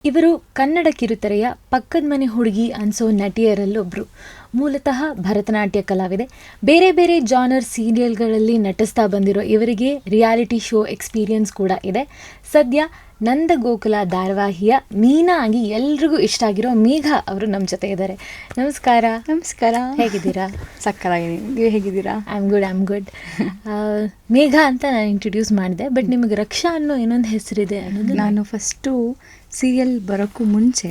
ಇವರು ಕನ್ನಡ ಕಿರುತೆರೆಯ ಪಕ್ಕದ ಮನೆ ಹುಡುಗಿ ಅನ್ಸೋ ನಟಿಯರಲ್ಲೊಬ್ರು. ಮೂಲತಃ ಭರತನಾಟ್ಯ ಕಲಾವಿದೆ. ಬೇರೆ ಬೇರೆ ಜಾನರ್ ಸೀರಿಯಲ್ಗಳಲ್ಲಿ ನಟಿಸ್ತಾ ಬಂದಿರೋ ಇವರಿಗೆ ರಿಯಾಲಿಟಿ ಶೋ ಎಕ್ಸ್ಪೀರಿಯನ್ಸ್ ಕೂಡ ಇದೆ. ಸದ್ಯ ನಂದ ಗೋಕುಲ ಧಾರಾವಾಹಿಯ ಮೀನಾ ಆಗಿ ಎಲ್ರಿಗೂ ಇಷ್ಟ ಆಗಿರೋ ಮೇಘ ಅವರು ನಮ್ಮ ಜೊತೆ ಇದ್ದಾರೆ. ನಮಸ್ಕಾರ. ನಮಸ್ಕಾರ. ಹೇಗಿದ್ದೀರಾ? ಸಕ್ಕತ್ತಾಗಿದ್ದೀನಿ. ನೀವು ಹೇಗಿದ್ದೀರಾ? I am good. ಮೇಘ ಅಂತ ನಾನು ಇಂಟ್ರೊಡ್ಯೂಸ್ ಮಾಡಿದೆ, ಬಟ್ ನಿಮಗೆ ರಕ್ಷಾ ಅನ್ನೋ ಇನ್ನೊಂದು ಹೆಸರಿದೆ ಅನ್ನೋದು. ನಾನು ಫಸ್ಟು ಸೀರಿಯಲ್ ಬರೋಕ್ಕೂ ಮುಂಚೆ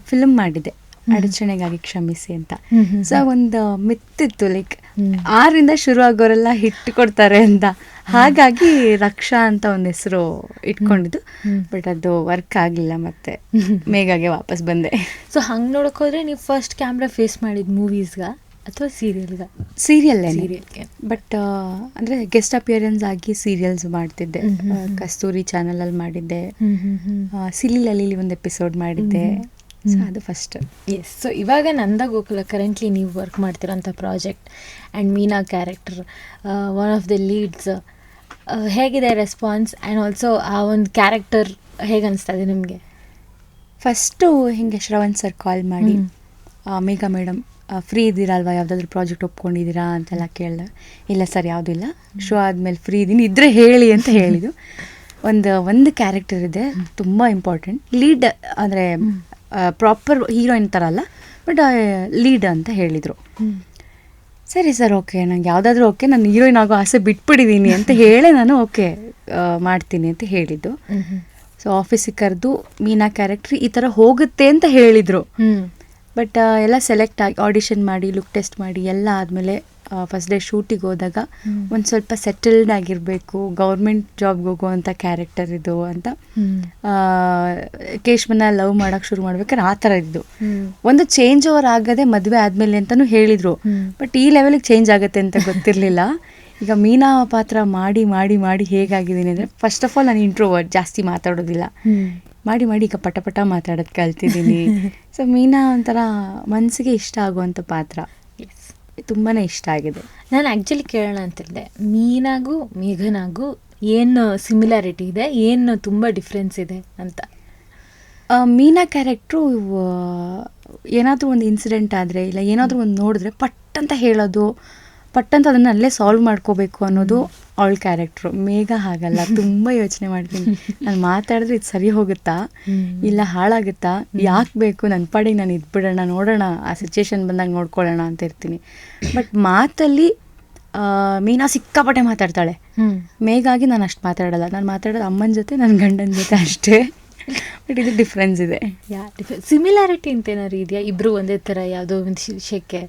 ಫಿಲ್ಮ್ ಮಾಡಿದ್ದೆ, ಅಡಚಣೆಗಾಗಿ ಕ್ಷಮಿಸಿ ಅಂತ. ಸೊ ಒಂದು ಮಿತ್ತಿತ್ತು, ಲೈಕ್ 6ರಿಂದ ಶುರು ಆಗೋರೆಲ್ಲ ಹಿಟ್ ಕೊಡ್ತಾರೆ ಅಂತ. ಹಾಗಾಗಿ ರಕ್ಷಾ ಅಂತ ಒಂದು ಹೆಸರು ಇಟ್ಕೊಂಡಿದ್ದು, ಬಟ್ ಅದು ವರ್ಕ್ ಆಗಲಿಲ್ಲ. ಮತ್ತೆ ಮೇಘಾಗೆ ವಾಪಸ್ ಬಂದೆ. ಸೊ ಹಂಗೆ ನೋಡೋಕೆ ಹೋದ್ರೆ ನೀವು ಫಸ್ಟ್ ಕ್ಯಾಮ್ರಾ ಫೇಸ್ ಮಾಡಿದ ಮೂವೀಸ್ಗ ಅಥವಾ ಸೀರಿಯಲ್ಗೆ? ಸೀರಿಯಲ್ಗೆ. ಬಟ್ ಅಂದರೆ ಗೆಸ್ಟ್ ಅಪಿಯರೆನ್ಸ್ ಆಗಿ ಸೀರಿಯಲ್ಸ್ ಮಾಡ್ತಿದ್ದೆ. ಕಸ್ತೂರಿ ಚಾನಲಲ್ಲಿ ಮಾಡಿದ್ದೆ, ಸಿಲಿಲಲ್ಲಿ ಒಂದು ಎಪಿಸೋಡ್ ಮಾಡಿದ್ದೆ. ಸೊ ಅದು ಫಸ್ಟ್. ಎಸ್. ಸೊ ಇವಾಗ ನಂದ ಗೋಕುಲ ಕರೆಂಟ್ಲಿ ನೀವು ವರ್ಕ್ ಮಾಡ್ತಿರೋಂಥ project and Meena character one of the leads. ಹೇಗಿದೆ ರೆಸ್ಪಾನ್ಸ್ ಆ್ಯಂಡ್ ಆಲ್ಸೋ ಆ ಒಂದು ಕ್ಯಾರೆಕ್ಟರ್ ಹೇಗೆ ಅನಿಸ್ತಾ ಇದೆ ನಿಮಗೆ? ಫಸ್ಟು ಹಿಂಗೆ ಶ್ರವಣ್ ಸರ್ ಕಾಲ್ ಮಾಡಿ, ಮೇಘಾ ಮೇಡಮ್ ಫ್ರೀ ಇದ್ದೀರಾ ಅಲ್ವಾ, ಯಾವುದಾದ್ರೂ ಪ್ರಾಜೆಕ್ಟ್ ಒಪ್ಕೊಂಡಿದ್ದೀರಾ ಅಂತೆಲ್ಲ ಕೇಳಿದೆ. ಇಲ್ಲ ಸರ್, ಯಾವುದೂ ಇಲ್ಲ, ಶೋ ಆದಮೇಲೆ ಫ್ರೀ ಇದ್ದೀನಿ, ಇದ್ದರೆ ಹೇಳಿ ಅಂತ ಹೇಳಿದ್ದು. ಒಂದು ಕ್ಯಾರೆಕ್ಟರ್ ಇದೆ, ತುಂಬ ಇಂಪಾರ್ಟೆಂಟ್ ಲೀಡ್, ಅಂದರೆ ಪ್ರಾಪರ್ ಹೀರೋಯಿನ್ ಥರ ಅಲ್ಲ, ಬಟ್ ಲೀಡ್ ಅಂತ ಹೇಳಿದರು. ಸರಿ ಸರ್, ಓಕೆ, ನಂಗೆ ಯಾವುದಾದ್ರೂ ಓಕೆ, ನಾನು ಹೀರೋಯಿನ್ ಆಗೋ ಆಸೆ ಬಿಟ್ಬಿಟ್ಟಿದ್ದೀನಿ ಅಂತ ಹೇಳಿ ನಾನು ಓಕೆ ಮಾಡ್ತೀನಿ ಅಂತ ಹೇಳಿದ್ದು. ಸೊ ಆಫೀಸಿಗೆ ಕರೆದು ಮೀನಾ ಕ್ಯಾರೆಕ್ಟ್ರ್ ಈ ಥರ ಹೋಗುತ್ತೆ ಅಂತ ಹೇಳಿದರು. ಬಟ್ ಎಲ್ಲ ಸೆಲೆಕ್ಟ್ ಆಗಿ ಆಡಿಷನ್ ಮಾಡಿ ಲುಕ್ ಟೆಸ್ಟ್ ಮಾಡಿ ಎಲ್ಲ ಆದಮೇಲೆ ಫಸ್ಟ್ ಡೇ ಶೂಟಿಗೆ ಹೋದಾಗ ಒಂದು ಸ್ವಲ್ಪ ಸೆಟಲ್ಡ್ ಆಗಿರಬೇಕು, ಗೌರ್ಮೆಂಟ್ ಜಾಬ್ಗೆ ಹೋಗುವಂಥ ಕ್ಯಾರೆಕ್ಟರ್ ಇದು ಅಂತ ಕೇಶ್ಮನ್ನ ಲವ್ ಮಾಡೋಕ್ಕೆ ಶುರು ಮಾಡ್ಬೇಕಾದ್ರೆ ಆ ಥರ ಇದ್ದು. ಒಂದು ಚೇಂಜ್ ಓವರ್ ಆಗದೆ ಮದುವೆ ಆದಮೇಲೆ ಅಂತಲೂ ಹೇಳಿದರು. ಬಟ್ ಈ ಲೆವೆಲಿಗೆ ಚೇಂಜ್ ಆಗುತ್ತೆ ಅಂತ ಗೊತ್ತಿರಲಿಲ್ಲ. ಈಗ ಮೀನಾ ಪಾತ್ರ ಮಾಡಿ ಮಾಡಿ ಮಾಡಿ ಹೇಗಾಗಿದ್ದೀನಿ ಅಂದರೆ, ಫಸ್ಟ್ ಆಫ್ ಆಲ್ ನಾನು ಇಂಟ್ರೋವರ್ಟ್, ಜಾಸ್ತಿ ಮಾತಾಡೋದಿಲ್ಲ. ಮಾಡಿ ಮಾಡಿ ಈಗ ಪಟ ಪಟ ಮಾತಾಡೋದು ಕಲ್ತಿದ್ದೀನಿ. ಸೊ ಮೀನಾ ಒಂಥರ ಮನಸ್ಸಿಗೆ ಇಷ್ಟ ಆಗುವಂಥ ಪಾತ್ರ, ತುಂಬಾ ಇಷ್ಟ ಆಗಿದೆ. ನಾನು ಆ್ಯಕ್ಚುಲಿ ಕೇಳೋಣ ಅಂತಿದ್ದೆ, ಮೀನಾಗೂ ಮೇಘನಾಗೂ ಏನು ಸಿಮಿಲಾರಿಟಿ ಇದೆ, ಏನು ತುಂಬ ಡಿಫ್ರೆನ್ಸ್ ಇದೆ ಅಂತ. ಮೀನಾ ಕ್ಯಾರೆಕ್ಟ್ರು ಏನಾದರೂ ಒಂದು ಇನ್ಸಿಡೆಂಟ್ ಆದರೆ ಇಲ್ಲ ಏನಾದರೂ ಒಂದು ನೋಡಿದ್ರೆ ಪಟ್ ಅಂತ ಹೇಳೋದು, ಪಟ್ಟಂತ ಅದನ್ನು ಅಲ್ಲೇ ಸಾಲ್ವ್ ಮಾಡ್ಕೋಬೇಕು ಅನ್ನೋದು ಅವಳ ಕ್ಯಾರೆಕ್ಟ್ರು. ಮೇಘ ಹಾಗಲ್ಲ, ತುಂಬ ಯೋಚನೆ ಮಾಡ್ತೀನಿ. ನಾನು ಮಾತಾಡಿದ್ರೆ ಇದು ಸರಿ ಹೋಗುತ್ತಾ ಇಲ್ಲ ಹಾಳಾಗುತ್ತಾ, ಯಾಕೆ ಬೇಕು, ನನ್ನ ಪಾಡಿಗೆ ನಾನು ಇದ್ಬಿಡೋಣ, ನೋಡೋಣ, ಆ ಸಿಚುವೇಶನ್ ಬಂದಾಗ ನೋಡ್ಕೊಳ್ಳೋಣ ಅಂತ ಇರ್ತೀನಿ. ಬಟ್ ಮಾತಲ್ಲಿ ಮೀನಾ ಸಿಕ್ಕಾಪಟ್ಟೆ ಮಾತಾಡ್ತಾಳೆ. ಮೇಘಾಗಿ ನಾನು ಅಷ್ಟು ಮಾತಾಡೋಲ್ಲ. ನಾನು ಮಾತಾಡೋದು ಅಮ್ಮನ ಜೊತೆ, ನನ್ನ ಗಂಡನ ಜೊತೆ ಅಷ್ಟೇ. ಬಟ್ ಇದು ಡಿಫ್ರೆನ್ಸ್ ಇದೆ. ಸಿಮಿಲಾರಿಟಿ ಅಂತ ಏನಾದ್ರು ಇದೆಯಾ? ಇಬ್ಬರು ಒಂದೇ ಥರ ಯಾವುದೋ ಒಂದು ವಿಷಯಕ್ಕೆ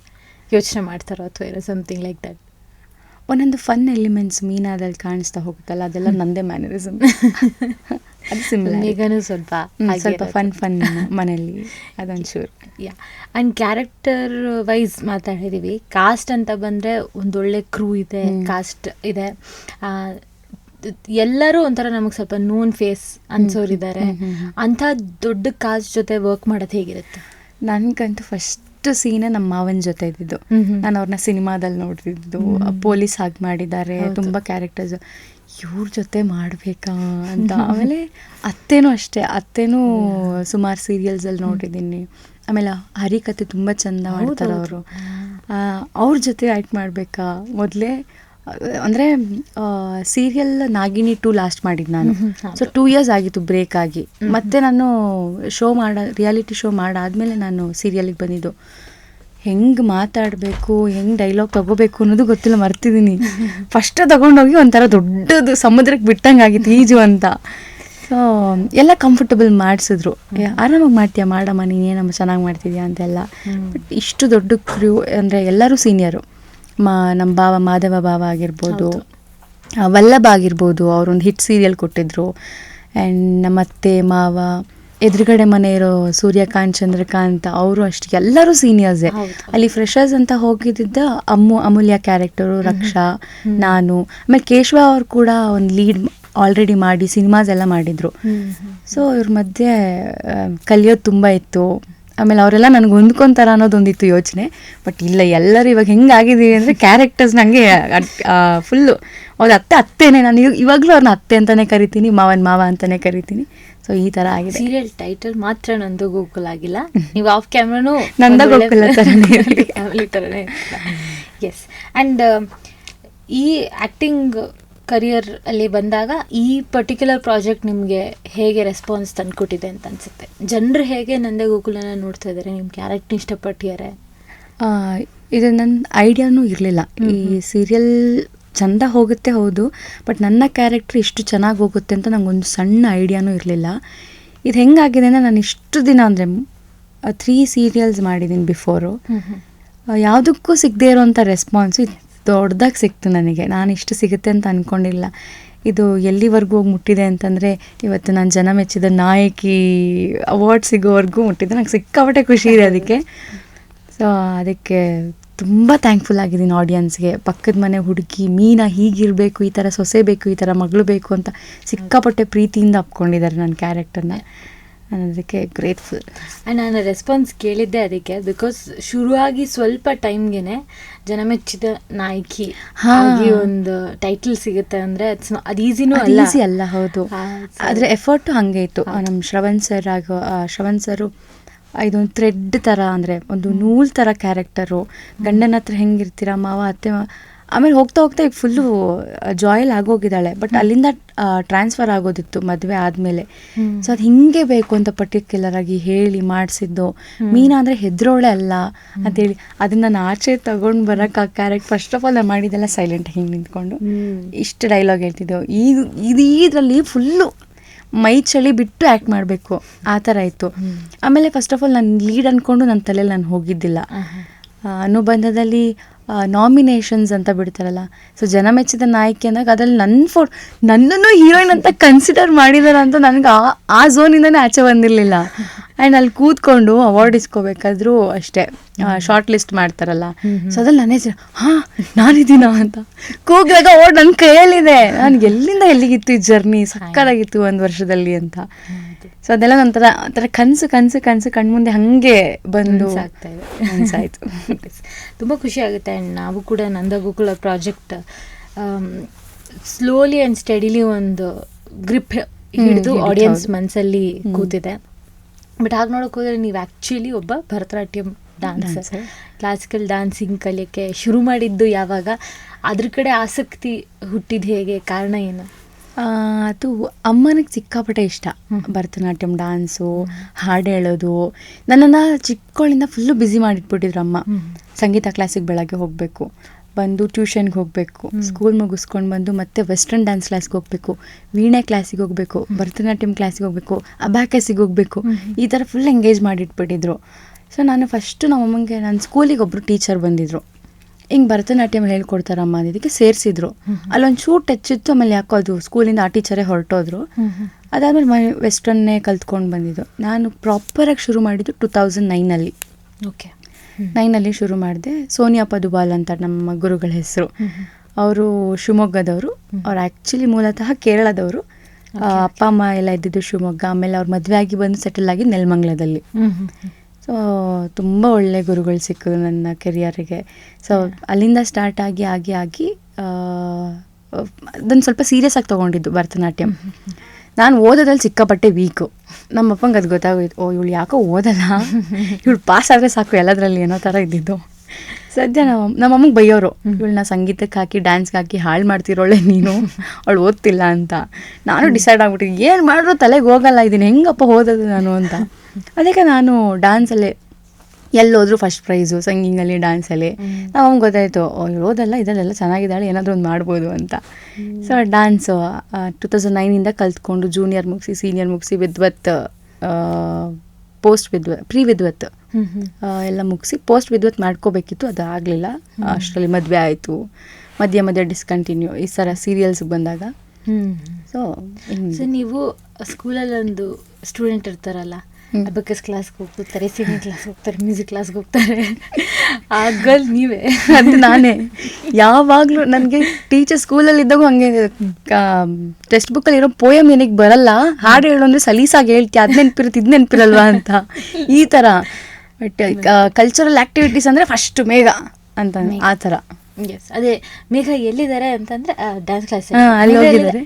ಯೋಚನೆ ಮಾಡ್ತಾರೋ ಅಥವಾ ಏನೋ ಸಮಥಿಂಗ್ ಲೈಕ್ ದಟ್? ಒಂದೊಂದು ಫನ್ ಎಲಿಮೆಂಟ್ಸ್ ಮೀನಾದಲ್ಲಿ ಕಾಣಿಸ್ತಾ ಹೋಗುತ್ತಲ್ಲ, ಅದೆಲ್ಲ ನಂದೇ ಮ್ಯಾನರಿಸಮ್. ಅದು ಸಿಮಿಲರ್. ಈಗನೂ ಸ್ವಲ್ಪ ಫನ್ ಮನೆಯಲ್ಲಿ ಅದೊಂಚೂರು. ಯಾ. ಆ್ಯಂಡ್ ಕ್ಯಾರೆಕ್ಟರ್ ವೈಸ್ ಮಾತಾಡಿದ್ದೀವಿ. ಕಾಸ್ಟ್ ಅಂತ ಬಂದರೆ ಒಂದೊಳ್ಳೆ ಕ್ರೂ ಇದೆ, ಕಾಸ್ಟ್ ಇದೆ, ಎಲ್ಲರೂ ಒಂಥರ ನಮಗೆ ಸ್ವಲ್ಪ ನೋನ್ ಫೇಸ್ ಅನ್ಸೋರಿದ್ದಾರೆ. ಅಂಥ ದೊಡ್ಡ ಕಾಸ್ಟ್ ಜೊತೆ ವರ್ಕ್ ಮಾಡೋದು ಹೇಗಿರುತ್ತೆ? ನನಗಂತೂ ಫಸ್ಟ್ ಸೀನೆ ನಮ್ಮ ಮಾವನ ಜೊತೆ ಇದ್ದಿದ್ದು. ನಾನು ಅವ್ರನ್ನ ಸಿನಿಮಾದಲ್ಲಿ ನೋಡ್ತಿದ್ದು, ಪೊಲೀಸ್ ಆಗಿ ಮಾಡಿದ್ದಾರೆ, ತುಂಬ ಕ್ಯಾರೆಕ್ಟರ್ಸ್, ಇವ್ರ ಜೊತೆ ಮಾಡಬೇಕಾ ಅಂತ. ಆಮೇಲೆ ಅತ್ತೇನೂ ಅಷ್ಟೇ, ಅತ್ತೇನೂ ಸುಮಾರು ಸೀರಿಯಲ್ಸಲ್ಲಿ ನೋಡಿದ್ದೀನಿ. ಆಮೇಲೆ ಹರಿಕತೆ ತುಂಬ ಚೆಂದ ಮಾಡ್ತಾರೆ ಅವರು, ಅವ್ರ ಜೊತೆ ಆ್ಯಕ್ಟ್ ಮಾಡಬೇಕಾ. ಮೊದಲೇ ಅಂದರೆ ಸೀರಿಯಲ್ ನಾಗಿನಿ 2 ಲಾಸ್ಟ್ ಮಾಡಿದ್ದು ನಾನು. ಸೊ 2 years ಆಗಿತ್ತು ಬ್ರೇಕ್ ಆಗಿ. ಮತ್ತೆ ನಾನು ರಿಯಾಲಿಟಿ ಶೋ ಮಾಡಾದಮೇಲೆ ನಾನು ಸೀರಿಯಲಿಗೆ ಬಂದಿದ್ದು. ಹೆಂಗೆ ಮಾತಾಡಬೇಕು, ಹೆಂಗೆ ಡೈಲಾಗ್ ತೊಗೋಬೇಕು ಅನ್ನೋದು ಗೊತ್ತಿಲ್ಲ, ಮರ್ತಿದ್ದೀನಿ. ಫಸ್ಟ್ ತೊಗೊಂಡೋಗಿ ಒಂಥರ ದೊಡ್ಡದು ಸಮುದ್ರಕ್ಕೆ ಬಿಟ್ಟಂಗೆ ಆಗಿತ್ತು ಈಜು ಅಂತ. ಸೊ ಎಲ್ಲ ಕಂಫರ್ಟಬಲ್ ಮಾಡಿಸಿದ್ರು. ಆರಾಮಾಗಿ ಮಾಡ್ತೀಯಾ, ಮಾಡಮ್ಮ, ನೀನೇನಮ್ಮ ಚೆನ್ನಾಗಿ ಮಾಡ್ತಿದ್ಯಾ ಅಂತೆಲ್ಲ. ಬಟ್ ಇಷ್ಟು ದೊಡ್ಡ ಕ್ರೂ ಅಂದರೆ ಎಲ್ಲರೂ ಸೀನಿಯರು. ನಮ್ಮ ಭಾವ ಮಾಧವ ಭಾವ ಆಗಿರ್ಬೋದು, ವಲ್ಲಭ ಆಗಿರ್ಬೋದು, ಅವರೊಂದು ಹಿಟ್ ಸೀರಿಯಲ್ ಕೊಟ್ಟಿದ್ರು. ಆ್ಯಂಡ್ ನಮ್ಮ ಅತ್ತೆ ಮಾವ, ಎದುರುಗಡೆ ಮನೆ ಇರೋ ಸೂರ್ಯಕಾಂತ್ ಚಂದ್ರಕಾಂತ್, ಅವರು ಅಷ್ಟೇ ಎಲ್ಲರೂ ಸೀನಿಯರ್ಸೇ. ಅಲ್ಲಿ ಫ್ರೆಷರ್ಸ್ ಅಂತ ಹೋಗಿದ್ದ ಅಮೂಲ್ಯ ಕ್ಯಾರೆಕ್ಟರು, ರಕ್ಷಾ, ನಾನು, ಆಮೇಲೆ ಕೇಶವ ಅವರು ಕೂಡ ಒಂದು ಲೀಡ್ ಆಲ್ರೆಡಿ ಮಾಡಿ ಸಿನಿಮಾಸ್ ಎಲ್ಲ ಮಾಡಿದರು. ಸೊ ಇವ್ರ ಮಧ್ಯೆ ಕಲಿಯೋದು ತುಂಬ ಇತ್ತು. ಆಮೇಲೆ ಅವರೆಲ್ಲ ನನಗೆ ಹೊಂದ್ಕೊಂತಾರ ಅನ್ನೋದೊಂದಿತ್ತು ಯೋಚನೆ. ಬಟ್ ಇಲ್ಲ, ಎಲ್ಲರೂ ಇವಾಗ ಹೆಂಗಾಗಿದ್ದೀವಿ ಅಂದರೆ ಕ್ಯಾರೆಕ್ಟರ್ಸ್ ನನಗೆ ಫುಲ್ಲು ಅವ್ರ ಅತ್ತೇನೆ. ನಾನು ಇವಾಗಲೂ ಅವ್ರನ್ನ ಅತ್ತೆ ಅಂತಲೇ ಕರಿತೀನಿ, ಮಾವನ ಮಾವ ಅಂತಲೇ ಕರಿತೀನಿ. ಸೊ ಈ ಥರ ಆಗಿದೆ. ಸೀರಿಯಲ್ ಟೈಟಲ್ ಮಾತ್ರ ನಂದು ಗೋಕುಲ್ ಆಗಿಲ್ಲ, ನೀವು ಆಫ್ ಕ್ಯಾಮ್ರಾನು ನಂದ ಗೋಕುಲ ಥರನೇ ಫ್ಯಾಮಿಲಿ ಥರನೇ. ಎಸ್. ಆ್ಯಂಡ್ ಈ ಆ್ಯಕ್ಟಿಂಗ್ ಕರಿಯರ್ ಅಲ್ಲಿ ಬಂದಾಗ ಈ ಪರ್ಟಿಕ್ಯುಲರ್ ಪ್ರಾಜೆಕ್ಟ್ ನಿಮಗೆ ಹೇಗೆ ರೆಸ್ಪಾನ್ಸ್ ತಂದುಕೊಟ್ಟಿದೆ ಅಂತ ಅನಿಸುತ್ತೆ? ಜನರು ಹೇಗೆ ನಂದೇ ಗೋಕುಲನ ನೋಡ್ತಾ ಇದ್ದಾರೆ, ನಿಮ್ಮ ಕ್ಯಾರೆಕ್ಟರ್ ಇಷ್ಟಪಟ್ಟಿದ್ದಾರೆ? ಇದು ನನ್ನ ಐಡಿಯಾನೂ ಇರಲಿಲ್ಲ. ಈ ಸೀರಿಯಲ್ ಚೆಂದ ಹೋಗುತ್ತೆ ಹೌದು, ಬಟ್ ನನ್ನ ಕ್ಯಾರೆಕ್ಟ್ರ್ ಇಷ್ಟು ಚೆನ್ನಾಗಿ ಹೋಗುತ್ತೆ ಅಂತ ನಂಗೊಂದು ಸಣ್ಣ ಐಡಿಯಾನೂ ಇರಲಿಲ್ಲ. ಇದು ಹೆಂಗಾಗಿದೆ ಅಂದರೆ, ನಾನು ಇಷ್ಟು ದಿನ ಅಂದರೆ 3 ಸೀರಿಯಲ್ಸ್ ಮಾಡಿದ್ದೀನಿ ಬಿಫೋರು, ಯಾವುದಕ್ಕೂ ಸಿಗದೇ ಇರೋವಂಥ ರೆಸ್ಪಾನ್ಸು ದೊಡ್ಡದಾಗಿ ಸಿಕ್ತು ನನಗೆ. ನಾನು ಇಷ್ಟು ಸಿಗುತ್ತೆ ಅಂತ ಅಂದ್ಕೊಂಡಿಲ್ಲ. ಇದು ಎಲ್ಲಿವರೆಗೂ ಹೋಗಿ ಮುಟ್ಟಿದೆ ಅಂತಂದರೆ, ಇವತ್ತು ನಾನು ಜನ ಮೆಚ್ಚಿದ ನಾಯಕಿ ಅವಾರ್ಡ್ ಸಿಗೋವರೆಗೂ ಮುಟ್ಟಿದೆ. ನಂಗೆ ಸಿಕ್ಕಾಪಟ್ಟೆ ಖುಷಿ ಇದೆ ಅದಕ್ಕೆ. ಸೊ ಅದಕ್ಕೆ ತುಂಬ ಥ್ಯಾಂಕ್ಫುಲ್ ಆಗಿದ್ದೀನಿ ಆಡಿಯನ್ಸ್ಗೆ. ಪಕ್ಕದ ಮನೆ ಹುಡುಗಿ ಮೀನಾ ಹೀಗಿರಬೇಕು, ಈ ಥರ ಸೊಸೆ ಬೇಕು, ಈ ಥರ ಮಗಳು ಬೇಕು ಅಂತ ಸಿಕ್ಕಾಪಟ್ಟೆ ಪ್ರೀತಿಯಿಂದ ಅಪ್ಕೊಂಡಿದ್ದಾರೆ ನನ್ನ ಕ್ಯಾರೆಕ್ಟರ್ನ. ನಾನು ಅದಕ್ಕೆ ಗ್ರೇಟ್ಫುಲ್. ಆ್ಯಂಡ್ ನಾನು ರೆಸ್ಪಾನ್ಸ್ ಕೇಳಿದ್ದೆ ಅದಕ್ಕೆ, ಬಿಕಾಸ್ ಶುರುವಾಗಿ ಸ್ವಲ್ಪ ಟೈಮ್ಗೆ ಜನ ಮೆಚ್ಚಿದ ನಾಯಕಿ ಹಾಗೆ ಒಂದು ಟೈಟಲ್ ಸಿಗುತ್ತೆ ಅಂದರೆ ಅದು ಈಸಿನೂ ಈಸಿ ಅಲ್ಲ. ಹೌದು, ಅದರ ಎಫರ್ಟು ಹಾಗೆ ಇತ್ತು. ನಮ್ಮ ಶ್ರವಣ್ ಸರು ಇದೊಂದು ಥ್ರೆಡ್ ಥರ, ಅಂದರೆ ಒಂದು ನೂಲ್ ಥರ ಕ್ಯಾರೆಕ್ಟರು. ಗಂಡನ ಹತ್ರ ಹೆಂಗಿರ್ತೀರ ಮಾವ ಅತ್ತೆ, ಆಮೇಲೆ ಹೋಗ್ತಾ ಹೋಗ್ತಾ ಈಗ ಫುಲ್ಲು ಜಾಯಲ್ ಆಗೋಗಿದ್ದಾಳೆ. ಬಟ್ ಅಲ್ಲಿಂದ ಟ್ರಾನ್ಸ್ಫರ್ ಆಗೋದಿತ್ತು ಮದುವೆ ಆದಮೇಲೆ. ಸೊ ಅದು ಹಿಂಗೆ ಬೇಕು ಅಂತ ಪರ್ಟಿಕ್ಯುಲರ್ ಆಗಿ ಹೇಳಿ ಮಾಡಿಸಿದ್ದು. ಮೀನಾ ಅಂದರೆ ಹೆದ್ರೋಳೆ ಅಲ್ಲ ಅಂತೇಳಿ ಅದನ್ನು ನಾನು ಆಚೆ ತಗೊಂಡು ಬರೋಕ್ಕೆ ಆ ಕ್ಯಾರೆಕ್ಟರ್ ಫಸ್ಟ್ ಆಫ್ ಆಲ್ ನಾನು ಮಾಡಿದ್ದೆಲ್ಲ ಸೈಲೆಂಟ್ ಹಿಂಗೆ ನಿಂತ್ಕೊಂಡು ಇಷ್ಟು ಡೈಲಾಗ್ ಹೇಳ್ತಿದ್ದೆವು. ಇದರಲ್ಲಿ ಫುಲ್ಲು ಮೈ ಚಳಿ ಬಿಟ್ಟು ಆ್ಯಕ್ಟ್ ಮಾಡಬೇಕು ಆ ಥರ ಇತ್ತು. ಆಮೇಲೆ ಫಸ್ಟ್ ಆಫ್ ಆಲ್ ನಾನು ಲೀಡ್ ಅಂದ್ಕೊಂಡು ನನ್ನ ತಲೆಯಲ್ಲಿ ನಾನು ಹೋಗಿದ್ದಿಲ್ಲ. ಅನುಬಂಧದಲ್ಲಿ ನಾಮಿನೇಷನ್ಸ್ ಅಂತ ಬಿಡ್ತಾರಲ್ಲ, ಸೊ ಜನ ಮೆಚ್ಚಿದ ನಾಯಕಿ ಅಂದಾಗ ಅದರಲ್ಲಿ ನನ್ನನ್ನು ಹೀರೋಯಿನ್ ಅಂತ ಕನ್ಸಿಡರ್ ಮಾಡಿದಾರೆ ಅಂತ ನನಗೆ ಆ ಝೋನಿಂದನೇ ಆಚೆ ಬಂದಿರಲಿಲ್ಲ. ಆ್ಯಂಡ್ ಅಲ್ಲಿ ಕೂತ್ಕೊಂಡು ಅವಾರ್ಡ್ ಇಸ್ಕೋಬೇಕಾದ್ರೂ ಅಷ್ಟೇ, ಶಾರ್ಟ್ ಲಿಸ್ಟ್ ಮಾಡ್ತಾರಲ್ಲ, ಸೊ ಅದ್ರಲ್ಲಿ ನಾನೇ ಹಾಂ ನಾನಿದ್ದೀನಾ ಅಂತ ಕೂಗ್ಲಾಗ ಅವಾರ್ಡ್ ನನ್ನ ಕೈಯಲ್ಲಿದೆ. ನನಗೆ ಎಲ್ಲಿಂದ ಎಲ್ಲಿಗಿತ್ತು ಈ ಜರ್ನಿ, ಸಕ್ಕತ್ತಾಗಿತ್ತು 1 ವರ್ಷದಲ್ಲಿ ಅಂತ. ಸೊ ಅದೆಲ್ಲ ಒಂಥರ ಕನಸು ಕಣ್ಮುಂದೆ ಹಾಗೆ ಬಂದು ಅನ್ಸಾಯ್ತು. ತುಂಬ ಖುಷಿ ಆಗುತ್ತೆ. ಆ್ಯಂಡ್ ನಾವು ಕೂಡ Nanda Gokula project slowly and steadily ಒಂದು ಗ್ರಿಪ್ ಹಿಡಿದು ಆಡಿಯನ್ಸ್ ಮನಸ್ಸಲ್ಲಿ ಕೂತಿದೆ. ಬಟ್ ಹಾಗೆ ನೋಡೋಕೆ ಹೋದರೆ ನೀವು ಆ್ಯಕ್ಚುಲಿ ಒಬ್ಬ ಭರತನಾಟ್ಯಂ ಡ್ಯಾನ್ಸರ್. ಕ್ಲಾಸಿಕಲ್ ಡ್ಯಾನ್ಸಿಂಗ್ ಕಲಿಯೋಕ್ಕೆ ಶುರು ಮಾಡಿದ್ದು ಯಾವಾಗ? ಅದ್ರ ಕಡೆ ಆಸಕ್ತಿ ಹುಟ್ಟಿದ್ದು ಹೇಗೆ? ಕಾರಣ ಏನು? ಅದು ಅಮ್ಮನಿಗೆ ಸಿಕ್ಕಾಪಟ್ಟೆ ಇಷ್ಟ ಭರತನಾಟ್ಯಂ ಡ್ಯಾನ್ಸು, ಹಾಡು ಹೇಳೋದು. ನನ್ನನ್ನು ಚಿಕ್ಕವಳಿಂದ ಫುಲ್ಲು ಬ್ಯುಸಿ ಮಾಡಿಟ್ಬಿಟ್ಟಿದ್ರು ಅಮ್ಮ. ಸಂಗೀತ ಕ್ಲಾಸಿಗೆ ಬೆಳಗ್ಗೆ ಹೋಗಬೇಕು, ಬಂದು ಟ್ಯೂಷನ್ಗೆ ಹೋಗಬೇಕು, ಸ್ಕೂಲ್ ಮುಗಿಸ್ಕೊಂಡು ಬಂದು ಮತ್ತೆ ವೆಸ್ಟರ್ನ್ ಡ್ಯಾನ್ಸ್ ಕ್ಲಾಸ್ಗೆ ಹೋಗಬೇಕು, ವೀಣೆ ಕ್ಲಾಸಿಗೆ ಹೋಗಬೇಕು, ಭರತನಾಟ್ಯಂ ಕ್ಲಾಸಿಗೆ ಹೋಗಬೇಕು, ಅಬ್ಯಾಕಸಿಗೆ ಹೋಗಬೇಕು, ಈ ಥರ ಫುಲ್ ಎಂಗೇಜ್ ಮಾಡಿಟ್ಬಿಟ್ಟಿದ್ರು. ಸೊ ನಾನು ಫಸ್ಟು ನಮ್ಮಮ್ಮಂಗೆ ನನ್ನ ಸ್ಕೂಲಿಗೆ ಒಬ್ಬರು ಟೀಚರ್ ಬಂದಿದ್ದರು, ಹಿಂಗೆ ಭರತನಾಟ್ಯಂ ಹೇಳ್ಕೊಡ್ತಾರಮ್ಮ ಅಂದಿದ್ದಕ್ಕೆ ಸೇರಿಸಿದ್ರು. ಅಲ್ಲೊಂದು ಶೂಟ್ ಹಚ್ಚಿತ್ತು. ಆಮೇಲೆ ಯಾಕೋ ಅದು ಸ್ಕೂಲಿಂದ ಆ ಟೀಚರೇ ಹೊರಟೋದ್ರು. ಅದಾದಮೇಲೆ ವೆಸ್ಟರ್ನ್ನೇ ಕಲ್ತ್ಕೊಂಡು ಬಂದಿದ್ದು. ನಾನು ಪ್ರಾಪರಾಗಿ ಶುರು ಮಾಡಿದ್ದು 2009 ಓಕೆ. 9 ಶುರು ಮಾಡಿದೆ. ಸೋನಿಯಾ ಪದುಬಾಲ್ ಅಂತ ನಮ್ಮ ಗುರುಗಳ ಹೆಸರು. ಅವರು ಶಿವಮೊಗ್ಗದವರು. ಅವ್ರು ಆ್ಯಕ್ಚುಲಿ ಮೂಲತಃ ಕೇರಳದವರು. ಅಪ್ಪ ಅಮ್ಮ ಎಲ್ಲ ಇದ್ದಿದ್ದು ಶಿವಮೊಗ್ಗ. ಆಮೇಲೆ ಅವ್ರು ಮದುವೆ ಆಗಿ ಬಂದು ಸೆಟಲ್ ಆಗಿ ನೆಲಮಂಗಲದಲ್ಲಿ. ಸೊ ತುಂಬ ಒಳ್ಳೆ ಗುರುಗಳು ಸಿಕ್ಕಿದ್ರು ನನ್ನ ಕೆರಿಯರಿಗೆ. ಸೊ ಅಲ್ಲಿಂದ ಸ್ಟಾರ್ಟ್ ಆಗಿ ಅದನ್ನು ಸ್ವಲ್ಪ ಸೀರಿಯಸ್ ಆಗಿ ತೊಗೊಂಡಿದ್ದು ಭರತನಾಟ್ಯಂ. ನಾನು ಓದೋದ್ರಲ್ಲಿ ಸಿಕ್ಕಾಪಟ್ಟೆ ವೀಕು. ನಮ್ಮಪ್ಪಂಗೆ ಅದು ಗೊತ್ತಾಗೋಯ್ತು, ಇವಳು ಯಾಕೋ ಓದಲ್ಲ, ಇವಳು ಪಾಸ್ ಆದರೆ ಸಾಕು ಎಲ್ಲದರಲ್ಲಿ ಏನೋ ಥರ ಇದ್ದಿದ್ದು. ಸದ್ಯ ನಮ್ಮಮ್ಮಗೆ ಬೈಯೋರು, ಇವಳನ್ನ ಸಂಗೀತಕ್ಕೆ ಹಾಕಿ ಡ್ಯಾನ್ಸ್ಗೆ ಹಾಕಿ ಹಾಳು ಮಾಡ್ತಿರೋಳೆ ನೀನು, ಅವಳು ಓದ್ತಿಲ್ಲ ಅಂತ. ನಾನು ಡಿಸೈಡ್ ಆಗ್ಬಿಟ್ಟಿದ್ದೆ, ಏನು ಮಾಡಿದ್ರು ತಲೆಗೆ ಹೋಗಲ್ಲ, ಇದನ್ನು ಹೆಂಗಪ್ಪ ಓದೋದು ನಾನು ಅಂತ. ಅದಕ್ಕೆ ನಾನು ಡ್ಯಾನ್ಸಲ್ಲೇ ಎಲ್ಲೋದ್ರೂ ಫಸ್ಟ್ ಪ್ರೈಸು, ಸಂಗಿಂಗಲ್ಲಿ ಡ್ಯಾನ್ಸಲ್ಲಿ. ನಮಗೆ ಗೊತ್ತಾಯಿತು, ಇವಳು ಓದಲ್ಲ, ಇದರಲ್ಲೆಲ್ಲ ಚೆನ್ನಾಗಿದ್ದಾಳೆ, ಏನಾದರೂ ಒಂದು ಮಾಡ್ಬೋದು ಅಂತ. ಸೊ ಡ್ಯಾನ್ಸು 2009 ಕಲ್ತ್ಕೊಂಡು ಜೂನಿಯರ್ ಮುಗಿಸಿ, ಸೀನಿಯರ್ ಮುಗಿಸಿ, ವಿದ್ವತ್, ಪ್ರೀ ವಿದ್ವತ್ ಎಲ್ಲ ಮುಗಿಸಿ ಪೋಸ್ಟ್ ವಿದ್ವತ್ ಮಾಡ್ಕೋಬೇಕಿತ್ತು. ಅದು ಆಗಲಿಲ್ಲ. ಅಷ್ಟರಲ್ಲಿ ಮದುವೆ ಆಯಿತು. ಮಧ್ಯ ಡಿಸ್ಕಂಟಿನ್ಯೂ ಈ ಥರ ಸೀರಿಯಲ್ಸ್ಗೆ ಬಂದಾಗ. ಸೊ ನೀವು ಸ್ಕೂಲಲ್ಲಿ ಒಂದು ಸ್ಟೂಡೆಂಟ್ ಇರ್ತಾರಲ್ಲ, ಅಬಕಸ್ ಕ್ಲಾಸ್ಗೆ ಹೋಗ್ತಾರೆ, ಸಿಂಗಿಂಗ್ ಕ್ಲಾಸ್ಗೆ ಹೋಗ್ತಾರೆ, ಮ್ಯೂಸಿಕ್ ಕ್ಲಾಸ್ಗೆ ಹೋಗ್ತಾರೆ, ಆಗಲ್ ನೀವೇ. ಅದು ನಾನೇ ಯಾವಾಗಲೂ. ನನಗೆ ಟೀಚರ್ ಸ್ಕೂಲಲ್ಲಿ ಇದ್ದಾಗ ಹಂಗೆ ಟೆಕ್ಸ್ಟ್ ಬುಕ್ಕಲ್ಲಿ ಇರೋ ಪೋಯಮ್ ಏನಿಗೆ ಬರಲ್ಲ, ಹಾಡು ಹೇಳು ಅಂದರೆ ಸಲೀಸಾಗಿ ಹೇಳ್ತೀಯ, ಅದು ನೆನಪಿರುತ್ತೆ ಇದು ನೆನಪಿರಲ್ವಾ ಅಂತ ಈ ಥರ. ಬಟ್ ಕಲ್ಚರಲ್ ಆ್ಯಕ್ಟಿವಿಟೀಸ್ ಅಂದರೆ ಫಸ್ಟ್ ಮೇಘ ಅಂತ ಆ ಥರ. ಎಸ್, ಅದೇ ಮೇಘ ಎಲ್ಲಿದ್ದಾರೆ ಅಂತಂದ್ರೆ ಡ್ಯಾನ್ಸ್ ಕ್ಲಾಸ್ ಅಲ್ಲಿ ಹೋಗಿದ್ದಾರೆ.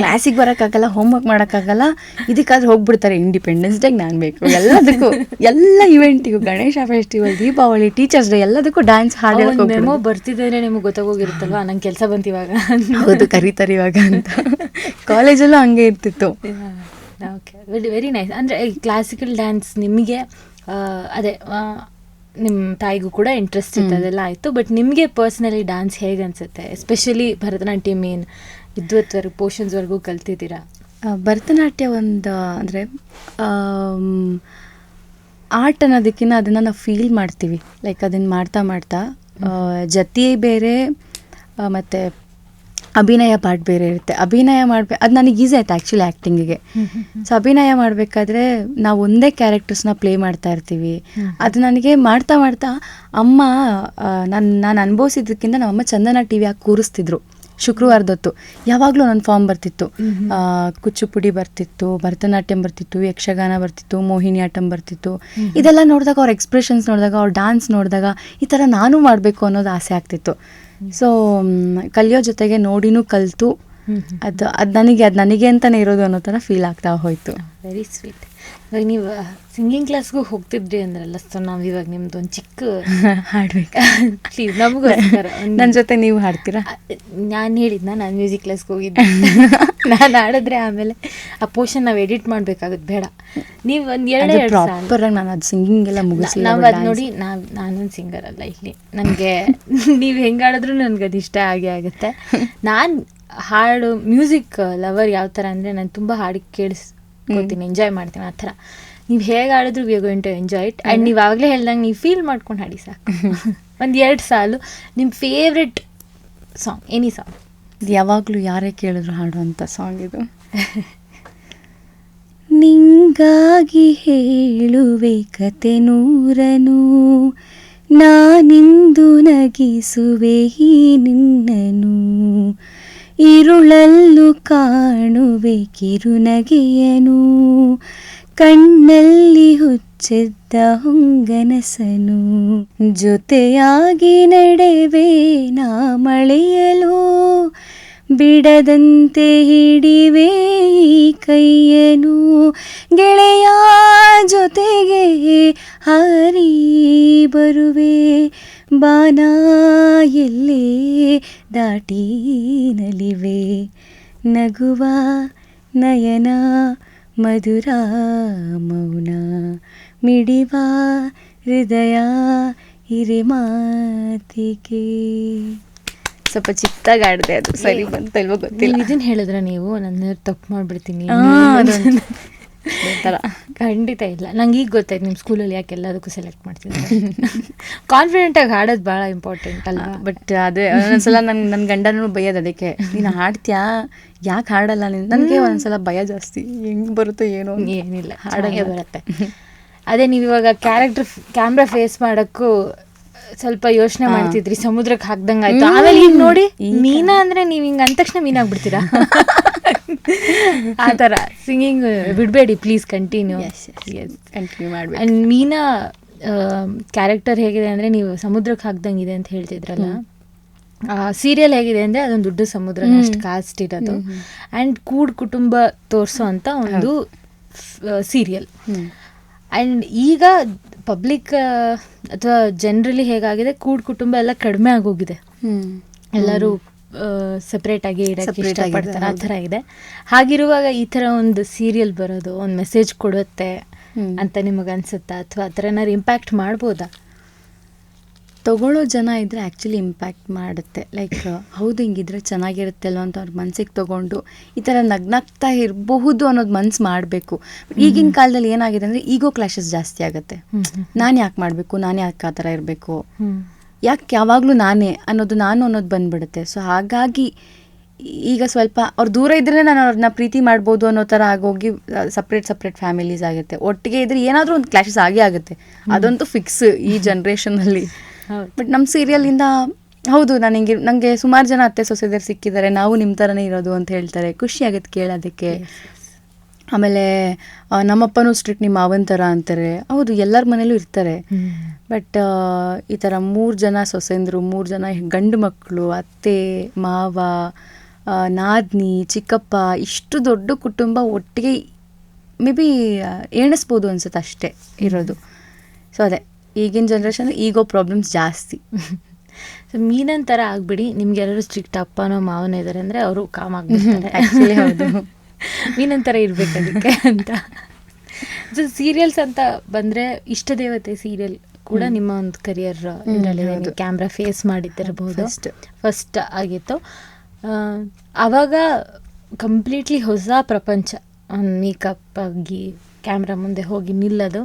ಕ್ಲಾಸಿಗೆ ಬರೋಕ್ಕಾಗಲ್ಲ, ಹೋಮ್ವರ್ಕ್ ಮಾಡೋಕ್ಕಾಗಲ್ಲ, ಇದಕ್ಕಾದ್ರೆ ಹೋಗ್ಬಿಡ್ತಾರೆ. ಇಂಡಿಪೆಂಡೆನ್ಸ್ ಡೇಗೆ ನಾನು ಬೇಕು, ಎಲ್ಲದಕ್ಕೂ, ಎಲ್ಲ ಇವೆಂಟಿಗೂ, Ganesha festival, Deepavali, teachers day, ಎಲ್ಲದಕ್ಕೂ ಡ್ಯಾನ್ಸ್ ಹಾಡು ಮೆಮೋ ಬರ್ತಿದ್ರೆ ನಿಮ್ಗೆ ಗೊತ್ತಾಗೋಗಿರುತ್ತಲ್ವಾ, ನಂಗೆ ಕೆಲಸ ಬಂತು ಇವಾಗ. ಹೌದು, ಕರೀತಾರೆ ಇವಾಗ ಅಂತ. ಕಾಲೇಜಲ್ಲೂ ಹಂಗೆ ಇರ್ತಿತ್ತು. Okay, very nice. ಅಂದರೆ ಕ್ಲಾಸಿಕಲ್ ಡ್ಯಾನ್ಸ್ ನಿಮಗೆ ಅದೇ ನಿಮ್ಮ ತಾಯಿಗೂ ಕೂಡ ಇಂಟ್ರೆಸ್ಟ್ ಇತ್ತು, ಅದೆಲ್ಲ ಆಯಿತು. ಬಟ್ ನಿಮಗೆ ಪರ್ಸ್ನಲಿ ಡ್ಯಾನ್ಸ್ ಹೇಗೆ ಅನಿಸುತ್ತೆ? ಎಸ್ಪೆಷಲಿ ಭರತನಾಟ್ಯ ಮೇನ್ ವಿದ್ವತ್ವರೆಗೂ ಪೋರ್ಷನ್ಸ್ವರೆಗೂ ಕಲ್ತಿದ್ದೀರಾ. ಭರತನಾಟ್ಯ ಒಂದು ಅಂದರೆ ಆರ್ಟ್ ಅನ್ನೋದಕ್ಕಿಂತ ಅದನ್ನು ನಾವು ಫೀಲ್ ಮಾಡ್ತೀವಿ. ಲೈಕ್ ಅದನ್ನು ಮಾಡ್ತಾ ಮಾಡ್ತಾ ಜತಿ ಬೇರೆ ಮತ್ತು ಅಭಿನಯ ಪಾರ್ಟ್ ಬೇರೆ ಇರುತ್ತೆ. ಅಭಿನಯ ಅದು ನನಗೆ ಈಸಿ ಆಯ್ತು ಆ್ಯಕ್ಚುಲಿ ಆ್ಯಕ್ಟಿಂಗಿಗೆ. ಸೊ ಅಭಿನಯ ಮಾಡಬೇಕಾದ್ರೆ ನಾವು ಒಂದೇ ಕ್ಯಾರೆಕ್ಟರ್ಸ್ನ ಪ್ಲೇ ಮಾಡ್ತಾ ಇರ್ತೀವಿ. ಅದು ನನಗೆ ಮಾಡ್ತಾ ಮಾಡ್ತಾ ಅಮ್ಮ ನಾನು ಅನುಭವಿಸಿದ್ದಕ್ಕಿಂತ ನಮ್ಮಮ್ಮ ಚಂದನ ಟಿ ವಿ ಹಾಕಿ ಕೂರಿಸ್ತಿದ್ರು ಶುಕ್ರವಾರದೊತ್ತು. ಯಾವಾಗಲೂ ನನ್ನ ಫಾರ್ಮ್ ಬರ್ತಿತ್ತು, ಕುಚ್ಚುಪುಡಿ ಬರ್ತಿತ್ತು, ಭರತನಾಟ್ಯಂ ಬರ್ತಿತ್ತು, ಯಕ್ಷಗಾನ ಬರ್ತಿತ್ತು, ಮೋಹಿನಿ ಆಟಂ ಬರ್ತಿತ್ತು. ಇದೆಲ್ಲ ನೋಡಿದಾಗ, ಅವ್ರ ಎಕ್ಸ್ಪ್ರೆಷನ್ಸ್ ನೋಡಿದಾಗ, ಅವ್ರ ಡ್ಯಾನ್ಸ್ ನೋಡಿದಾಗ ಈ ಥರ ನಾನು ಮಾಡಬೇಕು ಅನ್ನೋದು ಆಸೆ ಆಗ್ತಿತ್ತು. ಸೊ ಕಲಿಯೋ ಜೊತೆಗೆ ನೋಡಿನೂ ಕಲಿತು ಅದು ನನಗೆ ಅಂತಲೇ ಇರೋದು ಅನ್ನೋ ಥರ ಫೀಲ್ ಆಗ್ತಾ ಹೋಯಿತು. Very sweet. ಇವಾಗ ನೀವು ಸಿಂಗಿಂಗ್ ಕ್ಲಾಸ್ಗೂ ಹೋಗ್ತಿದ್ರಿ ಅಂದ್ರಲ್ಲ, ಸೊ ನಾವು ಇವಾಗ ನಿಮ್ದು ಒಂದು ಚಿಕ್ಕ ಹಾಡ್ಬೇಕು ಪ್ಲೀಸ್ ನಮಗೋಸ್ಕರ. ನನ್ನ ಜೊತೆ ನೀವು ಹಾಡ್ತೀರಾ? ನಾನು ಹೇಳಿದ್ನ, ನಾನು ಮ್ಯೂಸಿಕ್ ಕ್ಲಾಸ್ಗೆ ಹೋಗಿದ್ದೆ. ನಾನು ಹಾಡಿದ್ರೆ ಆಮೇಲೆ ಆ ಪೋರ್ಷನ್ ನಾವು ಎಡಿಟ್ ಮಾಡಬೇಕಾಗುತ್ತೆ, ಬೇಡ. ನೀವು ಒಂದು ಎರಡು ಪ್ರಾಪರಾಗಿ ನಾನು ಅದು ಸಿಂಗಿಂಗ್ ಎಲ್ಲ ಮುಗಿಸಿ ನಾವು ಅದು ನೋಡಿ, ನಾನೊಂದು ಸಿಂಗರ್ ಅಲ್ಲ ಇಲ್ಲಿ. ನನಗೆ ನೀವು ಹೆಂಗೆ ಹಾಡಿದ್ರು ನನಗೆ ಅದು ಇಷ್ಟ ಆಗೇ ಆಗುತ್ತೆ. ನಾನು ಹಾಡು ಮ್ಯೂಸಿಕ್ ಲವರ್ ಯಾವ ಥರ ಅಂದರೆ, ನಾನು ತುಂಬ ಹಾಡು ಕೇಳಿಸ್ಕೊತೀನಿ, ಎಂಜಾಯ್ ಮಾಡ್ತೀನಿ ಆ ಥರ. ನೀವು ಹೇಗೆ ಹಾಡಿದ್ರು we are going to enjoy it. And ನೀವು ಆಗಲೇ ಹೇಳ್ದಂಗೆ ನೀವು ಫೀಲ್ ಮಾಡ್ಕೊಂಡು ಹಾಡಿ ಸಾಕು. ಒಂದು 2 ಸಾಲು ನಿಮ್ಮ ಫೇವ್ರೆಟ್ ಸಾಂಗ್, ಎನಿ ಸಾಂಗ್. ಯಾವಾಗಲೂ ಯಾರೇ ಕೇಳಿದ್ರು ಹಾಡುವಂಥ ಸಾಂಗ್ ಇದು. ನಿಂಗಾಗಿ ಹೇಳುವೆ ಕತೆ ನೂರನು, ನಾನಿಂದು ನಗಿಸುವೆ ಈ ನಿನ್ನನು, ಇರುಳಲ್ಲೂ ಕಾಣುವೆ ಕಿರುನಗೆಯನು, ಕಣ್ಣಲ್ಲಿ ಹುಚ್ಚೆದ್ದ ಹೊಂಗನಸನು, ಜೊತೆಯಾಗಿ ನಡೆವೆ ನಾ ಮಳೆಯಲು, ಬಿಡದಂತೆ ಹಿಡಿವೆ ಈ ಕೈಯನು, ಗೆಳೆಯ ಜೊತೆಗೆ ಹಾರಿ ಬರುವೆ, ಬಾನ ಎಲ್ಲೇ ದಾಟಿ ನಲಿವೆ, ನಗುವ ನಯನ ಮಧುರ ಮೌನ, ಮಿಡಿವ ಹೃದಯ ಹಿರಿಮಾತಿಗೆ. ಸ್ವಲ್ಪ ಚಿಕ್ಕದಾಗಿ ಆಡಿದೆ, ಅದು ಸರಿ ಬಂತಲ್ವೋ ಗೊತ್ತಿಲ್ಲ. ಇದನ್ನು ಹೇಳಿದ್ರೆ ನೀವು ನನ್ನ ತಪ್ಪು ಮಾಡಿಬಿಡ್ತೀನಿ ಥರ. ಖಂಡಿತ ಇಲ್ಲ, ನಂಗೆ ಈಗ ಗೊತ್ತಾಯ್ತು ನಿಮ್ಮ ಸ್ಕೂಲಲ್ಲಿ ಯಾಕೆ ಎಲ್ಲದಕ್ಕೂ ಸೆಲೆಕ್ಟ್ ಮಾಡ್ತಿದ್ರು. ಕಾನ್ಫಿಡೆಂಟಾಗಿ ಹಾಡೋದು ಭಾಳ ಇಂಪಾರ್ಟೆಂಟ್ ಅಲ್ಲ. ಬಟ್ ಅದೇ ಒಂದೊಂದ್ಸಲ ನನ್ನ ಗಂಡನೂ ಬೈಯೋದು ಅದಕ್ಕೆ, ನೀನು ಹಾಡ್ತೀಯಾ, ಯಾಕೆ ಹಾಡಲ್ಲ ನೀನು. ನನಗೆ ಒಂದ್ಸಲ ಭಯ ಜಾಸ್ತಿ, ಹೆಂಗೆ ಬರುತ್ತೋ ಏನೋ. ಏನಿಲ್ಲ, ಹಾಡೋಕ್ಕೆ ಬರುತ್ತೆ. ಅದೇ ನೀವು ಇವಾಗ ಕ್ಯಾಮ್ರಾ ಫೇಸ್ ಮಾಡೋಕ್ಕೂ ಸ್ವಲ್ಪ ಯೋಚನೆ ಮಾಡ್ತಿದ್ರಿ, ಸಮುದ್ರಕ್ಕೆ ಹಾಕ್ದಂಗೆ ಆಯ್ತು. ಆಮೇಲೆ ಈಗ ನೋಡಿ, ಮೀನಾ ಅಂದರೆ ನೀವು ಹಿಂಗೆ ಅಂದ ತಕ್ಷಣ ಮೀನಾಗ್ಬಿಡ್ತೀರಾ. ಆ ಥರ ಸಿಂಗಿಂಗ್ ಬಿಡಬೇಡಿ ಪ್ಲೀಸ್, ಕಂಟಿನ್ಯೂ ಮಾಡಬೇಕು. ಆ್ಯಂಡ್ ಮೀನಾ ಕ್ಯಾರೆಕ್ಟರ್ ಹೇಗಿದೆ ಅಂದರೆ, ನೀವು ಸಮುದ್ರಕ್ಕೆ ಹಾಕ್ದಂಗಿದೆ ಅಂತ ಹೇಳ್ತಿದ್ರಲ್ಲ, ಸೀರಿಯಲ್ ಹೇಗಿದೆ ಅಂದರೆ ಅದೊಂದು ದೊಡ್ಡ ಸಮುದ್ರ, ಅಷ್ಟು ಕಾಸ್ಟ್ ಇರೋದು. ಆ್ಯಂಡ್ ಕೂಡ್ ಕುಟುಂಬ ತೋರಿಸೋ ಅಂಥ ಒಂದು ಸೀರಿಯಲ್. ಆ್ಯಂಡ್ ಈಗ ಪಬ್ಲಿಕ್ ಅಥವಾ ಜನರಲಿ ಹೇಗಾಗಿದೆ, ಕೂಡ್ ಕುಟುಂಬ ಎಲ್ಲ ಕಡಿಮೆ ಆಗೋಗಿದೆ. ಎಲ್ಲರೂ ಸಪ್ರೇಟಾಗಿ ಇರೋಕ್ಕೆ ಇಷ್ಟಪಡ್ತಾರೆ, ಆ ಥರ ಇದೆ. ಹಾಗಿರುವಾಗ ಈ ಥರ ಒಂದು ಸೀರಿಯಲ್ ಬರೋದು ಒಂದು ಮೆಸೇಜ್ ಕೊಡುತ್ತೆ ಅಂತ ನಿಮಗೆ ಅನಿಸುತ್ತಾ, ಅಥವಾ ಆ ಥರ ಏನಾದ್ರು ಇಂಪ್ಯಾಕ್ಟ್ ಮಾಡ್ಬೋದಾ? ತೊಗೊಳ್ಳೋ ಜನ ಇದ್ದರೆ ಆ್ಯಕ್ಚುಲಿ ಇಂಪ್ಯಾಕ್ಟ್ ಮಾಡುತ್ತೆ. ಲೈಕ್ ಹೌದು, ಹಿಂಗಿದ್ರೆ ಚೆನ್ನಾಗಿರುತ್ತೆ ಅಲ್ವ ಅಂತ ಅವ್ರ ಮನಸ್ಸಿಗೆ ತೊಗೊಂಡು ಈ ಥರ ನಗ್ನಾಗ್ತಾ ಇರಬಹುದು ಅನ್ನೋದು ಮನ್ಸು ಮಾಡಬೇಕು. ಈಗಿನ ಕಾಲದಲ್ಲಿ ಏನಾಗಿದೆ ಅಂದರೆ ಈಗೋ ಕ್ಲಾಶಸ್ ಜಾಸ್ತಿ ಆಗುತ್ತೆ. ನಾನು ಯಾಕೆ ಮಾಡಬೇಕು, ನಾನು ಯಾಕೆ ಆ ಥರ ಇರಬೇಕು, ಯಾಕೆ ಯಾವಾಗಲೂ ನಾನೇ ಅನ್ನೋದು ಬಂದುಬಿಡುತ್ತೆ. ಸೊ ಹಾಗಾಗಿ ಈಗ ಸ್ವಲ್ಪ ಅವ್ರು ದೂರ ಇದ್ದರೆ ನಾನು ಅವ್ರನ್ನ ಪ್ರೀತಿ ಮಾಡ್ಬೋದು ಅನ್ನೋ ಥರ ಆಗೋಗಿ ಸಪ್ರೇಟ್ ಫ್ಯಾಮಿಲೀಸ್ ಆಗುತ್ತೆ. ಒಟ್ಟಿಗೆ ಇದ್ರೆ ಏನಾದರೂ ಒಂದು ಕ್ಲಾಶಸ್ ಆಗೇ ಆಗುತ್ತೆ, ಅದಂತೂ ಫಿಕ್ಸ್ ಈ ಜನ್ರೇಷನಲ್ಲಿ. ಬಟ್ ನಮ್ಮ ಸೀರಿಯಲಿಂದ ಹೌದು, ನನಗೆ ಸುಮಾರು ಜನ ಅತ್ತೆ ಸೊಸೆದರ್ ಸಿಕ್ಕಿದ್ದಾರೆ, ನಾವು ನಿಮ್ಮ ಥರನೇ ಇರೋದು ಅಂತ ಹೇಳ್ತಾರೆ. ಖುಷಿ ಆಗುತ್ತೆ ಕೇಳೋದಕ್ಕೆ. ಆಮೇಲೆ ನಮ್ಮಪ್ಪನೂ ಸ್ಟ್ರಿಕ್ಟ್ ನಿಮ್ಮ ಮಾವನ ಥರ ಅಂತಾರೆ. ಹೌದು, ಎಲ್ಲರ ಮನೇಲೂ ಇರ್ತಾರೆ. ಬಟ್ ಈ ಥರ 3 ಜನ ಸೊಸೆಂದರು, 3 ಜನ ಗಂಡು ಮಕ್ಕಳು, ಅತ್ತೆ ಮಾವ, ನಾದ್ನಿ, ಚಿಕ್ಕಪ್ಪ, ಇಷ್ಟು ದೊಡ್ಡ ಕುಟುಂಬ ಒಟ್ಟಿಗೆ ಮೇ ಬಿ ಎಣಿಸ್ಬೋದು ಅನ್ಸುತ್ತೆ ಅಷ್ಟೇ ಇರೋದು. ಸೊ ಅದೇ ಈಗಿನ ಜನ್ರೇಷನ್ ಈಗೋ ಪ್ರಾಬ್ಲಮ್ಸ್ ಜಾಸ್ತಿ. ಸೊ ಮೀನನ್ ಥರ ಆಗ್ಬಿಡಿ, ನಿಮ್ಗೆ ಎಲ್ಲರೂ ಸ್ಟ್ರಿಕ್ಟ್ ಅಪ್ಪನೋ ಮಾವನೋ ಇದ್ದಾರೆ ಅಂದರೆ ಅವರು ಕಾಮ್ ಆಗ್ಬಿಡ್ತಾರೆ. ಆ್ಯಕ್ಚುಲಿ ಹೌದು, ಮೀನನ್ ಥರ ಇರ್ಬೇಕು ಅದಕ್ಕೆ ಅಂತ. ಸೊ ಸೀರಿಯಲ್ಸ್ ಅಂತ ಬಂದರೆ ಇಷ್ಟ ದೇವತೆ ಸೀರಿಯಲ್ ಕೂಡ ನಿಮ್ಮ ಒಂದು ಕರಿಯರ್ ಇದರಲ್ಲಿ ಕ್ಯಾಮ್ರಾ ಫೇಸ್ ಮಾಡಿದ್ದಿರಬಹುದು, ಫಸ್ಟ್ ಆಗಿತ್ತು. ಆವಾಗ ಕಂಪ್ಲೀಟ್ಲಿ ಹೊಸ ಪ್ರಪಂಚ, ಮೇಕಪ್ ಆಗಿ ಕ್ಯಾಮ್ರಾ ಮುಂದೆ ಹೋಗಿ ನಿಲ್ಲೋದು.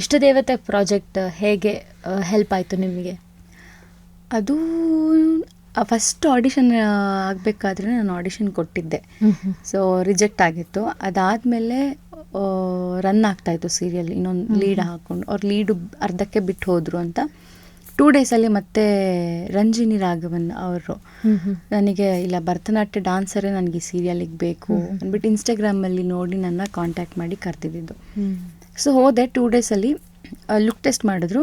ಇಷ್ಟ ದೇವತೆ ಪ್ರಾಜೆಕ್ಟ್ ಹೇಗೆ ಹೆಲ್ಪ್ ಆಯಿತು ನಿಮಗೆ? ಅದು ಫಸ್ಟ್ ಆಡಿಷನ್ ಆಗಬೇಕಾದ್ರೆ ನಾನು ಆಡಿಷನ್ ಕೊಟ್ಟಿದ್ದೆ. ಸೊ ರಿಜೆಕ್ಟ್ ಆಗಿತ್ತು. ಅದಾದಮೇಲೆ ರನ್ ಆಗ್ತಾಯಿತ್ತು ಸೀರಿಯಲ್, ಇನ್ನೊಂದು ಲೀಡ್ ಹಾಕ್ಕೊಂಡು. ಅವ್ರು ಲೀಡು ಅರ್ಧಕ್ಕೆ ಬಿಟ್ಟು ಹೋದರು ಅಂತ 2 ಡೇಸಲ್ಲಿ ಮತ್ತೆ ರಂಜಿನಿ ರಾಘವನ್ ಅವರು ನನಗೆ ಇಲ್ಲ ಭರತನಾಟ್ಯ ಡಾನ್ಸರೇ ನನಗೆ ಸೀರಿಯಲಿಗೆ ಬೇಕು ಅಂದ್ಬಿಟ್ಟು ಇನ್ಸ್ಟಾಗ್ರಾಮಲ್ಲಿ ನೋಡಿ ನನ್ನ ಕಾಂಟ್ಯಾಕ್ಟ್ ಮಾಡಿ ಕರೆದಿದ್ದು. ಸೊ ಹೋದೆ. 2 ಡೇಸಲ್ಲಿ ಲುಕ್ ಟೆಸ್ಟ್ ಮಾಡಿದ್ರು.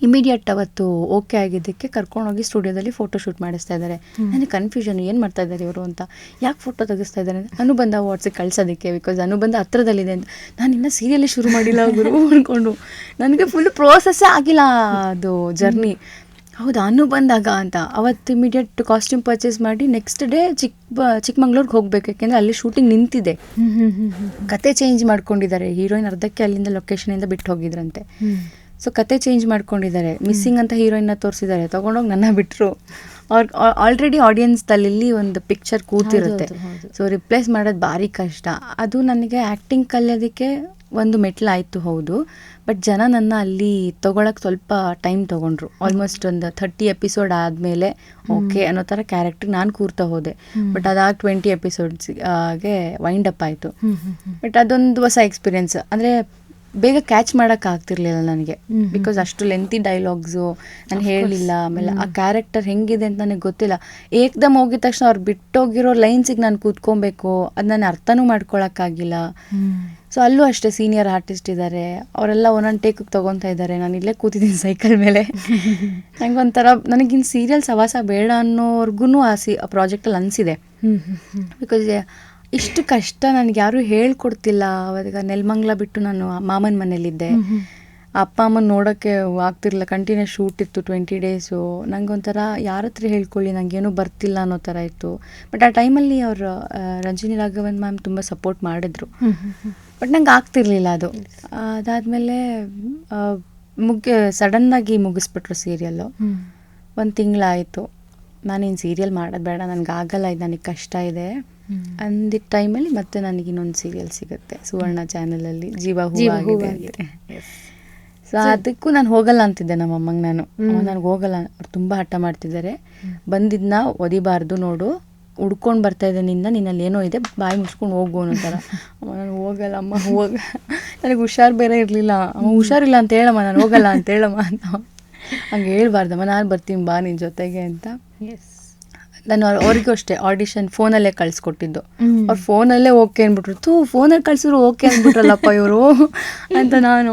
ಇಮಿಡಿಯೇಟ್ ಅವತ್ತು ಓಕೆ ಆಗಿದ್ದಕ್ಕೆ ಕರ್ಕೊಂಡೋಗಿ ಸ್ಟುಡಿಯೋದಲ್ಲಿ ಫೋಟೋ ಶೂಟ್ ಮಾಡಿಸ್ತಾ ಇದ್ದಾರೆ. ನನಗೆ ಕನ್ಫ್ಯೂಷನ್, ಏನು ಮಾಡ್ತಾ ಇದ್ದಾರೆ ಇವರು ಅಂತ, ಯಾಕೆ ಫೋಟೋ ತೆಗಿಸ್ತಾ ಇದ್ದಾರೆ ಅಂತ. ಅನುಬಂಧ ವಾಟ್ಸಿಗೆ ಕಳ್ಸೋದಕ್ಕೆ, ಬಿಕಾಸ್ ಅನುಬಂಧ ಹತ್ರದಲ್ಲಿದೆ ಅಂತ. ನಾನು ಇನ್ನೂ ಸೀರಿಯಲ್ಲೇ ಶುರು ಮಾಡಿಲ್ಲ ಗುರು ಅಂದ್ಕೊಂಡು, ನನಗೆ ಫುಲ್ ಪ್ರೋಸೆಸ್ಸೇ ಆಗಿಲ್ಲ ಅದು ಜರ್ನಿ. ಹೌದಾ ಅನುಬಂಧಾಗ ಅಂತ ಅವತ್ತು ಇಮಿಡಿಯೇಟ್ ಕಾಸ್ಟ್ಯೂಮ್ ಪರ್ಚೇಸ್ ಮಾಡಿ ನೆಕ್ಸ್ಟ್ ಡೇ ಚಿಕ್ಕಮಂಗ್ಳೂರ್ಗೆ ಹೋಗ್ಬೇಕು, ಯಾಕೆಂದರೆ ಅಲ್ಲಿ ಶೂಟಿಂಗ್ ನಿಂತಿದೆ. ಕತೆ ಚೇಂಜ್ ಮಾಡ್ಕೊಂಡಿದ್ದಾರೆ. ಹೀರೋಯಿನ್ ಅರ್ಧಕ್ಕೆ ಅಲ್ಲಿಂದ ಲೊಕೇಶನಿಂದ ಬಿಟ್ಟು ಹೋಗಿದ್ರಂತೆ. ಸೊ ಕತೆ ಚೇಂಜ್ ಮಾಡ್ಕೊಂಡಿದ್ದಾರೆ. ಮಿಸ್ಸಿಂಗ್ ಅಂತ ಹೀರೋಯಿನ್ನ ತೋರಿಸಿದ್ದಾರೆ. ತೊಗೊಂಡೋಗಿ ನನ್ನ ಬಿಟ್ಟರು. ಅವ್ರು ಆಲ್ರೆಡಿ ಆಡಿಯನ್ಸ್ ತಲೆಯಲ್ಲಿ ಒಂದು ಪಿಕ್ಚರ್ ಕೂತಿರುತ್ತೆ. ಸೊ ರಿಪ್ಲೇಸ್ ಮಾಡೋದು ಭಾರಿ ಕಷ್ಟ. ಅದು ನನಗೆ ಆ್ಯಕ್ಟಿಂಗ್ ಕಲಿಯೋದಕ್ಕೆ ಒಂದು ಮೆಟ್ಲಾಯಿತು, ಹೌದು. ಬಟ್ ಜನ ನನ್ನ ಅಲ್ಲಿ ತೊಗೊಳಕ್ಕೆ ಸ್ವಲ್ಪ ಟೈಮ್ ತೊಗೊಂಡ್ರು. ಆಲ್ಮೋಸ್ಟ್ ಒಂದು 30 ಎಪಿಸೋಡ್ ಆದಮೇಲೆ ಓಕೆ ಅನ್ನೋ ಥರ ಕ್ಯಾರೆಕ್ಟ್ರಿಗೆ ನಾನು ಕೂರ್ತಾ ಹೋದೆ. ಬಟ್ ಅದಾಗ 20 ಎಪಿಸೋಡ್ಸ್ಗೆ ವೈಂಡ್ ಅಪ್ ಆಯಿತು. ಬಟ್ ಅದೊಂದು ಹೊಸ ಎಕ್ಸ್ಪೀರಿಯೆನ್ಸ್. ಅಂದರೆ ಬೇಗ ಕ್ಯಾಚ್ ಮಾಡೋಕ್ಕಾಗ್ತಿರ್ಲಿಲ್ಲ ನನಗೆ, ಬಿಕಾಸ್ ಅಷ್ಟು ಲೆಂತಿ ಡೈಲಾಗ್ಸು ನಾನು ಹೇಳಲಿಲ್ಲ. ಆಮೇಲೆ ಆ ಕ್ಯಾರೆಕ್ಟರ್ ಹೆಂಗಿದೆ ಅಂತ ನನಗೆ ಗೊತ್ತಿಲ್ಲ. ಏಕ್ದಮ್ ಹೋಗಿದ ತಕ್ಷಣ ಅವ್ರು ಬಿಟ್ಟೋಗಿರೋ ಲೈನ್ಸಿಗೆ ನಾನು ಕೂತ್ಕೊಬೇಕು, ಅದು ನಾನು ಅರ್ಥನೂ ಮಾಡ್ಕೊಳಕ್ಕಾಗಿಲ್ಲ. ಸೊ ಅಲ್ಲೂ ಅಷ್ಟೇ ಸೀನಿಯರ್ ಆರ್ಟಿಸ್ಟ್ ಇದ್ದಾರೆ, ಅವರೆಲ್ಲ ಒಂದೊಂದು ಟೇಕಿಗೆ ತೊಗೊತಾ ಇದ್ದಾರೆ. ನಾನು ಇಲ್ಲೇ ಕೂತಿದ್ದೀನಿ ಸೈಕಲ್ ಮೇಲೆ. ನನಗೊಂಥರ ನನಗಿನ್ನು ಸೀರಿಯಲ್ ಸವಾಸ ಬೇಡ ಅನ್ನೋರ್ಗು ಆ ಪ್ರಾಜೆಕ್ಟಲ್ಲಿ ಅನಿಸಿದೆ. ಬಿಕಾಸ್ ಇಷ್ಟು ಕಷ್ಟ ನನಗೆ ಯಾರೂ ಹೇಳ್ಕೊಡ್ತಿಲ್ಲ. ಅವಾಗ ನೆಲಮಂಗ್ಲ ಬಿಟ್ಟು ನಾನು ಮಾಮನ ಮನೇಲಿದ್ದೆ. ಅಪ್ಪ ಅಮ್ಮನ ನೋಡೋಕ್ಕೆ ಆಗ್ತಿರ್ಲಿಲ್ಲ. ಕಂಟಿನ್ಯೂಸ್ ಶೂಟ್ ಇತ್ತು 20 ಡೇಸು. ನನಗೊಂಥರ ಯಾರ ಹತ್ರ ಹೇಳ್ಕೊಳ್ಳಿ, ನನಗೇನೂ ಬರ್ತಿಲ್ಲ ಅನ್ನೋ ಥರ ಇತ್ತು. ಬಟ್ ಆ ಟೈಮಲ್ಲಿ ಅವರು ರಂಜಿನಿ ರಾಘವನ್ ಮ್ಯಾಮ್ ತುಂಬ ಸಪೋರ್ಟ್ ಮಾಡಿದ್ರು. ಬಟ್ ನಂಗೆ ಆಗ್ತಿರ್ಲಿಲ್ಲ ಅದು. ಅದಾದಮೇಲೆ ಸಡನ್ನಾಗಿ ಮುಗಿಸ್ಬಿಟ್ರು ಸೀರಿಯಲ್ಲು. 1 ತಿಂಗಳಾಯಿತು. ನಾನೇನು ಸೀರಿಯಲ್ ಮಾಡೋದು ಬೇಡ, ನನಗಾಗಲ್ಲ, ಇದು ನನಗೆ ಕಷ್ಟ ಇದೆ ಅಂದಿದ್ದ ಟೈಮಲ್ಲಿ ಮತ್ತೆ ನನಗೆ ಇನ್ನೊಂದು ಸೀರಿಯಲ್ ಸಿಗುತ್ತೆ ಸುವರ್ಣ ಚಾನಲಲ್ಲಿ, ಜೀವ ಹೂವಾಗಿದೆ ಅಂತೆ. ಸೊ ಅದಕ್ಕೂ ನಾನು ಹೋಗಲ್ಲ ಅಂತಿದ್ದೆ ನಮ್ಮ ಅಮ್ಮಂಗೆ. ನನಗೆ ಹೋಗಲ್ಲ, ಅವ್ರು ತುಂಬ ಹಠ ಮಾಡ್ತಿದ್ದಾರೆ. ಬಂದಿದ್ದನ್ನ ಒದಿಬಾರ್ದು, ನೋಡು ಹುಡ್ಕೊಂಡು ಬರ್ತಾ ಇದ್ದೆ ನಿನ್ನಲ್ಲಿ ಏನೋ ಇದೆ, ಬಾಯಿ ಮುಚ್ಕೊಂಡು ಹೋಗು ಅನ್ನೋ ಥರ. ನಾನು ಹೋಗಲ್ಲ ಅಮ್ಮ, ನನಗೆ ಹುಷಾರು ಬೇರೆ ಇರಲಿಲ್ಲ. ಹುಷಾರಿಲ್ಲ ಅಂತ ಹೇಳಮ್ಮ, ನಾನು ಹೋಗಲ್ಲ ಅಂತ ಹೇಳಮ್ಮ ಅಂತ. ಹಂಗೆ ಹೇಳ್ಬಾರ್ದಮ್ಮ, ನಾನು ಬರ್ತೀನಿ ಬಾ ನಿನ್ನ ಜೊತೆಗೆ ಅಂತ. ನಾನು ಅವ್ರಿಗೂ ಅಷ್ಟೇ ಆಡಿಷನ್ ಫೋನಲ್ಲೇ ಕಳಿಸ್ಕೊಟ್ಟಿದ್ದು. ಅವ್ರು ಫೋನಲ್ಲೇ ಓಕೆ ಅಂದ್ಬಿಟ್ರು. ಫೋನಲ್ಲಿ ಕಳಿಸಿದ್ರು ಓಕೆ ಅಂದ್ಬಿಟ್ರಲ್ಲಪ್ಪ ಇವರು ಅಂತ. ನಾನು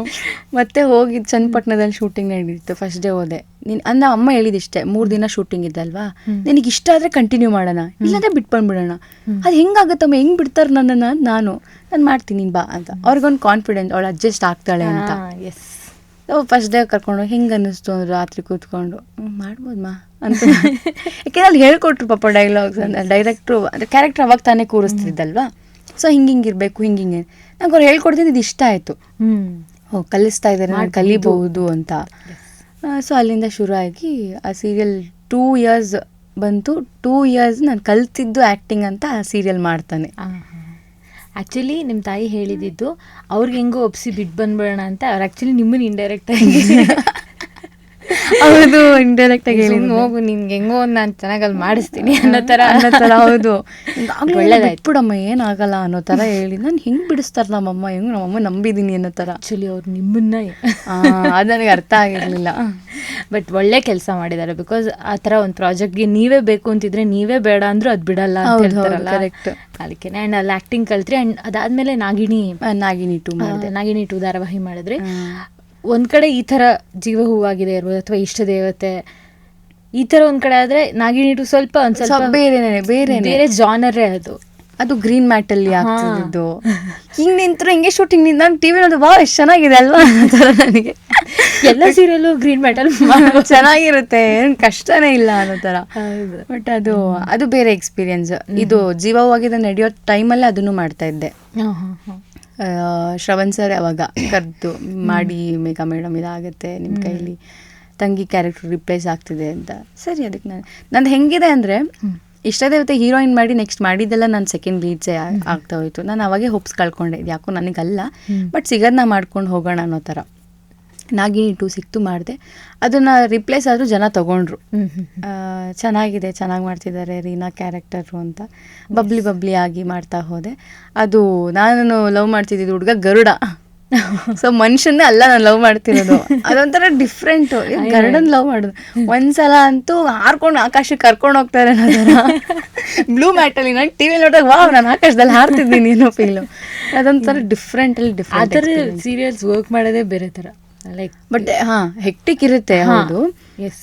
ಮತ್ತೆ ಹೋಗಿದ್ದು ಚನ್ನಪಟ್ಟಣದಲ್ಲಿ ಶೂಟಿಂಗ್ ನಡೀತಿತ್ತು. ಫಸ್ಟ್ ಡೇ ಹೋದೆ. ಅಂದ ಅಮ್ಮ ಹೇಳಿದಿಷ್ಟೇ, 3 ದಿನ ಶೂಟಿಂಗ್ ಇದ್ದಲ್ವಾ, ನಿನಗೆ ಇಷ್ಟ ಆದರೆ ಕಂಟಿನ್ಯೂ ಮಾಡೋಣ, ಇಲ್ಲಾಂದರೆ ಬಿಟ್ಟು ಬಂದ್ಬಿಡೋಣ. ಅದು ಹೆಂಗಾಗತ್ತಮ್ಮ, ಹೆಂಗೆ ಬಿಡ್ತಾರೆ ನನ್ನನ್ನು, ನಾನು ಮಾಡ್ತೀನಿ ಬಾ ಅಂತ. ಅವ್ರಿಗೊಂದು ಕಾನ್ಫಿಡೆನ್ಸ್, ಅವಳು ಅಡ್ಜಸ್ಟ್ ಆಗ್ತಾಳೆ ಅಂತ. ಫಸ್ಟ್ ಡೇ ಕರ್ಕೊಂಡು ಹೆಂಗೆ ಅನ್ನಿಸ್ತು ಅಂದ್ರೆ ರಾತ್ರಿ ಕೂತ್ಕೊಂಡು ಮಾಡ್ಬೋದು ಮಾ ಅಂತ. ಯಾಕೆಂದ್ರೆ ಅಲ್ಲಿ ಹೇಳ್ಕೊಟ್ರು ಪಾಪ ಡೈಲಾಗ್ಸ್ ಅಂತ. ಡೈರೆಕ್ಟ್ರು ಅಂದರೆ ಕ್ಯಾರೆಕ್ಟರ್ ಅವಾಗ ತಾನೇ ಕೂರಿಸ್ತಿದ್ದಲ್ವಾ. ಸೊ ಹಿಂಗಿರಬೇಕು, ಹಿಂಗೆ ನಂಗೆ ಅವ್ರು ಹೇಳ್ಕೊಡ್ತಿದ್ದು ಇದು ಇಷ್ಟ ಆಯಿತು. ಕಲಿಸ್ತಾ ಇದ್ದಾರೆ, ನಾನು ಕಲಿಬಹುದು ಅಂತ. ಸೊ ಅಲ್ಲಿಂದ ಶುರು ಆಗಿ ಆ ಸೀರಿಯಲ್ 2 ಇಯರ್ಸ್ ಬಂತು. 2 ಇಯರ್ಸ್ ನಾನು ಕಲ್ತಿದ್ದು ಆ್ಯಕ್ಟಿಂಗ್ ಅಂತ ಆ ಸೀರಿಯಲ್ ಮಾಡ್ತಾನೆ. ಆ್ಯಕ್ಚುಲಿ ನಿಮ್ಮ ತಾಯಿ ಹೇಳಿದ್ದು ಅವ್ರಿಗೆ ಹೆಂಗೋ ಒಪ್ಸಿ ಬಿಟ್ಟು ಬಂದ್ಬಿಡೋಣ ಅಂತ. ಅವ್ರು ಆ್ಯಕ್ಚುಲಿ ನಿಮ್ಮನ್ನು ಇಂಡೈರೆಕ್ಟ್ ಆಗಿ ಹೌದು, ಇಂಡೈರೆಕ್ಟ್ ಆಗಿ ಹೋಗು ನಿನ್ಗೆ ಹೆಂಗೋ ನಾನು ಚೆನ್ನಾಗಿ ಅಲ್ಲಿ ಮಾಡಿಸ್ತೀನಿ ಅನ್ನೋ ಥರ ಹೌದು, ಬಿಟ್ಬಿಡಮ್ಮ ಏನಾಗಲ್ಲ ಅನ್ನೋ ಥರ ಹೇಳಿ ನಾನು ಹಿಂಗೆ ಬಿಡಿಸ್ತಾರೆ ನಮ್ಮಮ್ಮ, ಹೆಂಗೆ ನಮ್ಮಮ್ಮ ನಂಬಿದ್ದೀನಿ ಅನ್ನೋ ಥರ. ಆ್ಯಕ್ಚುಲಿ ಅವ್ರು ನಿಮ್ಮನ್ನ ಅದು ನನಗೆ ಅರ್ಥ ಆಗಿರಲಿಲ್ಲ. ಬಟ್ ಒಳ್ಳೆ ಕೆಲಸ ಮಾಡಿದ್ದಾರೆ. ಬಿಕಾಸ್ ಆ ಥರ ಒಂದು ಪ್ರಾಜೆಕ್ಟ್ಗೆ ನೀವೇ ಬೇಕು ಅಂತಿದ್ರೆ ನೀವೇ ಬೇಡ ಅಂದ್ರೂ ಅದು ಬಿಡಲ್ಲ ಅಂತ ಹೇಳ್ತಾರಲ್ಲ, ಅದಕ್ಕೆ ಆ್ಯಂಡ್ ಅಲ್ಲಿ ಆ್ಯಕ್ಟಿಂಗ್ ಕಲ್ತ್ರಿ. ಆ್ಯಂಡ್ ಅದಾದಮೇಲೆ ನಾಗಿಣಿ 2 ಧಾರಾವಾಹಿ ಮಾಡಿದ್ರಿ. ಒಂದ್ ಕಡೆ ಈ ಥರ ಜೀವ ಹೂವಾಗಿದೆ ಇರ್ಬೋದು ಅಥವಾ ಇಷ್ಟ ದೇವತೆ ಈ ಥರ ಒಂದ್ ಕಡೆ ಆದ್ರೆ ನಾಗಿಣಿ 2 ಸ್ವಲ್ಪ ಬೇರೆ ಜಾನರೇ ಅದು ಗ್ರೀನ್ ಮ್ಯಾಟ್ ಅಲ್ಲಿ ಆಗ್ತಿದ್ದು. ಹಿಂಗ್ ನಿಂತ್ರು ಹಿಂಗೆ ಶೂಟಿಂಗ್ ನಾನು ಟಿವಿ ನೋಡಿದ್ರೆ ವಾ ಎಷ್ಟು ಚೆನ್ನಾಗಿದೆ ಅಲ್ವಾ ನನಗೆ. ಎಲ್ಲ ಸೀರಿಯಲ್ಲು ಗ್ರೀನ್ ಮ್ಯಾಟ್ ಅಲ್ಲಿ ಚೆನ್ನಾಗಿರುತ್ತೆ, ಏನ್ ಕಷ್ಟನೇ ಇಲ್ಲ ಅನ್ನೋ ತರ. ಬಟ್ ಅದು ಬೇರೆ ಎಕ್ಸ್ಪೀರಿಯನ್ಸ್. ಇದು ಜೀವವಾಗಿದೆ ನಡೆಯೋ ಟೈಮಲ್ಲಿ ಅದನ್ನು ಮಾಡ್ತಾ ಇದ್ದೆ. ಶ್ರವಣ್ ಸರ್ ಅವಾಗ ಕರೆದು ಮಾಡಿ, ಮೇಘಾ ಮೇಡಮ್ ಇದಾಗುತ್ತೆ ನಿಮ್ಮ ಕೈಲಿ, ತಂಗಿ ಕ್ಯಾರೆಕ್ಟರ್ ರಿಪ್ಲೇಸ್ ಆಗ್ತಿದೆ ಅಂತ. ಸರಿ, ಅದಕ್ಕೆ ನಂದು ಹೆಂಗಿದೆ ಅಂದರೆ ಇಷ್ಟ ದೇವತೆ ಹೀರೋಯಿನ್ ಮಾಡಿ ನೆಕ್ಸ್ಟ್ ಮಾಡಿದ್ದೆಲ್ಲ ನಾನು ಸೆಕೆಂಡ್ ಲೀಡ್ಸೇ ಆಗ್ತಾ ಹೋಯ್ತು. ನಾನು ಅವಾಗೇ ಹೋಪ್ಸ್ ಕಳ್ಕೊಂಡೆ, ಇದು ಯಾಕೋ ನನಗಲ್ಲ, ಬಟ್ ಸಿಗೋದನ್ನ ಮಾಡ್ಕೊಂಡು ಹೋಗೋಣ ಅನ್ನೋ ಥರ. ನಾಗಿಣಿ 2 ಸಿಕ್ತು, ಮಾಡಿದೆ. ಅದನ್ನು ರಿಪ್ಲೇಸ್ ಆದರೂ ಜನ ತೊಗೊಂಡ್ರು. ಚೆನ್ನಾಗಿದೆ, ಚೆನ್ನಾಗಿ ಮಾಡ್ತಿದ್ದಾರೆ ರೀನಾ ಕ್ಯಾರೆಕ್ಟರು ಅಂತ ಬಬ್ಲಿ ಆಗಿ ಮಾಡ್ತಾ ಹೋದೆ. ಅದು ನಾನು ಲವ್ ಮಾಡ್ತಿದ್ದಿದ್ದು ಹುಡುಗ ಗರುಡ. ಸೊ ಮನುಷ್ಯನ್ನೇ ಅಲ್ಲ ನಾನು ಲವ್ ಮಾಡ್ತಿರೋದು, ಅದೊಂಥರ ಡಿಫ್ರೆಂಟು. ಗರುಡನ್ ಲವ್ ಮಾಡೋದು ಒಂದ್ಸಲ ಅಂತೂ ಹಾರ್ಕೊಂಡು ಆಕಾಶಕ್ಕೆ ಕರ್ಕೊಂಡು ಹೋಗ್ತಾರೆ ಅನ್ನೋದರ ಬ್ಲೂ ಮ್ಯಾಟಲ್ಲಿ. ನಾನು ಟಿವಿ ನೋಡಿದಾಗ ವಾವ್ ನಾನು ಆಕಾಶದಲ್ಲಿ ಹಾರ್ತಿದ್ದೀನಿ ಅನ್ನೋ ಫೀಲು. ಅದೊಂಥರ ಡಿಫ್ರೆಂಟ್ ಸೀರಿಯಲ್ಸ್ ವರ್ಕ್ ಮಾಡೋದೇ ಬೇರೆ ಥರ. ಲೈಕ್ ಬಟ್ ಹೆಕ್ಟಿಕ್ ಇರುತ್ತೆ, ಹೌದು,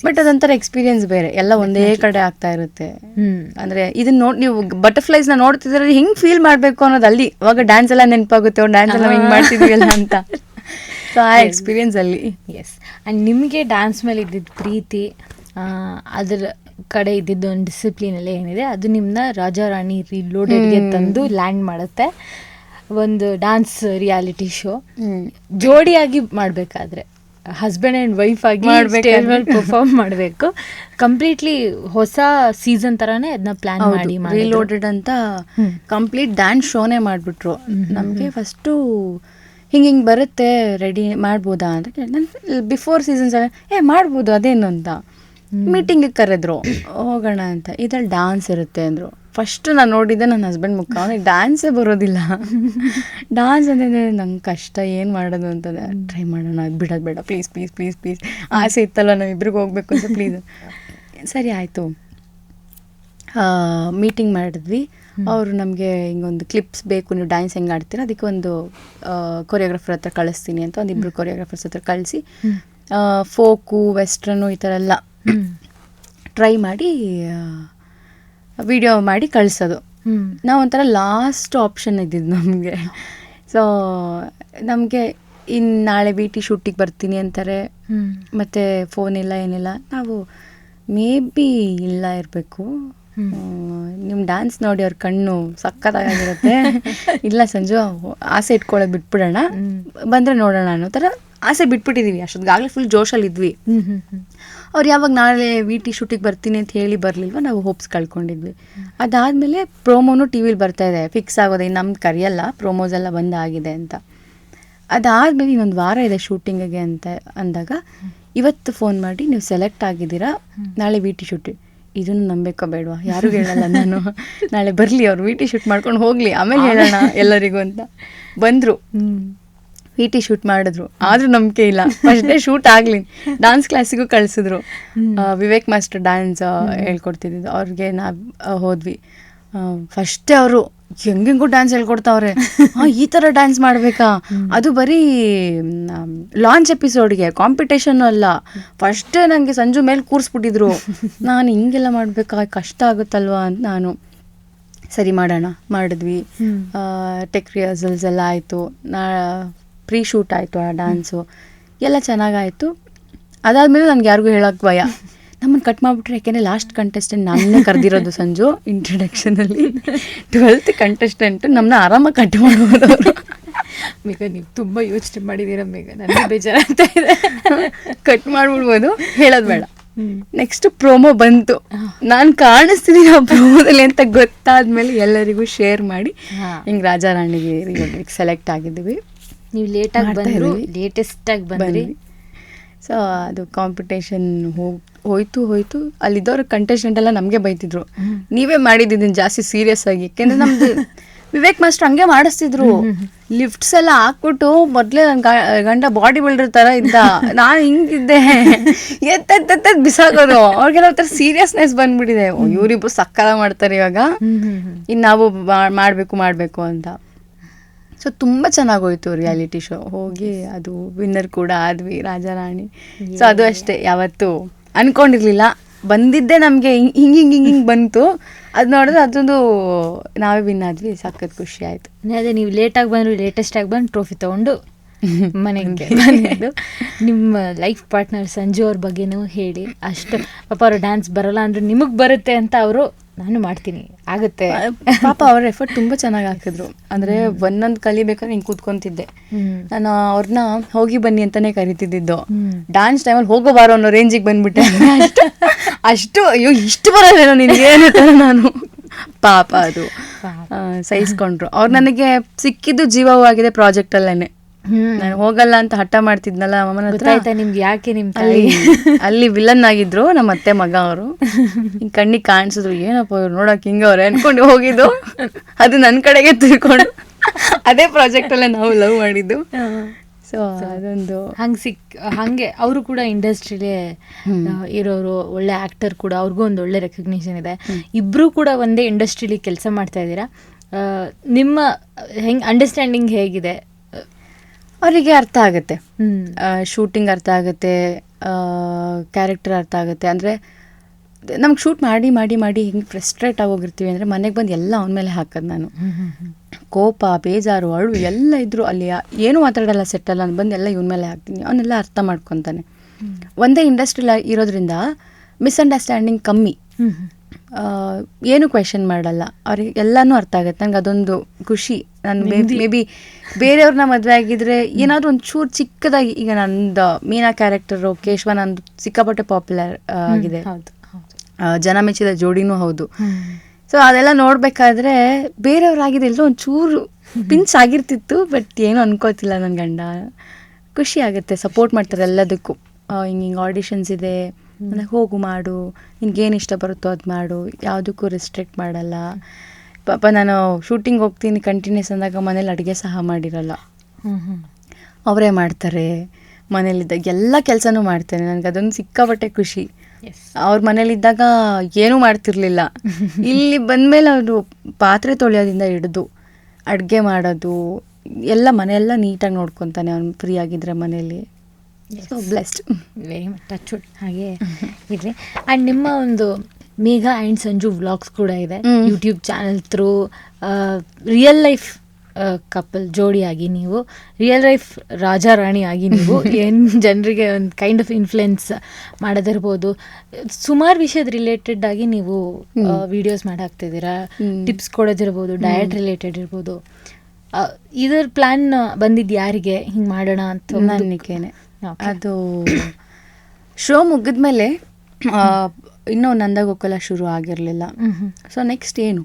ಬಟ್ ಅದೊಂಥರ ಎಕ್ಸ್ಪೀರಿಯನ್ಸ್ ಬೇರೆ. ಎಲ್ಲ ಒಂದೇ ಕಡೆ ಆಗ್ತಾ ಇರುತ್ತೆ. ಅಂದ್ರೆ ಇದನ್ನ ನೀವು ಬಟರ್ಫ್ಲೈಸ್ ನ ನೋಡ್ತಿದ್ರೆ ಹಿಂಗ್ ಫೀಲ್ ಮಾಡ್ಬೇಕು ಅನ್ನೋದು ಅಲ್ಲಿ ಅವಾಗ ಡ್ಯಾನ್ಸ್ ಎಲ್ಲ ನೆನಪಾಗುತ್ತೆ, ಡ್ಯಾನ್ಸ್ ಎಲ್ಲ ಹಿಂಗ್ ಮಾಡ್ತಿದ್ವಿಲ್ಲ ಅಂತ. ಸೊ ಆ ಎಕ್ಸ್ಪೀರಿಯನ್ಸ್ ಅಲ್ಲಿ. ಎಸ್. ಅಂಡ್ ನಿಮಗೆ ಡ್ಯಾನ್ಸ್ ಮೇಲೆ ಇದ್ದಿದ್ದು ಪ್ರೀತಿ, ಅದ್ರ ಕಡೆ ಇದ್ದಿದ್ದು ಒಂದು ಡಿಸಿಪ್ಲಿನ್ ಎಲ್ಲ ಏನಿದೆ ಅದು ನಿಮ್ಮನ್ನ ರಾಜಾ ರಾಣಿ ರೀಲೋಡೆಡ್ಗೆ ತಂದು ಲ್ಯಾಂಡ್ ಮಾಡುತ್ತೆ. ಒಂದು ಡಾನ್ಸ್ ರಿಯಾಲಿಟಿ ಶೋ ಜೋಡಿಯಾಗಿ ಮಾಡಬೇಕಾದ್ರೆ ಹಸ್ಬೆಂಡ್ ಆ್ಯಂಡ್ ವೈಫ್ ಆಗಿ ಸ್ಟೇಜ್ ಮೇಲೆ ಪರ್ಫಾರ್ಮ್ ಮಾಡಬೇಕು. ಕಂಪ್ಲೀಟ್ಲಿ ಹೊಸ ಸೀಸನ್ ಥರನೇ ಅದನ್ನ ಪ್ಲಾನ್ ಮಾಡಿ ರೀಲೋಡೆಡ್ ಅಂತ ಕಂಪ್ಲೀಟ್ ಡ್ಯಾನ್ಸ್ ಶೋನೇ ಮಾಡಿಬಿಟ್ರು. ನಮಗೆ ಫಸ್ಟು ಹಿಂಗೆ ಬರುತ್ತೆ, ರೆಡಿ ಮಾಡ್ಬೋದಾ ಅಂತ. ನಾನು ಬಿಫೋರ್ ಸೀಸನ್ಸ್ ಮಾಡ್ಬೋದು ಅದೇನು ಅಂತ ಮೀಟಿಂಗಿಗೆ ಕರೆದ್ರು, ಹೋಗೋಣ ಅಂತ. ಇದ್ರಲ್ಲಿ ಡಾನ್ಸ್ ಇರುತ್ತೆ ಅಂದರು. ಫಸ್ಟ್ ನಾನು ನೋಡಿದ್ದೆ ನನ್ನ ಹಸ್ಬೆಂಡ್ ಮುಖ, ಅವನಿಗೆ ಡ್ಯಾನ್ಸೇ ಬರೋದಿಲ್ಲ. ಡ್ಯಾನ್ಸ್ ಅಂತಂದರೆ ನಂಗೆ ಕಷ್ಟ, ಏನು ಮಾಡೋದು ಅಂತಂದರೆ ಟ್ರೈ ಮಾಡೋಣ, ಬಿಡೋದು ಬೇಡ ಪ್ಲೀಸ್ ಪ್ಲೀಸ್ ಪ್ಲೀಸ್ ಪ್ಲೀಸ್, ಆಸೆ ಇತ್ತಲ್ಲ ನಾವಿಬ್ರಿಗೆ ಹೋಗ್ಬೇಕು ಅಂತ, ಪ್ಲೀಸ್. ಸರಿ ಆಯಿತು, ಮೀಟಿಂಗ್ ಮಾಡಿದ್ವಿ. ಅವರು ನಮಗೆ ಹಿಂಗೊಂದು ಕ್ಲಿಪ್ಸ್ ಬೇಕು, ನೀವು ಡ್ಯಾನ್ಸ್ ಹೆಂಗೆ ಆಡ್ತೀರ, ಅದಕ್ಕೆ ಒಂದು ಕೊರಿಯೋಗ್ರಾಫರ್ ಹತ್ರ ಕಳಿಸ್ತೀನಿ ಅಂತ ಒಂದಿಬ್ಬರು ಕೊರಿಯೋಗ್ರಾಫರ್ಸ್ ಹತ್ರ ಕಳಿಸಿ ಫೋಕು ವೆಸ್ಟ್ರನ್ನು ಈ ಥರ ಎಲ್ಲ ಟ್ರೈ ಮಾಡಿ ವಿಡಿಯೋ ಮಾಡಿ ಕಳಿಸೋದು. ನಾವು ಒಂಥರ ಲಾಸ್ಟ್ ಆಪ್ಷನ್ ಇದ್ದಿದ್ದು ನಮಗೆ. ಸೊ ನಮಗೆ ಇನ್ನು ನಾಳೆ VT ಶೂಟಿಗೆ ಬರ್ತೀನಿ ಅಂತಾರೆ, ಮತ್ತು ಫೋನ್ ಇಲ್ಲ ಏನಿಲ್ಲ. ನಾವು ಮೇ ಬಿ ಇಲ್ಲ ಇರಬೇಕು, ನಿಮ್ಮ ಡ್ಯಾನ್ಸ್ ನೋಡಿ ಅವ್ರ ಕಣ್ಣು ಸಕ್ಕತ್ತಾಗಿರುತ್ತೆ, ಇಲ್ಲ ಸಂಜು ಆಸೆ ಇಟ್ಕೊಳ್ಳೋದು ಬಿಟ್ಬಿಡೋಣ, ಬಂದರೆ ನೋಡೋಣ ಅನ್ನೋ ಥರ ಆಸೆ ಬಿಟ್ಬಿಟ್ಟಿದ್ದೀವಿ. ಅಷ್ಟೊತ್ತಿಗಾಗಲೇ ಫುಲ್ ಜೋಶಲ್ಲಿ ಇದ್ವಿ. ಅವ್ರು ಯಾವಾಗ ನಾಳೆ VT ಶೂಟಿಗೆ ಬರ್ತೀನಿ ಅಂತ ಹೇಳಿ ಬರಲಿಲ್ವ, ನಾವು ಹೋಪ್ಸ್ ಕಳ್ಕೊಂಡಿದ್ವಿ. ಅದಾದಮೇಲೆ ಪ್ರೋಮೋನು ಟಿ ವಿಲಿ ಬರ್ತಾಯಿದೆ, ಫಿಕ್ಸ್ ಆಗೋದೆ, ನಮ್ಗೆ ಕರೆಯಲ್ಲ, ಪ್ರೋಮೋಸ್ ಎಲ್ಲ ಬಂದಾಗಿದೆ ಅಂತ. ಅದಾದಮೇಲೆ ಇನ್ನೊಂದು ವಾರ ಇದೆ ಶೂಟಿಂಗಿಗೆ ಅಂತ ಅಂದಾಗ ಇವತ್ತು ಫೋನ್ ಮಾಡಿ ನೀವು ಸೆಲೆಕ್ಟ್ ಆಗಿದ್ದೀರಾ, ನಾಳೆ VT ಶೂಟಿಂಗ್. ಇದನ್ನು ನಂಬೇಕಾ ಬೇಡವಾ, ಯಾರಿಗೂ ಹೇಳಲ್ಲ ನಾನು, ನಾಳೆ ಬರಲಿ ಅವ್ರು VT ಶೂಟ್ ಮಾಡ್ಕೊಂಡು ಹೋಗಲಿ, ಆಮೇಲೆ ಹೇಳೋಣ ಎಲ್ಲರಿಗೂ ಅಂತ. ಬಂದರು, VT ಶೂಟ್ ಮಾಡಿದ್ರು, ಆದರೂ ನಂಬಿಕೆ ಇಲ್ಲ. ಫಸ್ಟ್ ಡೇ ಶೂಟ್ ಆಗಲಿ, ಡಾನ್ಸ್ ಕ್ಲಾಸಿಗೂ ಕಳಿಸಿದ್ರು. ವಿವೇಕ್ ಮಾಸ್ಟರ್ ಡ್ಯಾನ್ಸ್ ಹೇಳ್ಕೊಡ್ತಿದ್ದು, ಅವ್ರಿಗೆ ನಾವು ಹೋದ್ವಿ. ಫಸ್ಟೇ ಅವರು ಹೆಂಗೆಂಗೂ ಡ್ಯಾನ್ಸ್ ಹೇಳ್ಕೊಡ್ತಾವ್ರೆ, ಈ ಥರ ಡ್ಯಾನ್ಸ್ ಮಾಡಬೇಕಾ, ಅದು ಬರೀ ಲಾಂಚ್ ಎಪಿಸೋಡ್ಗೆ, ಕಾಂಪಿಟೇಷನ್ನು ಅಲ್ಲ. ಫಸ್ಟೇ ನನಗೆ ಸಂಜು ಮೇಲೆ ಕೂರಿಸ್ಬಿಟ್ಟಿದ್ರು. ನಾನು ಹಿಂಗೆಲ್ಲ ಮಾಡಬೇಕಾ, ಕಷ್ಟ ಆಗುತ್ತಲ್ವಾ ಅಂತ ನಾನು ಸರಿ ಮಾಡೋಣ ಮಾಡಿದ್ವಿ. ಟೆಕ್ ರಿಹರ್ಸಲ್ಸ್ ಎಲ್ಲ ಆಯಿತು, ಪ್ರೀ ಶೂಟ್ ಆಯಿತು, ಆ ಡ್ಯಾನ್ಸು ಎಲ್ಲ ಚೆನ್ನಾಗಾಯಿತು. ಅದಾದಮೇಲೆ ನನಗೆ ಯಾರಿಗೂ ಹೇಳೋಕ್ಕೆ ಭಯ, ನಮ್ಮನ್ನು ಕಟ್ ಮಾಡಿಬಿಟ್ರೆ, ಯಾಕೆಂದರೆ ಲಾಸ್ಟ್ ಕಂಟೆಸ್ಟೆಂಟ್ ನಮ್ಮನ್ನೇ ಕರೆದಿರೋದು ಸಂಜು ಇಂಟ್ರಡಕ್ಷನಲ್ಲಿ. 12th ಕಂಟೆಸ್ಟೆಂಟು ನಮ್ಮನ್ನ ಆರಾಮಾಗಿ ಕಟ್ ಮಾಡ್ಬೋದು ಅವರು. ಮೇಘ ನೀವು ತುಂಬ ಯೋಚನೆ ಮಾಡಿದ್ದೀರ ಮೇಘ, ನನಗೆ ಬೇಜಾರಾಗ್ತಾ ಇದೆ. ಕಟ್ ಮಾಡಿಬಿಡ್ಬೋದು, ಹೇಳೋದು ಬೇಡ. ನೆಕ್ಸ್ಟ್ ಪ್ರೋಮೋ ಬಂತು, ನಾನು ಕಾಣಿಸ್ತೀನಿ ಆ ಪ್ರೋಮೋದಲ್ಲಿ ಅಂತ ಗೊತ್ತಾದ್ಮೇಲೆ ಎಲ್ಲರಿಗೂ ಶೇರ್ ಮಾಡಿ ಹಿಂಗೆ ರಾಜಾ ರಾಣಿಗೆ ಸೆಲೆಕ್ಟ್ ಆಗಿದ್ದೀವಿ. ನೀವು ಲೇಟಾಗಿ ಬಂದರು, ಲೇಟೆಸ್ಟಾಗಿ ಬಂದ್ರಿ. ಸೊ ಅದು ಕಾಂಪಿಟೇಷನ್ ಹೋಯ್ತು ಅಲ್ಲಿದ್ದವ್ರ ಕಂಟೆಸ್ಟೆಂಟ್ ಎಲ್ಲ ನಮಗೆ ಬೈತಿದ್ರು, ನೀವೇ ಮಾಡಿದ್ದೀನಿ ಜಾಸ್ತಿ ಸೀರಿಯಸ್ ಆಗಿ. ಯಾಕೆಂದ್ರೆ ನಮ್ದು ವಿವೇಕ್ ಮಾಸ್ಟರ್ ಹಂಗೆ ಮಾಡಿಸ್ತಿದ್ರು, ಲಿಫ್ಟ್ಸ್ ಎಲ್ಲ ಹಾಕ್ಬಿಟ್ಟು ಮೊದಲೇ ನನ್ನ ಗಂಡ ಬಾಡಿ ಬಿಲ್ಡರ್ ಥರ ಇದ್ದ, ನಾನು ಹಿಂಗಿದ್ದೆ, ಎತ್ತ ಬಿಸಾಕೋದು. ಅವ್ರಿಗೆಲ್ಲ ಒಂಥರ ಸೀರಿಯಸ್ನೆಸ್ ಬಂದ್ಬಿಟ್ಟಿದೆ, ಇವರಿಬ್ಬರು ಸಕ್ಕಲ ಮಾಡ್ತಾರೆ ಇವಾಗ, ಇನ್ನು ನಾವು ಮಾಡಬೇಕು ಅಂತ. ಸೊ ತುಂಬ ಚೆನ್ನಾಗೋಯ್ತು ರಿಯಾಲಿಟಿ ಶೋ. ಹೋಗಿ ಅದು ವಿನ್ನರ್ ಕೂಡ ಆದ್ವಿ, ರಾಜಾರಾಣಿ. ಸೊ ಅದು ಅಷ್ಟೇ, ಯಾವತ್ತು ಅನ್ಕೊಂಡಿರ್ಲಿಲ್ಲ, ಬಂದಿದ್ದೆ ನಮಗೆ ಹಿಂಗೆ ಬಂತು. ಅದು ನೋಡಿದ್ರೆ ಅದೊಂದು ನಾವೇ ವಿನ್ ಆದ್ವಿ, ಸಖತ್ ಖುಷಿ ಆಯಿತು. ಅದೇ ನೀವು ಲೇಟಾಗಿ ಬಂದರು, ಲೇಟೆಸ್ಟಾಗಿ ಬಂದು ಟ್ರೋಫಿ ತೊಗೊಂಡು ಮನೆಗೆ ಬಂದಿದ್ದು. ನಿಮ್ಮ ಲೈಫ್ ಪಾರ್ಟ್ನರ್ ಸಂಜು ಅವ್ರ ಬಗ್ಗೆನೂ ಹೇಳಿ. ಅಷ್ಟು ಪಾಪ ಅವ್ರು ಡ್ಯಾನ್ಸ್ ಬರೋಲ್ಲ ಅಂದ್ರೆ ನಿಮಗೆ ಬರುತ್ತೆ ಅಂತ ಅವರು, ನಾನು ಮಾಡ್ತೀನಿ ಆಗುತ್ತೆ ಪಾಪ ಅವ್ರ ಎಫರ್ಟ್ ತುಂಬ ಚೆನ್ನಾಗಿ ಹಾಕಿದ್ರು. ಅಂದರೆ ಒಂದೊಂದು ಕಲಿಬೇಕಾದ್ರೆ ಹಿಂಗೆ ಕೂತ್ಕೊಂತಿದ್ದೆ ನಾನು, ಅವ್ರನ್ನ ಹೋಗಿ ಬನ್ನಿ ಅಂತಾನೆ ಕರಿತಿದ್ದು. ಡ್ಯಾನ್ಸ್ ಟೈಮಲ್ಲಿ ಹೋಗೋಬಾರೋ ಅನ್ನೋ ರೇಂಜಿಗೆ ಬಂದ್ಬಿಟ್ಟೆ. ಅಷ್ಟು ಅಯ್ಯೋ ಇಷ್ಟು ಬರೋದೇನೋ ನಿನಗೆ ನಾನು, ಪಾಪ ಅದು ಸಹಿಸ್ಕೊಂಡ್ರು. ಅವ್ರು ನನಗೆ ಸಿಕ್ಕಿದ್ದು ಜೀವವಾಗಿದೆ ಪ್ರಾಜೆಕ್ಟಲ್ಲೇ. ನಾನು ಹೋಗಲ್ಲ ಅಂತ ಹಠ ಮಾಡ್ತಿದ್ನಲ್ಲ ಅಮ್ಮನ ಹತ್ರ. ನಿಮ್ಗೆ ಯಾಕೆ ನಿಮ್ಮ ಅಲ್ಲಿ ವಿಲನ್ ಆಗಿದ್ರು ನಮ್ಮ ಅತ್ತೆ ಮಗ ಅವರು. ಹಿಂಗೆ ಕಣ್ಣಿಗೆ ಕಾಣಿಸಿದ್ರು, ಏನಪ್ಪ ಇವ್ರು ನೋಡೋಕೆ ಹಿಂಗವ್ರೆ ಅನ್ಕೊಂಡು ಹೋಗಿದ್ದು. ಅದು ನನ್ನ ಕಡೆಗೆ ತಿಳ್ಕೊಂಡು ಅದೇ ಪ್ರಾಜೆಕ್ಟಲ್ಲೇ ನಾವು ಲವ್ ಮಾಡಿದ್ದು. ಸೊ ಅದೊಂದು ಹಂಗೆ ಅವರು ಕೂಡ ಇಂಡಸ್ಟ್ರಿಲೇ ಇರೋರು, ಒಳ್ಳೆ ಆಕ್ಟರ್ ಕೂಡ, ಅವ್ರಿಗೂ ಒಂದು ಒಳ್ಳೆ ರೆಕಗ್ನಿಷನ್ ಇದೆ. ಇಬ್ರು ಕೂಡ ಒಂದೇ ಇಂಡಸ್ಟ್ರಿಲಿ ಕೆಲಸ ಮಾಡ್ತಾ ಇದ್ದೀರಾ. ನಿಮ್ಮ ಅಂಡರ್ಸ್ಟ್ಯಾಂಡಿಂಗ್ ಹೇಗಿದೆ? ಅವರಿಗೆ ಅರ್ಥ ಆಗುತ್ತೆ, ಶೂಟಿಂಗ್ ಅರ್ಥ ಆಗುತ್ತೆ, ಕ್ಯಾರೆಕ್ಟರ್ ಅರ್ಥ ಆಗುತ್ತೆ. ಅಂದರೆ ನಮ್ಗೆ ಶೂಟ್ ಮಾಡಿ ಮಾಡಿ ಮಾಡಿ ಹಿಂಗೆ ಫ್ರಸ್ಟ್ರೇಟ್ ಆಗೋಗಿರ್ತೀವಿ ಅಂದರೆ ಮನೆಗೆ ಬಂದು ಎಲ್ಲ ಅವನ ಮೇಲೆ ಹಾಕೋದು ನಾನು. ಕೋಪ, ಬೇಜಾರು, ಅಳು ಎಲ್ಲ ಇದ್ರು ಅಲ್ಲಿ ಏನೂ ಮಾತಾಡಲ್ಲ, ಸೆಟ್ಟಲ್ಲ, ನಾನು ಬಂದು ಎಲ್ಲ ಇವನ ಮೇಲೆ ಹಾಕ್ತೀನಿ. ಅವನ್ನೆಲ್ಲ ಅರ್ಥ ಮಾಡ್ಕೊತಾನೆ. ಒಂದೇ ಇಂಡಸ್ಟ್ರಿಲಿ ಇರೋದ್ರಿಂದ ಮಿಸ್ಅಂಡರ್ಸ್ಟ್ಯಾಂಡಿಂಗ್ ಕಮ್ಮಿ, ಏನು ಕ್ವೆಶನ್ ಮಾಡಲ್ಲ, ಅವ್ರಿಗೆ ಎಲ್ಲನೂ ಅರ್ಥ ಆಗುತ್ತೆ. ನಂಗೆ ಅದೊಂದು ಖುಷಿ. ನಾನು ಮೇ ಬಿ ಬೇರೆಯವ್ರನ್ನ ಮದುವೆ ಆಗಿದ್ರೆ ಏನಾದರೂ ಒಂದು ಚೂರು ಚಿಕ್ಕದಾಗಿ, ಈಗ ನಂದು ಮೀನಾ ಕ್ಯಾರೆಕ್ಟರು ಕೇಶವ ನಂದು ಸಿಕ್ಕಾಪಟ್ಟೆ ಪಾಪ್ಯುಲರ್ ಆಗಿದೆ, ಜನ ಮೆಚ್ಚಿದ ಜೋಡಿನೂ ಹೌದು. ಸೊ ಅದೆಲ್ಲ ನೋಡಬೇಕಾದ್ರೆ ಬೇರೆಯವ್ರಾಗಿದೆ ಎಲ್ಲೋ ಒಂದು ಚೂರು ಪಿಂಚ್ ಆಗಿರ್ತಿತ್ತು, ಬಟ್ ಏನು ಅನ್ಕೋತಿಲ್ಲ ನನ್ನ ಗಂಡ. ಖುಷಿ ಆಗುತ್ತೆ, ಸಪೋರ್ಟ್ ಮಾಡ್ತಾರೆ ಎಲ್ಲದಕ್ಕೂ. ಹಿಂಗೆ ಆಡಿಷನ್ಸ್ ಇದೆ, ನನಗೆ ಹೋಗು ಮಾಡು, ನಿನ್ಗೇನು ಇಷ್ಟ ಬರುತ್ತೋ ಅದು ಮಾಡು, ಯಾವುದಕ್ಕೂ ರೆಸ್ಟ್ರಿಕ್ಟ್ ಮಾಡಲ್ಲ. ಪಾಪ ನಾನು ಶೂಟಿಂಗ್ ಹೋಗ್ತೀನಿ ಕಂಟಿನ್ಯೂಸ್ ಅಂದಾಗ ಮನೇಲಿ ಅಡುಗೆ ಸಹ ಮಾಡಿರಲ್ಲ, ಅವರೇ ಮಾಡ್ತಾರೆ. ಮನೇಲಿದ್ದಾಗ ಎಲ್ಲ ಕೆಲಸನೂ ಮಾಡ್ತೇನೆ, ನನಗೆ ಅದೊಂದು ಸಿಕ್ಕಾಪಟ್ಟೆ ಖುಷಿ. ಅವ್ರ ಮನೇಲಿದ್ದಾಗ ಏನೂ ಮಾಡ್ತಿರ್ಲಿಲ್ಲ, ಇಲ್ಲಿ ಬಂದಮೇಲೆ ಅವರು ಪಾತ್ರೆ ತೊಳೆಯೋದಿಂದ ಹಿಡಿದು ಅಡುಗೆ ಮಾಡೋದು ಎಲ್ಲ ಮನೆಯೆಲ್ಲ ನೀಟಾಗಿ ನೋಡ್ಕೊತಾನೆ ಅವ್ನು ಫ್ರೀ ಆಗಿದ್ರೆ ಮನೇಲಿ. So blessed, very much touch wood ಹಾಗೆ ಇರಲಿ. ಆ್ಯಂಡ್ ನಿಮ್ಮ ಒಂದು ಮೇಘ ಆ್ಯಂಡ್ ಸಂಜು ವ್ಲಾಗ್ಸ್ ಕೂಡ ಇದೆ YouTube channel through. Real life couple ಜೋಡಿಯಾಗಿ ನೀವು, ರಿಯಲ್ ಲೈಫ್ ರಾಜಾ ರಾಣಿ ಆಗಿ ನೀವು ಏನು ಜನರಿಗೆ ಒಂದು ಕೈಂಡ್ ಆಫ್ ಇನ್ಫ್ಲುಯೆನ್ಸ್ ಮಾಡೋದಿರ್ಬೋದು. ಸುಮಾರು ವಿಷಯದ ರಿಲೇಟೆಡ್ ಆಗಿ ನೀವು ವಿಡಿಯೋಸ್ ಮಾಡಾಕ್ತಿದ್ದೀರಾ, ಟಿಪ್ಸ್ ಕೊಡೋದಿರ್ಬೋದು, ಡಯಟ್ ರಿಲೇಟೆಡ್ ಇರ್ಬೋದು. ಇದರ ಪ್ಲ್ಯಾನ್ ಬಂದಿದ್ದು ಯಾರಿಗೆ ಹಿಂಗೆ ಮಾಡೋಣ ಅಂತ? ನನಗೇನೆ. ಅದು ಶೋ ಮುಗಿದ್ಮೇಲೆ ಇನ್ನೂ ನಂದಗೋಕುಲ ಶುರು ಆಗಿರಲಿಲ್ಲ. ಸೊ ನೆಕ್ಸ್ಟ್ ಏನು,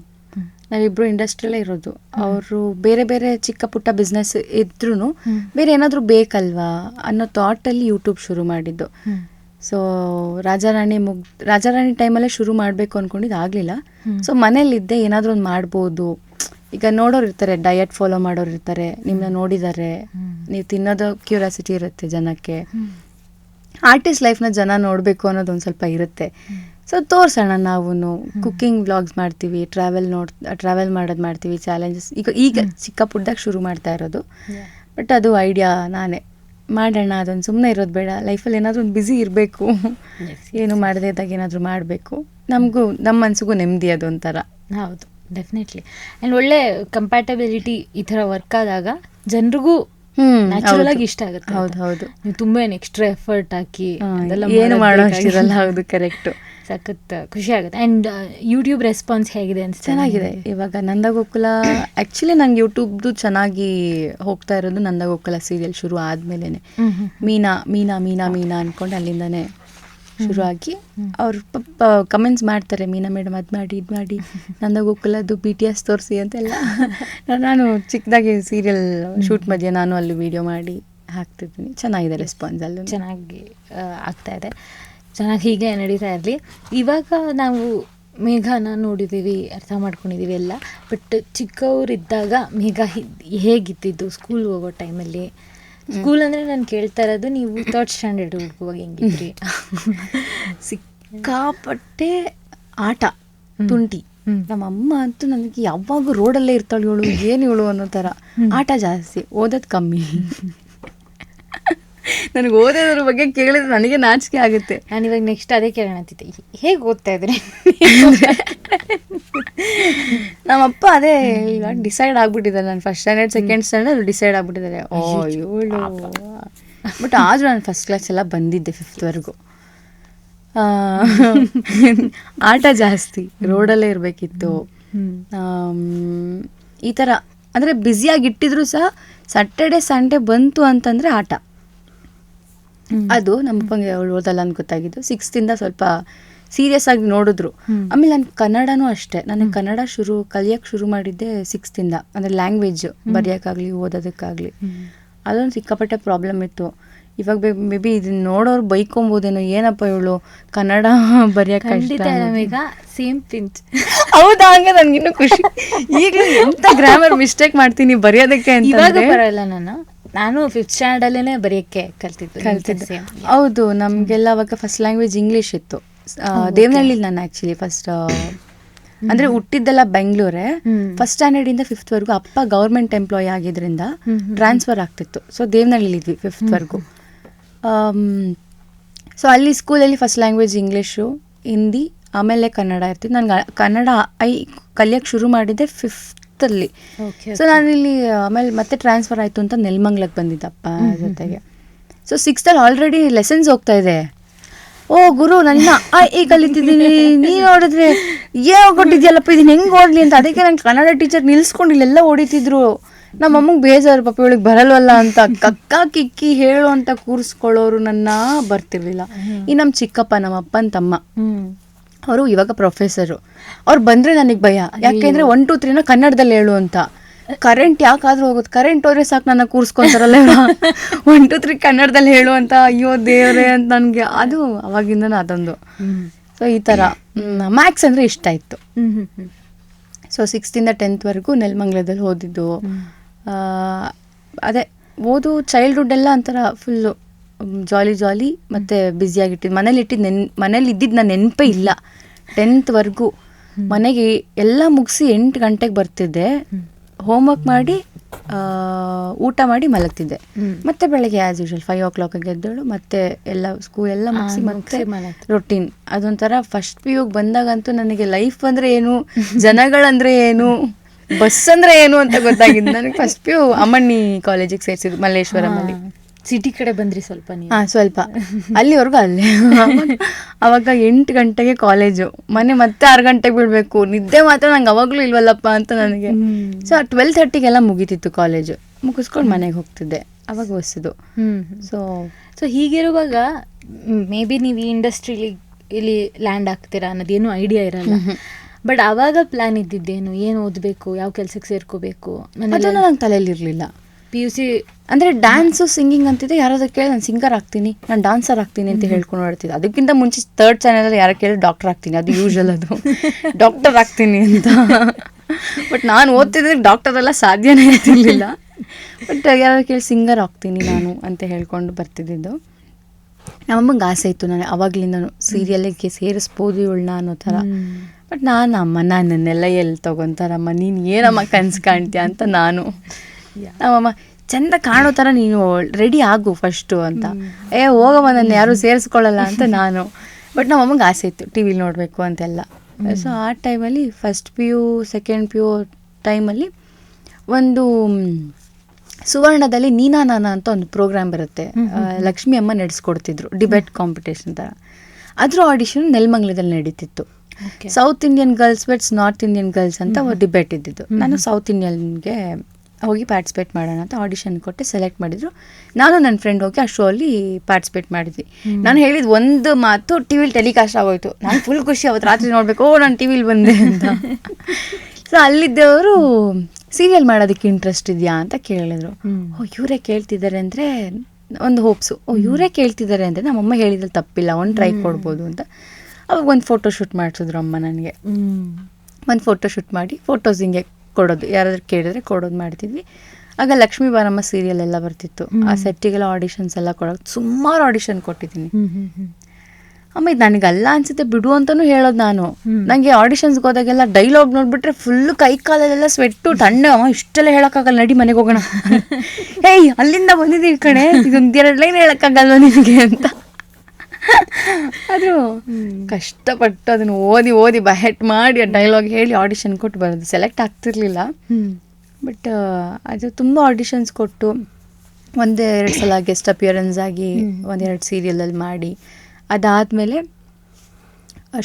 ನಾವಿಬ್ಬರು ಇಂಡಸ್ಟ್ರಿಯಲ್ಲೇ ಇರೋದು, ಅವರು ಬೇರೆ ಬೇರೆ ಚಿಕ್ಕ ಪುಟ್ಟ ಬಿಸ್ನೆಸ್ ಇದ್ರೂ ಬೇರೆ ಏನಾದರೂ ಬೇಕಲ್ವಾ ಅನ್ನೋ ಥಾಟಲ್ಲಿ ಯೂಟ್ಯೂಬ್ ಶುರು ಮಾಡಿದ್ದು. ಸೊ ರಾಜಾರಾಣಿ ಟೈಮಲ್ಲೇ ಶುರು ಮಾಡಬೇಕು ಅಂದ್ಕೊಂಡಿದ್ದು ಆಗಲಿಲ್ಲ. ಸೊ ಮನೇಲಿದ್ದೆ ಏನಾದರೂ ಒಂದು ಮಾಡ್ಬೋದು. ಈಗ ನೋಡೋರು ಇರ್ತಾರೆ, ಡಯಟ್ ಫಾಲೋ ಮಾಡೋರು ಇರ್ತಾರೆ, ನಿಮ್ಮನ್ನ ನೋಡಿದ್ದಾರೆ, ನೀವು ತಿನ್ನೋದು ಕ್ಯೂರಿಯಾಸಿಟಿ ಇರುತ್ತೆ ಜನಕ್ಕೆ. ಆರ್ಟಿಸ್ಟ್ ಲೈಫ್ನ ಜನ ನೋಡಬೇಕು ಅನ್ನೋದೊಂದು ಸ್ವಲ್ಪ ಇರುತ್ತೆ. ಸೊ ತೋರಿಸೋಣ, ನಾವು ಕುಕ್ಕಿಂಗ್ ವ್ಲಾಗ್ಸ್ ಮಾಡ್ತೀವಿ, ಟ್ರಾವೆಲ್ ಮಾಡೋದು ಮಾಡ್ತೀವಿ, ಚಾಲೆಂಜಸ್ ಈಗ ಚಿಕ್ಕ ಪುಟ್ಟದಾಗ ಶುರು ಮಾಡ್ತಾ ಇರೋದು. ಬಟ್ ಅದು ಐಡಿಯಾ ನಾನೇ ಮಾಡೋಣ, ಅದೊಂದು ಸುಮ್ಮನೆ ಇರೋದು ಬೇಡ, ಲೈಫಲ್ಲಿ ಏನಾದರೂ ಒಂದು ಬ್ಯುಸಿ ಇರಬೇಕು, ಏನು ಮಾಡದೇ ಇದ್ದಾಗ ಏನಾದರೂ ಮಾಡಬೇಕು, ನಮಗೂ ನಮ್ಮ ಮನಸ್ಸಿಗೂ ನೆಮ್ಮದಿ ಅದು ಒಂಥರ. ಹೌದು, ಡೆಫಿನೆಟ್ಲಿ. ಆ್ಯಂಡ್ ಒಳ್ಳೆ ಕಂಪ್ಯಾಟಬಿಲಿಟಿ ಈ ಥರ ವರ್ಕ್ ಆದಾಗ ಜನರಿಗೂ ನ್ಯಾಚುರಲ್ ಆಗಿ ಇಷ್ಟ ಆಗುತ್ತೆ. ಹೌದು ಹೌದು, ನೀವು ತುಂಬ ಎಕ್ಸ್ಟ್ರಾ ಎಫರ್ಟ್ ಹಾಕಿ ಏನು ಮಾಡೋ ಅಷ್ಟಿರಲ್ಲ. ಹೌದು, ಕರೆಕ್ಟ್. ಸಖತ್ ಖುಷಿ ಆಗುತ್ತೆ. ಆ್ಯಂಡ್ ಯೂಟ್ಯೂಬ್ ರೆಸ್ಪಾನ್ಸ್ ಹೇಗಿದೆ ಅಂತ? ಚೆನ್ನಾಗಿದೆ. ಇವಾಗ ನಂದಗೋಕುಲ ಆ್ಯಕ್ಚುಲಿ ನಂಗೆ ಯೂಟ್ಯೂಬ್ದು ಚೆನ್ನಾಗಿ ಹೋಗ್ತಾ ಇರೋದು ನಂದಗೋಕುಲ ಸೀರಿಯಲ್ ಶುರು ಆದಮೇಲೆ. ಮೀನಾ ಮೀನಾ ಮೀನಾ ಮೀನಾ ಅಂದ್ಕೊಂಡು ಅಲ್ಲಿಂದನೇ ಶುರುವಾಗಿ ಅವ್ರು ಕಮೆಂಟ್ಸ್ ಮಾಡ್ತಾರೆ, ಮೀನಾ ಮೇಡಮ್ ಅದು ಮಾಡಿ ಇದು ಮಾಡಿ, ನಂದಗೋಕುಲದ್ದು BTS ತೋರಿಸಿ ಅಂತೆಲ್ಲ. ನಾನು ಚಿಕ್ಕದಾಗಿ ಸೀರಿಯಲ್ ಶೂಟ್ ಮಧ್ಯೆ ನಾನು ಅಲ್ಲಿ ವಿಡಿಯೋ ಮಾಡಿ ಹಾಕ್ತಿದ್ದೀನಿ. ಚೆನ್ನಾಗಿದೆ ರೆಸ್ಪಾನ್ಸ್ ಅಲ್ಲೂ. ಚೆನ್ನಾಗಿ ಆಗ್ತಾ ಇದೆ. ಚೆನ್ನಾಗಿ ಹೀಗೆ ನಡೀತಾ ಇರಲಿ. ಇವಾಗ ನಾವು ಮೇಘನ ನೋಡಿದ್ದೀವಿ, ಅರ್ಥ ಮಾಡ್ಕೊಂಡಿದ್ದೀವಿ ಎಲ್ಲ. ಬಟ್ ಚಿಕ್ಕವರಿದ್ದಾಗ ಮೇಘ ಹೇಗಿತ್ತಿದ್ದು ಸ್ಕೂಲ್ ಹೋಗೋ ಟೈಮಲ್ಲಿ? ಸ್ಕೂಲ್ ಅಂದರೆ ನಾನು ಕೇಳ್ತಾ ಇರೋದು, ನೀವು 3rd ಸ್ಟ್ಯಾಂಡರ್ಡ್ ಹೋಗುವಾಗ ಹೆಂಗಿದ್ರಿ? ಸಿಕ್ಕಾಪಟ್ಟೆ ಆಟ, ತುಂಟಿ. ನಮ್ಮಮ್ಮ ಅಂತೂ ನನಗೆ ಯಾವಾಗೂ ರೋಡಲ್ಲೇ ಇರ್ತಾಳೆ, ಇವಳು ಏನು ಇವಳು ಅನ್ನೋ ಥರ. ಆಟ ಜಾಸ್ತಿ, ಓದೋದು ಕಮ್ಮಿ. ನನಗೆ ಓದೋದ್ರ ಬಗ್ಗೆ ಕೇಳಿದ್ರೆ ನನಗೆ ನಾಚಿಕೆ ಆಗುತ್ತೆ. ನಾನು ಇವಾಗ ನೆಕ್ಸ್ಟ್ ಅದೇ ಕೇಳೋಣ ಅಂತಿದ್ದೆ, ಹೇಗೆ ಓದ್ತಾ ಇದ್ರಿ? ನಮ್ಮಪ್ಪ ಅದೇ ಇವಾಗ ಡಿಸೈಡ್ ಆಗ್ಬಿಟ್ಟಿದ್ದಾರೆ, ನಾನು 1st standard 2nd standard decide ಆಗ್ಬಿಟ್ಟಿದ್ದಾರೆ. ಇವಳು ಬಟ್ ಆದರೂ ನಾನು ಫಸ್ಟ್ ಕ್ಲಾಸ್ ಎಲ್ಲ ಬಂದಿದ್ದೆ 5th ವರೆಗೂ. ಆಟ ಜಾಸ್ತಿ, ರೋಡಲ್ಲೇ ಇರಬೇಕಿತ್ತು. ಈ ಥರ ಅಂದರೆ ಬ್ಯುಸಿಯಾಗಿಟ್ಟಿದ್ರು ಸಹ ಸ್ಯಾಟರ್ಡೆ ಸಂಡೇ ಬಂತು ಅಂತಂದರೆ ಆಟ. ಅದು ನಮ್ಮಪ್ಪಂಗೆ ಅವಳು ಓದಲ್ಲ ಅಂತ ಗೊತ್ತಾಗಿದ್ದು 6th ಸ್ವಲ್ಪ ಸೀರಿಯಸ್ ಆಗಿ ನೋಡಿದ್ರು. ಆಮೇಲೆ ನಾನು ಕನ್ನಡನೂ ಅಷ್ಟೇ, ನನಗೆ ಕನ್ನಡ ಕಲಿಯೋಕ್ಕೆ ಶುರು ಮಾಡಿದ್ದೆ 6th ಅಂದರೆ ಲ್ಯಾಂಗ್ವೇಜ್ ಬರೆಯೋಕ್ಕಾಗಲಿ ಓದೋದಕ್ಕಾಗಲಿ. ಅದೊಂದು ಸಿಕ್ಕಾಪಟ್ಟೆ ಪ್ರಾಬ್ಲಮ್ ಇತ್ತು. ಇವಾಗ ಮೇ ಬಿ ಇದನ್ನ ನೋಡೋರು ಬೈಕೊಂಬೋದೇನೋ, ಏನಪ್ಪ ಇವಳು ಕನ್ನಡ ಬರೆಯೋಕೆ ಈಗ ಸೇಮ್ ಪಿಂಚ್. ಹೌದಾ? ಹಂಗೆ ನನಗಿನ್ನೂ ಖುಷಿ. ಈಗಲೂ ಎಂಥ ಗ್ರಾಮರ್ ಮಿಸ್ಟೇಕ್ ಮಾಡ್ತೀನಿ ಬರೆಯೋದಕ್ಕೆ ಅಂತ. ಇವಾಗ ಬರೋಲ್ಲ, ನಾನು 5th ಸ್ಟ್ಯಾಂಡರ್ಡಲ್ಲೇ ಬರೆಯೋಕ್ಕೆ ಕಲ್ತಿದ್ದೆ. ಹೌದು, ನಮಗೆಲ್ಲ ಅವಾಗ ಫಸ್ಟ್ ಲ್ಯಾಂಗ್ವೇಜ್ ಇಂಗ್ಲೀಷ್ ಇತ್ತು. ದೇವನಹಳ್ಳಿ ನಾನು ಆ್ಯಕ್ಚುಲಿ ಫಸ್ಟ್ ಅಂದರೆ ಹುಟ್ಟಿದ್ದೆಲ್ಲ ಬೆಂಗಳೂರೇ. 1st ಸ್ಟ್ಯಾಂಡರ್ಡಿಂದ 5th ವರೆಗೂ ಅಪ್ಪ ಗೌರ್ಮೆಂಟ್ ಎಂಪ್ಲಾಯ್ ಆಗಿದ್ದರಿಂದ ಟ್ರಾನ್ಸ್ಫರ್ ಆಗ್ತಿತ್ತು. ಸೊ ದೇವನಹಳ್ಳಿಲಿದ್ವಿ 5th ವರೆಗೂ. ಸೊ ಅಲ್ಲಿ ಸ್ಕೂಲಲ್ಲಿ ಫಸ್ಟ್ ಲ್ಯಾಂಗ್ವೇಜ್ ಇಂಗ್ಲೀಷು, ಹಿಂದಿ, ಆಮೇಲೆ ಕನ್ನಡ ಇರ್ತಿತ್ತು. ನನಗೆ ಕನ್ನಡ ಕಲಿಯೋಕ್ಕೆ ಶುರು ಮಾಡಿದ್ದೆ 5th. ಸೊ ನಾನಿಲ್ಲಿ ಆಮೇಲೆ ಮತ್ತೆ ಟ್ರಾನ್ಸ್ಫರ್ ಆಯಿತು ಅಂತ ನೆಲಮಂಗ್ಲಕ್ಕೆ ಬಂದಿದ್ದಪ್ಪ ಜೊತೆಗೆ. ಸೊ 6th ಆಲ್ರೆಡಿ ಲೆಸನ್ಸ್ ಹೋಗ್ತಾ ಇದೆ. ಓ ಗುರು, ನನ್ನ ಈಗ ಕಲಿತಿದ್ದೀನಿ, ನೀನು ನೋಡಿದ್ರೆ ಕೊಟ್ಟಿದ್ಯಲ್ಲಪ್ಪ, ಇದನ್ನ ಹೆಂಗೆ ಓಡಲಿ ಅಂತ. ಅದಕ್ಕೆ ನಂಗೆ ಕನ್ನಡ ಟೀಚರ್ ನಿಲ್ಸ್ಕೊಂಡು ಇಲ್ಲೆಲ್ಲ ಹೊಡಿತಿದ್ರು. ನಮ್ಮಮ್ಮಗೆ ಬೇಜಾರು, ಪಾಪ ಇವಳಿಗೆ ಬರಲ್ವಲ್ಲ ಅಂತ ಕಕ್ಕ ಕಿಕ್ಕಿ ಹೇಳು ಅಂತ ಕೂರಿಸ್ಕೊಳ್ಳೋರು, ನನ್ನ ಬರ್ತಿರ್ಲಿಲ್ಲ. ಈ ನಮ್ಮ ಚಿಕ್ಕಪ್ಪ, ನಮ್ಮ ಅಪ್ಪನ ತಮ್ಮ, ಅವರು ಇವಾಗ ಪ್ರೊಫೆಸರು. ಅವ್ರು ಬಂದರೆ ನನಗೆ ಭಯ, ಯಾಕೆಂದರೆ 1 2 3 ಕನ್ನಡದಲ್ಲಿ ಹೇಳು ಅಂತ. ಕರೆಂಟ್ ಯಾಕಾದ್ರೂ ಹೋಗುತ್ತೆ, ಕರೆಂಟ್ ಹೋದ್ರೆ ಸಾಕು ನನ್ನ ಕೂರಿಸ್ಕೊಂತಾರಲ್ಲ 1 2 3 ಕನ್ನಡದಲ್ಲಿ ಹೇಳು ಅಂತ. ಅಯ್ಯೋ ದೇವರೇ ಅಂತ ನನಗೆ ಅದು ಅವಾಗಿಂದನೂ ಅದೊಂದು. ಸೊ ಈ ಥರ ಮ್ಯಾಥ್ಸ್ ಅಂದರೆ ಇಷ್ಟ ಇತ್ತು. ಸೊ 6th 10th ವರೆಗೂ ನೆಲಮಂಗ್ಲದಲ್ಲಿ ಓದಿದ್ದು. ಅದೇ ಓದು ಚೈಲ್ಡ್ಹುಡ್ ಎಲ್ಲ ಒಂಥರ ಫುಲ್ಲು ಜಾಲಿ ಮತ್ತು ಬ್ಯುಸಿಯಾಗಿಟ್ಟಿದ್ದು. ಮನೇಲಿ ಇದ್ದಿದ್ದು ನಾನು ನೆನಪೇ ಇಲ್ಲ 10th ವರೆಗೂ. ಮನೆಗೆ ಎಲ್ಲ ಮುಗಿಸಿ 8 ಗಂಟೆಗೆ ಬರ್ತಿದ್ದೆ, ಹೋಮ್ವರ್ಕ್ ಮಾಡಿ ಊಟ ಮಾಡಿ ಮಲಗ್ತಿದ್ದೆ. ಮತ್ತೆ ಬೆಳಗ್ಗೆ ಆ್ಯಸ್ ಯೂಶುವಲ್ 5 o'clock ಎದ್ದೇಳು, ಮತ್ತೆ ಎಲ್ಲ ಸ್ಕೂಲ್ ಎಲ್ಲ ಮುಗಿಸಿ ಮತ್ತೆ ರೊಟೀನ್. ಅದೊಂಥರ ಫಸ್ಟ್ PU ಬಂದಾಗಂತೂ ನನಗೆ ಲೈಫ್ ಅಂದರೆ ಏನು, ಜನಗಳಂದರೆ ಏನು, ಬಸ್ ಅಂದರೆ ಏನು ಅಂತ ಗೊತ್ತಾಗಿದ್ದು. ನನಗೆ ಫಸ್ಟ್ PU ಅಮ್ಮಣ್ಣಿ ಕಾಲೇಜಿಗೆ ಸೇರಿಸಿದ್ರು ಮಲ್ಲೇಶ್ವರಮಲ್ಲಿ. ಸಿಟಿ ಕಡೆ ಬಂದ್ರಿ ಸ್ವಲ್ಪ ನೀವು? ಸ್ವಲ್ಪ ಅಲ್ಲಿವರೆಗೂ ಅಲ್ಲೇ. ಅವಾಗ 8 ಗಂಟೆಗೆ ಕಾಲೇಜು, ಮತ್ತೆ 6 ಗಂಟೆಗೆ ಬಿಡಬೇಕು. ನಿದ್ದೆ ಮಾತ್ರ ನಂಗೆ ಅವಾಗಲೂ ಇಲ್ವಲ್ಲಪ್ಪ ಅಂತ ನನಗೆ. ಸೊ 12:30ಗೆಲ್ಲ ಮುಗೀತಿತ್ತು ಕಾಲೇಜು, ಮುಗಿಸ್ಕೊಂಡು ಮನೆಗೆ ಹೋಗ್ತಿದ್ದೆ. ಅವಾಗ ಹೊಸದು. ಸೊ ಹೀಗಿರುವಾಗ ಮೇ ಬಿ ನೀವು ಈ ಇಂಡಸ್ಟ್ರಿಲಿ ಇಲ್ಲಿ ಲ್ಯಾಂಡ್ ಆಗ್ತೀರಾ ಅನ್ನೋದೇನು ಐಡಿಯಾ ಇರಲ್ಲ. ಬಟ್ ಆವಾಗ ಪ್ಲ್ಯಾನ್ ಇದ್ದಿದ್ದೇನು, ಏನು ಓದಬೇಕು, ಯಾವ ಕೆಲಸಕ್ಕೆ ಸೇರ್ಕೋಬೇಕು, ಅದನ್ನು ನಂಗೆ ತಲೆಯಲ್ಲಿರಲಿಲ್ಲ. PUC ಅಂದರೆ ಡ್ಯಾನ್ಸು ಸಿಂಗಿಂಗ್ ಅಂತಿದ್ದೆ. ಯಾರಾದ್ರೂ ಕೇಳಿ ನಾನು ಸಿಂಗರ್ ಆಗ್ತೀನಿ, ನಾನು ಡಾನ್ಸರ್ ಆಗ್ತೀನಿ ಅಂತ ಹೇಳ್ಕೊಂಡು ಮಾಡ್ತಿದ್ದೆ. ಅದಕ್ಕಿಂತ ಮುಂಚೆ 3rd ಚಾನಲಲ್ಲಿ ಯಾರು ಕೇಳಿ ಡಾಕ್ಟರ್ ಆಗ್ತೀನಿ, ಅದು ಯೂಶಲ್, ಅದು ಡಾಕ್ಟರ್ ಆಗ್ತೀನಿ ಅಂತ. ಬಟ್ ನಾನು ಓದ್ತಿದ್ರೆ ಡಾಕ್ಟರ್ ಎಲ್ಲ ಸಾಧ್ಯನೇ ಇರ್ತಿರ್ಲಿಲ್ಲ. ಬಟ್ ಯಾರು ಕೇಳಿ ಸಿಂಗರ್ ಆಗ್ತೀನಿ ನಾನು ಅಂತ ಹೇಳ್ಕೊಂಡು ಬರ್ತಿದ್ದು. ನಮ್ಮಮ್ಮಂಗೆ ಆಸೆ ಇತ್ತು, ನಾನು ಅವಾಗ್ಲಿಂದನು ಸೀರಿಯಲ್ಗೆ ಸೇರಿಸ್ಬೋದು ಇವಳನ್ನ ಅನ್ನೋ ಥರ. ಬಟ್ ನನ್ನೆಲ್ಲ ಎಲ್ಲಿ ತೊಗೊತಾರಮ್ಮ, ನೀನು ಏನಮ್ಮ ಕನಸು ಕಾಣ್ತೀಯ ಅಂತ ನಾನು. ನಮ್ಮಮ್ಮ ಚೆಂದ ಕಾಣೋ ಥರ ನೀನು ರೆಡಿ ಆಗು ಫಸ್ಟು ಅಂತ. ಹೋಗಮ್ಮ, ನನ್ನ ಯಾರೂ ಸೇರಿಸ್ಕೊಳ್ಳಲ್ಲ ಅಂತ ನಾನು. ಬಟ್ ನಮ್ಮಮ್ಮಗೆ ಆಸೆ ಇತ್ತು ಟಿ ವಿಲಿ ನೋಡಬೇಕು ಅಂತೆಲ್ಲ. ಸೊ ಆ ಟೈಮಲ್ಲಿ ಫಸ್ಟ್ PU 2nd PU ಟೈಮಲ್ಲಿ ಒಂದು ಸುವರ್ಣದಲ್ಲಿ ನೀನಾ ನಾನಾ ಅಂತ ಒಂದು ಪ್ರೋಗ್ರಾಮ್ ಬರುತ್ತೆ, ಲಕ್ಷ್ಮಿ ಅಮ್ಮ ನಡೆಸ್ಕೊಡ್ತಿದ್ರು, ಡಿಬೇಟ್ ಕಾಂಪಿಟೇಷನ್ ಥರ. ಅದ್ರ ಆಡಿಷನ್ ನೆಲಮಂಗ್ಲದಲ್ಲಿ ನಡೀತಿತ್ತು. South Indian girls versus north Indian girls ಅಂತ ಡಿಬೇಟ್ ಇದ್ದಿದ್ದು. ನಾನು ಸೌತ್ ಇಂಡಿಯನ್ಗೆ ಹೋಗಿ ಪಾರ್ಟಿಸಿಪೇಟ್ ಮಾಡೋಣ ಅಂತ ಆಡಿಷನ್ ಕೊಟ್ಟು ಸೆಲೆಕ್ಟ್ ಮಾಡಿದ್ರು. ನಾನು ನನ್ನ ಫ್ರೆಂಡ್ ಹೋಗಿ ಆ ಶೋ ಅಲ್ಲಿ ಪಾರ್ಟಿಸಿಪೇಟ್ ಮಾಡಿದ್ವಿ. ನಾನು ಹೇಳಿದ ಒಂದು ಮಾತು ಟಿ ವಿಲಿ ಟೆಲಿಕಾಸ್ಟ್ ಆಗೋಯ್ತು. ನಾನು ಫುಲ್ ಖುಷಿ, ಅವತ್ತು ರಾತ್ರಿ ನೋಡಬೇಕು, ನಾನು ಟಿ ವಿಲಿ ಬಂದೆ ಅಂತ. ಸೊ ಅಲ್ಲಿದ್ದವರು ಸೀರಿಯಲ್ ಮಾಡೋದಕ್ಕೆ ಇಂಟ್ರೆಸ್ಟ್ ಇದೆಯಾ ಅಂತ ಕೇಳಿದ್ರು. ಓ ಇವರೇ ಕೇಳ್ತಿದ್ದಾರೆ ಅಂದರೆ ಒಂದು ಹೋಪ್ಸು, ಓ ಇವರೇ ಕೇಳ್ತಿದ್ದಾರೆ ಅಂದರೆ ನಮ್ಮಮ್ಮ ಹೇಳಿದ್ರಲ್ಲಿ ತಪ್ಪಿಲ್ಲ, ಒಂದು ಟ್ರೈ ಕೊಡ್ಬೋದು ಅಂತ. ಅವಾಗ ಒಂದು ಫೋಟೋ ಶೂಟ್ ಮಾಡಿಸಿದ್ರು ಅಮ್ಮ ನನಗೆ. ಒಂದು ಫೋಟೋ ಶೂಟ್ ಮಾಡಿ ಫೋಟೋಸ್ ಹಿಂಗೆ ಕೊಡೋದು, ಯಾರಾದ್ರೂ ಕೇಳಿದ್ರೆ ಕೊಡೋದು ಮಾಡ್ತಿದ್ವಿ. ಆಗ ಲಕ್ಷ್ಮೀ ಬಾರಮ್ಮ ಸೀರಿಯಲ್ ಎಲ್ಲ ಬರ್ತಿತ್ತು. ಆ ಸೆಟ್ಟಿಗೆಲ್ಲ ಆಡಿಷನ್ಸ್ ಎಲ್ಲ ಕೊಡೋದು, ಸುಮಾರು ಆಡಿಷನ್ ಕೊಟ್ಟಿದ್ದೀನಿ. ಅಮ್ಮ ಇದು ನನಗಲ್ಲ ಅನ್ಸುತ್ತೆ ಬಿಡು ಅಂತಲೂ ಹೇಳೋದು ನಾನು. ನನಗೆ ಆಡಿಷನ್ಸ್ಗೆ ಹೋದಾಗೆಲ್ಲ ಡೈಲಾಗ್ ನೋಡ್ಬಿಟ್ರೆ ಫುಲ್ಲು ಕೈ ಕಾಲಲ್ಲೆಲ್ಲ ಸ್ವೆಟ್ಟು ಟಣ್ಣ. ಅಮ್ಮ ಇಷ್ಟೆಲ್ಲ ಹೇಳೋಕ್ಕಾಗಲ್ಲ, ನಡಿ ಮನೆಗೆ ಹೋಗೋಣ. ಏಯ್ ಅಲ್ಲಿಂದ ಬಂದಿದ್ದೀವಿ ಕಣೆ, ಇದೊಂದು 2 ಲೈನ್ ಹೇಳೋಕ್ಕಾಗಲ್ವ ನಿನಗೆ ಅಂತ. ಅದು ಕಷ್ಟಪಟ್ಟು ಅದನ್ನು ಓದಿ ಬಹೆಟ್ ಮಾಡಿ ಡೈಲಾಗ್ ಹೇಳಿ ಆಡಿಷನ್ ಕೊಟ್ಟು ಬರೋದು. ಸೆಲೆಕ್ಟ್ ಆಗ್ತಿರ್ಲಿಲ್ಲ, ಬಟ್ ಅದು ತುಂಬ ಆಡಿಷನ್ಸ್ ಕೊಟ್ಟು 1-2 ಸಲ ಗೆಸ್ಟ್ ಅಪಿಯರೆನ್ಸ್ ಆಗಿ 1-2 ಸೀರಿಯಲಲ್ಲಿ ಮಾಡಿ, ಅದಾದಮೇಲೆ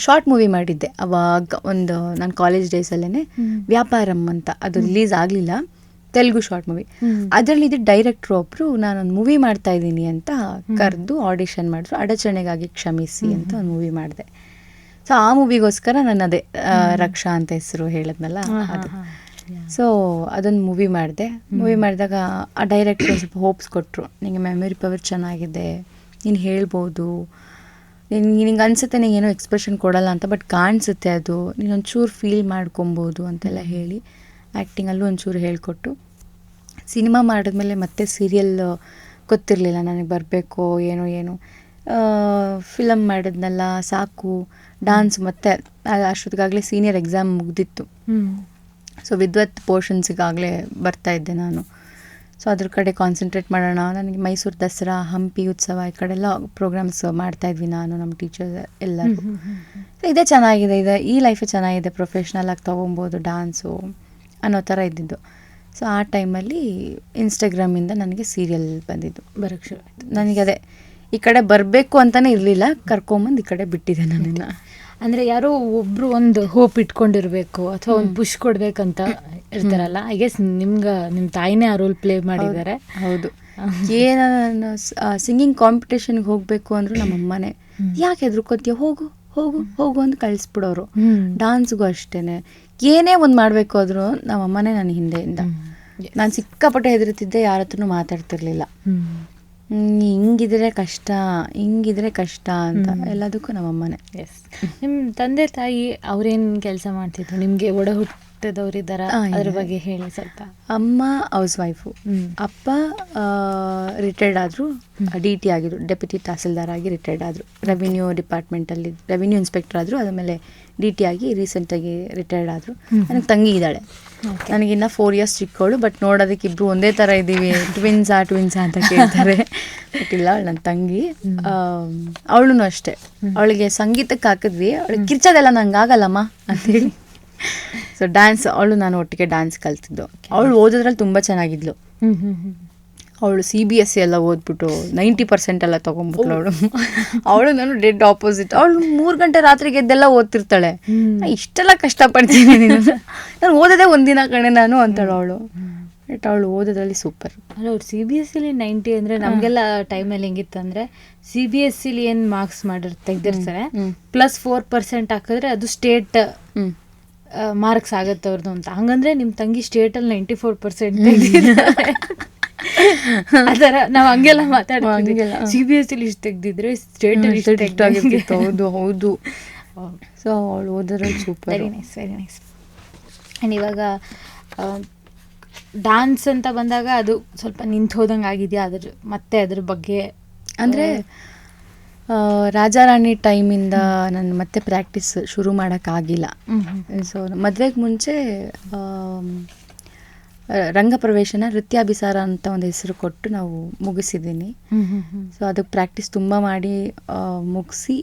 ಶಾರ್ಟ್ ಮೂವಿ ಮಾಡಿದ್ದೆ ಅವಾಗ ಒಂದು ನನ್ನ ಕಾಲೇಜ್ ಡೇಸಲ್ಲೇ, ವ್ಯಾಪಾರಂ ಅಂತ. ಅದು ರಿಲೀಸ್ ಆಗಲಿಲ್ಲ, ತೆಲುಗು ಶಾರ್ಟ್ ಮೂವಿ. ಅದರಲ್ಲಿ ಇದು ಡೈರೆಕ್ಟ್ರು ಒಬ್ಬರು ನಾನೊಂದು ಮೂವಿ ಮಾಡ್ತಾ ಇದ್ದೀನಿ ಅಂತ ಕರೆದು ಆಡಿಷನ್ ಮಾಡಿದ್ರು. ಅಡಚಣೆಗಾಗಿ ಕ್ಷಮಿಸಿ ಅಂತ ಒಂದು ಮೂವಿ ಮಾಡಿದೆ. ಸೊ ಆ ಮೂವಿಗೋಸ್ಕರ ನಾನು ಅದೇ ರಕ್ಷಾ ಅಂತ ಹೆಸರು ಹೇಳಿದ್ನಲ್ಲ ಅದು. ಸೊ ಅದೊಂದು ಮೂವಿ ಮಾಡಿದೆ. ಮೂವಿ ಮಾಡಿದಾಗ ಆ ಡೈರೆಕ್ಟ್ರು ಸ್ವಲ್ಪ ಹೋಪ್ಸ್ ಕೊಟ್ಟರು, ನಿಮಗೆ ಮೆಮೊರಿ ಪವರ್ ಚೆನ್ನಾಗಿದೆ, ನೀನು ಹೇಳ್ಬೋದು, ನಿನಗೆ ಅನಿಸುತ್ತೆ ನೀನೇನೋ ಎಕ್ಸ್ಪ್ರೆಷನ್ ಕೊಡಲ್ಲ ಅಂತ, ಬಟ್ ಕಾಣಿಸುತ್ತೆ ಅದು, ನೀನೊಂಚೂರು ಫೀಲ್ ಮಾಡ್ಕೊಬೋದು ಅಂತೆಲ್ಲ ಹೇಳಿ ಆ್ಯಕ್ಟಿಂಗಲ್ಲೂ ಒಂಚೂರು ಹೇಳಿಕೊಟ್ಟು, ಸಿನಿಮಾ ಮಾಡಿದ್ಮೇಲೆ ಮತ್ತೆ ಸೀರಿಯಲ್ ಗೊತ್ತಿರಲಿಲ್ಲ ನನಗೆ ಬರಬೇಕು ಏನು ಫಿಲಮ್ ಮಾಡಿದ್ನಲ್ಲ ಸಾಕು, ಡಾನ್ಸ್ ಮತ್ತೆ ಅಷ್ಟೊತ್ತಿಗಾಗಲೇ ಸೀನಿಯರ್ ಎಕ್ಸಾಮ್ ಮುಗ್ದಿತ್ತು. ಸೊ ವಿದ್ವತ್ ಪೋರ್ಷನ್ಸಿಗಾಗಲೇ ಬರ್ತಾಯಿದ್ದೆ ನಾನು. ಸೊ ಅದ್ರ ಕಡೆ ಕಾನ್ಸಂಟ್ರೇಟ್ ಮಾಡೋಣ. ನನಗೆ ಮೈಸೂರು ದಸರಾ, ಹಂಪಿ ಉತ್ಸವ ಈ ಕಡೆಲ್ಲ ಪ್ರೋಗ್ರಾಮ್ಸ್ ಮಾಡ್ತಾಯಿದ್ವಿ ನಾನು, ನಮ್ಮ ಟೀಚರ್ಸ್ ಎಲ್ಲರೂ. ಸೊ ಇದೇ ಚೆನ್ನಾಗಿದೆ, ಈ ಲೈಫೇ ಚೆನ್ನಾಗಿದೆ, ಪ್ರೊಫೆಷ್ನಲ್ ಆಗಿ ತೊಗೊಬೋದು ಡಾನ್ಸು ಅನ್ನೋ ಥರ ಇದ್ದಿದ್ದು. ಸೊ ಆ ಟೈಮಲ್ಲಿ ಇನ್ಸ್ಟಾಗ್ರಾಮಿಂದ ನನಗೆ ಸೀರಿಯಲ್ ಬಂದಿದ್ದು ಬರೋಕ್ಕೆ ಶುರು ಆಯಿತು. ನನಗೆ ಅದೇ ಈ ಕಡೆ ಬರಬೇಕು ಅಂತಲೇ ಇರಲಿಲ್ಲ, ಕರ್ಕೊಂಬಂದು ಈ ಕಡೆ ಬಿಟ್ಟಿದೆ ನನ್ನನ್ನು. ಅಂದರೆ ಯಾರೋ ಒಬ್ಬರು ಒಂದು ಹೋಪ್ ಇಟ್ಕೊಂಡಿರಬೇಕು ಅಥವಾ ಒಂದು ಪುಷ್ ಕೊಡಬೇಕಂತ ಇರ್ತಾರಲ್ಲ, ಐ ಗೆಸ್ ನಿಮ್ಮ ತಾಯಿನೇ ಆ ರೋಲ್ ಪ್ಲೇ ಮಾಡಿದ್ದಾರೆ. ಹೌದು. ನಾನು ಸಿಂಗಿಂಗ್ ಕಾಂಪಿಟೇಷನ್ಗೆ ಹೋಗಬೇಕು ಅಂದರೂ ನಮ್ಮಮ್ಮನೇ, ಯಾಕೆ ಹೆದರ್ಕೋತೀಯ, ಹೋಗು ಹೋಗು ಹೋಗು ಅಂತ ಕಳಿಸ್ಬಿಡೋರು. ಡಾನ್ಸ್ಗೂ ಅಷ್ಟೇ, ಏನೇ ಒಂದು ಮಾಡಬೇಕು ಆದರೂ ನಮ್ಮಮ್ಮನೇ ನನ್ನ ಹಿಂದೆಯಿಂದ. ನಾನು ಸಿಕ್ಕಾಪಟ್ಟೆ ಹೆದರ್ತಿದ್ದೆ, ಯಾರ ಹತ್ರನೂ ಮಾತಾಡ್ತಿರ್ಲಿಲ್ಲ. ಹಿಂಗಿದ್ರೆ ಕಷ್ಟ ಅಂತ ಎಲ್ಲದಕ್ಕೂ ನಮ್ಮಮ್ಮನೇ. ಎಸ್. ನಿಮ್ಮ ತಂದೆ ತಾಯಿ ಅವ್ರೇನು ಕೆಲಸ ಮಾಡ್ತಿದ್ರು, ನಿಮಗೆ ಒಡ ಹುಟ್ಟಿದವರಿದ್ದಾರ, ಅದ್ರ ಬಗ್ಗೆ ಹೇಳಿ ಸ್ವಲ್ಪ. ಅಮ್ಮ ಹೌಸ್ ವೈಫು, ಅಪ್ಪ ರಿಟೈರ್ಡ್ ಆದರು, DT ಆಗಿದ್ರು, ಡೆಪ್ಯೂಟಿ ತಹಸೀಲ್ದಾರ್ ಆಗಿ ರಿಟೈರ್ಡ್ ಆದರು. ರೆವಿನ್ಯೂ ಡಿಪಾರ್ಟ್ಮೆಂಟಲ್ಲಿ ರೆವಿನ್ಯೂ ಇನ್ಸ್ಪೆಕ್ಟರ್ ಆದರು, ಆದಮೇಲೆ DT ಆಗಿ ರೀಸೆಂಟಾಗಿ ರಿಟೈರ್ಡ್ ಆದರು. ನನಗೆ ತಂಗಿ ಇದ್ದಾಳೆ, ನನಗಿನ್ನ 4 ಇಯರ್ಸ್ ಚಿಕ್ಕವಳು, ಬಟ್ ನೋಡೋದಕ್ಕೆ ಇಬ್ಬರು ಒಂದೇ ಥರ ಇದ್ದೀವಿ. ಟ್ವಿನ್ಸಾ ಅಂತ ಕೇಳ್ತಾರೆ, ಬಟ್ ಇಲ್ಲ, ಅವಳು ನನ್ನ ತಂಗಿ. ಅವಳು ಅಷ್ಟೇ, ಅವಳಿಗೆ ಸಂಗೀತಕ್ಕೆ ಹಾಕಿದ್ವಿ, ಅವಳಿಗೆ ಕಿರ್ಚೋದೆಲ್ಲ ನಂಗೆ ಆಗಲ್ಲಮ್ಮ ಅಂತೇಳಿ. ಸೊ ಡ್ಯಾನ್ಸ್, ಅವಳು ನಾನು ಒಟ್ಟಿಗೆ ಡ್ಯಾನ್ಸ್ ಕಲ್ತಿದ್ದು. ಅವಳು ಓದೋದ್ರಲ್ಲಿ ತುಂಬ ಚೆನ್ನಾಗಿದ್ಲು. ಅವಳು CBSE ಎಲ್ಲ ಓದ್ಬಿಟ್ಟು 90% ಎಲ್ಲ ತೊಗೊಂಡ್ಬಿಟ್ಲು ಅವಳು ನಾನು ಡೆಡ್ ಆಪೋಸಿಟ್. ಅವಳು 3 ಗಂಟೆ ರಾತ್ರಿಗೆ ಎದ್ದೆಲ್ಲ ಓದ್ತಿರ್ತಾಳೆ. ಇಷ್ಟೆಲ್ಲ ಕಷ್ಟಪಡ್ತೀನಿ ನೀನು, ನಾನು ಓದೋದೇ ಒಂದಿನ ಕಣೆ ನಾನು ಅಂತಾಳು ಅವಳು. ಬಟ್ ಅವಳು ಓದೋದ್ರಲ್ಲಿ ಸೂಪರ್. ಅಲ್ಲ, ಅವ್ರು CBSE 90 ಅಂದರೆ ನಮಗೆಲ್ಲ ಟೈಮಲ್ಲಿ ಹೆಂಗಿತ್ತು ಅಂದರೆ CBSE ಏನು ಮಾರ್ಕ್ಸ್ ತೆಗ್ದಿರ್ತಾರೆ +4% ಹಾಕಿದ್ರೆ ಅದು ಸ್ಟೇಟ್ ಮಾರ್ಕ್ಸ್ ಆಗುತ್ತೆ ಅವ್ರದ್ದು ಅಂತ. ಹಂಗಂದ್ರೆ ನಿಮ್ಮ ತಂಗಿ ಸ್ಟೇಟಲ್ಲಿ 94% ತೆಗ್ದಿದ್ದಾರೆ. ಅದರ ನಾವು ಹಂಗೆಲ್ಲ ಮಾತಾಡ್ತೀವಿ, CBSE ಇಷ್ಟು ತೆಗ್ದಿದ್ರೆ ಸ್ಟೇಟಲ್ಲಿ ಇಷ್ಟು ಆಗಿರ್ತಿತ್ತು. ಹೌದು. ಸೊ ಅವಳು ಓದೋದ್ರಲ್ಲಿ ಸೂಪರ್. Very nice. ಆ್ಯಂಡ್ ಇವಾಗ ಡ್ಯಾನ್ಸ್ ಅಂತ ಬಂದಾಗ ಅದು ಸ್ವಲ್ಪ ನಿಂತು ಹೋದಂಗೆ ಆಗಿದೆಯಾ, ಅದ್ರ ಬಗ್ಗೆ ಅಂದರೆ ರಾಜಾರಾಣಿ ಟೈಮಿಂದ ನಾನು ಮತ್ತೆ ಪ್ರಾಕ್ಟೀಸ್ ಶುರು ಮಾಡೋಕ್ಕಾಗಿಲ್ಲ. ಸೊ ಮದುವೆಗೆ ಮುಂಚೆ ರಂಗಪ್ರವೇಶನ ನೃತ್ಯಾಭಿಸಾರ ಅಂತ ಒಂದು ಹೆಸರು ಕೊಟ್ಟು ನಾವು ಮುಗಿಸಿದ್ದೀನಿ. ಸೊ ಅದಕ್ಕೆ ಪ್ರಾಕ್ಟೀಸ್ ತುಂಬ ಮಾಡಿ ಮುಗಿಸಿ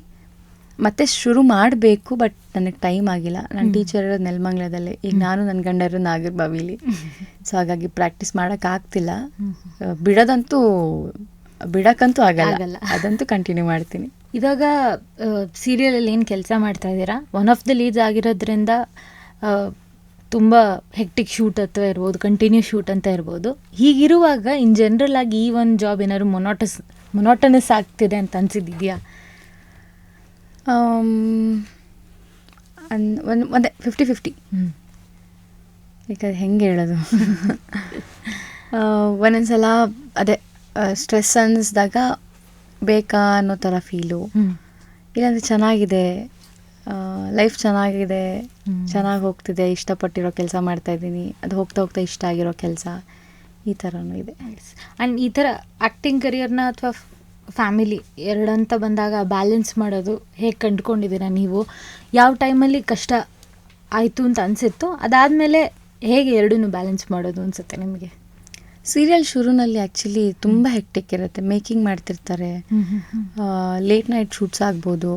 ಮತ್ತೆ ಶುರು ಮಾಡಬೇಕು, ಬಟ್ ನನಗೆ ಟೈಮ್ ಆಗಿಲ್ಲ. ನನ್ನ ಟೀಚರ್ ಇರೋದು ನೆಲಮಂಗಲದಲ್ಲಿ, ಈಗ ನಾನು ನನ್ನ ಗಂಡ ಇರೋದು ನಾಗರಬಾವಿಲಿ. ಸೊ ಹಾಗಾಗಿ ಪ್ರಾಕ್ಟೀಸ್ ಮಾಡೋಕ್ಕಾಗ್ತಿಲ್ಲ. ಬಿಡಕ್ಕಂತೂ ಆಗಲ್ಲ, ಅದಂತೂ ಕಂಟಿನ್ಯೂ ಮಾಡ್ತೀನಿ. ಇವಾಗ ಸೀರಿಯಲಲ್ಲಿ ಏನು ಕೆಲಸ ಮಾಡ್ತಾ ಇದ್ದೀರಾ, ಒನ್ ಆಫ್ ದ ಲೀಡ್ಸ್ ಆಗಿರೋದ್ರಿಂದ ತುಂಬ ಹೆಕ್ಟಿಕ್ ಶೂಟ್ ಅಥವಾ ಇರ್ಬೋದು, ಕಂಟಿನ್ಯೂ ಶೂಟ್ ಅಂತ ಇರ್ಬೋದು. ಹೀಗಿರುವಾಗ ಇನ್ ಜನರಲ್ ಆಗಿ ಈ ಒಂದು ಜಾಬ್ ಏನಾದ್ರು ಮೊನೋಟನಸ್ ಆಗ್ತಿದೆ ಅಂತ ಅನ್ಸಿದ್ಯಾ? ಒಂದೇ 50-50. ಈಗ ಹೆಂಗೆ ಹೇಳೋದು ಒಂದೊಂದ್ಸಲ ಅದೇ ಸ್ಟ್ರೆಸ್ ಅನ್ನಿಸ್ದಾಗ ಬೇಕಾ ಅನ್ನೋ ಥರ ಫೀಲು, ಇಲ್ಲಾಂದರೆ ಚೆನ್ನಾಗಿದೆ, ಲೈಫ್ ಚೆನ್ನಾಗಿದೆ, ಚೆನ್ನಾಗಿ ಹೋಗ್ತಿದೆ, ಇಷ್ಟಪಟ್ಟಿರೋ ಕೆಲಸ ಮಾಡ್ತಾಯಿದ್ದೀನಿ, ಅದು ಹೋಗ್ತಾ ಹೋಗ್ತಾ ಇಷ್ಟ ಆಗಿರೋ ಕೆಲಸ, ಈ ಥರನೂ ಇದೆ. ಆ್ಯಂಡ್ ಈ ಥರ ಆ್ಯಕ್ಟಿಂಗ್ ಕರಿಯರ್ನ ಅಥವಾ ಫ್ಯಾಮಿಲಿ ಎರಡಂತ ಬಂದಾಗ ಬ್ಯಾಲೆನ್ಸ್ ಮಾಡೋದು ಹೇಗೆ ಕಂಡುಕೊಂಡಿದ್ದೀರಾ ನೀವು? ಯಾವ ಟೈಮಲ್ಲಿ ಕಷ್ಟ ಆಯಿತು ಅಂತ ಅನಿಸುತ್ತೋ ಅದಾದಮೇಲೆ ಹೇಗೆ ಎರಡನ್ನೂ ಬ್ಯಾಲೆನ್ಸ್ ಮಾಡೋದು ಅನಿಸುತ್ತೆ ನಿಮಗೆ? ಸೀರಿಯಲ್ ಶುರುನಲ್ಲಿ ಆ್ಯಕ್ಚುಲಿ ತುಂಬ ಹೆಕ್ಟಿಕ್ ಇರುತ್ತೆ, ಮೇಕಿಂಗ್ ಮಾಡ್ತಿರ್ತಾರೆ, ಲೇಟ್ ನೈಟ್ ಶೂಟ್ಸ್ ಆಗ್ಬೋದು.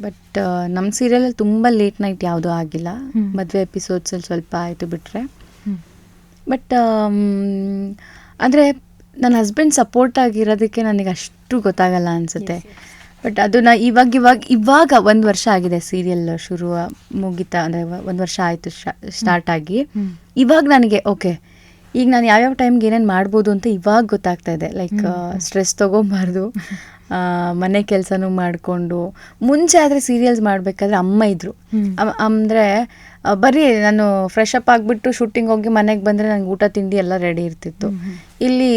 ಬಟ್ ನಮ್ಮ ಸೀರಿಯಲಲ್ಲಿ ತುಂಬ ಲೇಟ್ ನೈಟ್ ಯಾವುದೂ ಆಗಿಲ್ಲ, ಮದುವೆ ಎಪಿಸೋಡ್ಸಲ್ಲಿ ಸ್ವಲ್ಪ ಆಯಿತು ಬಿಟ್ಟರೆ. ಬಟ್ ಅಂದರೆ ನನ್ನ ಹಸ್ಬೆಂಡ್ ಸಪೋರ್ಟ್ ಆಗಿರೋದಕ್ಕೆ ನನಗೆ ಅಷ್ಟು ಗೊತ್ತಾಗಲ್ಲ ಅನಿಸುತ್ತೆ. ಬಟ್ ಅದು ಇವಾಗ 1 ವರ್ಷ ಆಗಿದೆ ಸೀರಿಯಲ್ ಶುರು ಮುಗಿತಾ, ಅಂದರೆ 1 ವರ್ಷ ಆಯಿತು ಸ್ಟಾರ್ಟ್ ಆಗಿ. ಇವಾಗ ನನಗೆ ಓಕೆ, ಈಗ ನಾನು ಯಾವ್ಯಾವ ಟೈಮ್ಗೆ ಏನೇನು ಮಾಡ್ಬೋದು ಅಂತ ಇವಾಗ ಗೊತ್ತಾಗ್ತಾ ಇದೆ. ಲೈಕ್ ಸ್ಟ್ರೆಸ್ ತೊಗೊಬಾರ್ದು, ಮನೆ ಕೆಲಸನೂ ಮಾಡಿಕೊಂಡು. ಮುಂಚೆ ಆದರೆ ಸೀರಿಯಲ್ಸ್ ಮಾಡಬೇಕಾದ್ರೆ ಅಮ್ಮ ಇದ್ದರು, ಅಂದರೆ ಬರೀ ನಾನು ಫ್ರೆಶ್ ಅಪ್ ಆಗಿಬಿಟ್ಟು ಶೂಟಿಂಗ್ ಹೋಗಿ ಮನೆಗೆ ಬಂದರೆ ನನಗೆ ಊಟ ತಿಂಡಿ ಎಲ್ಲ ರೆಡಿ ಇರ್ತಿತ್ತು. ಇಲ್ಲಿ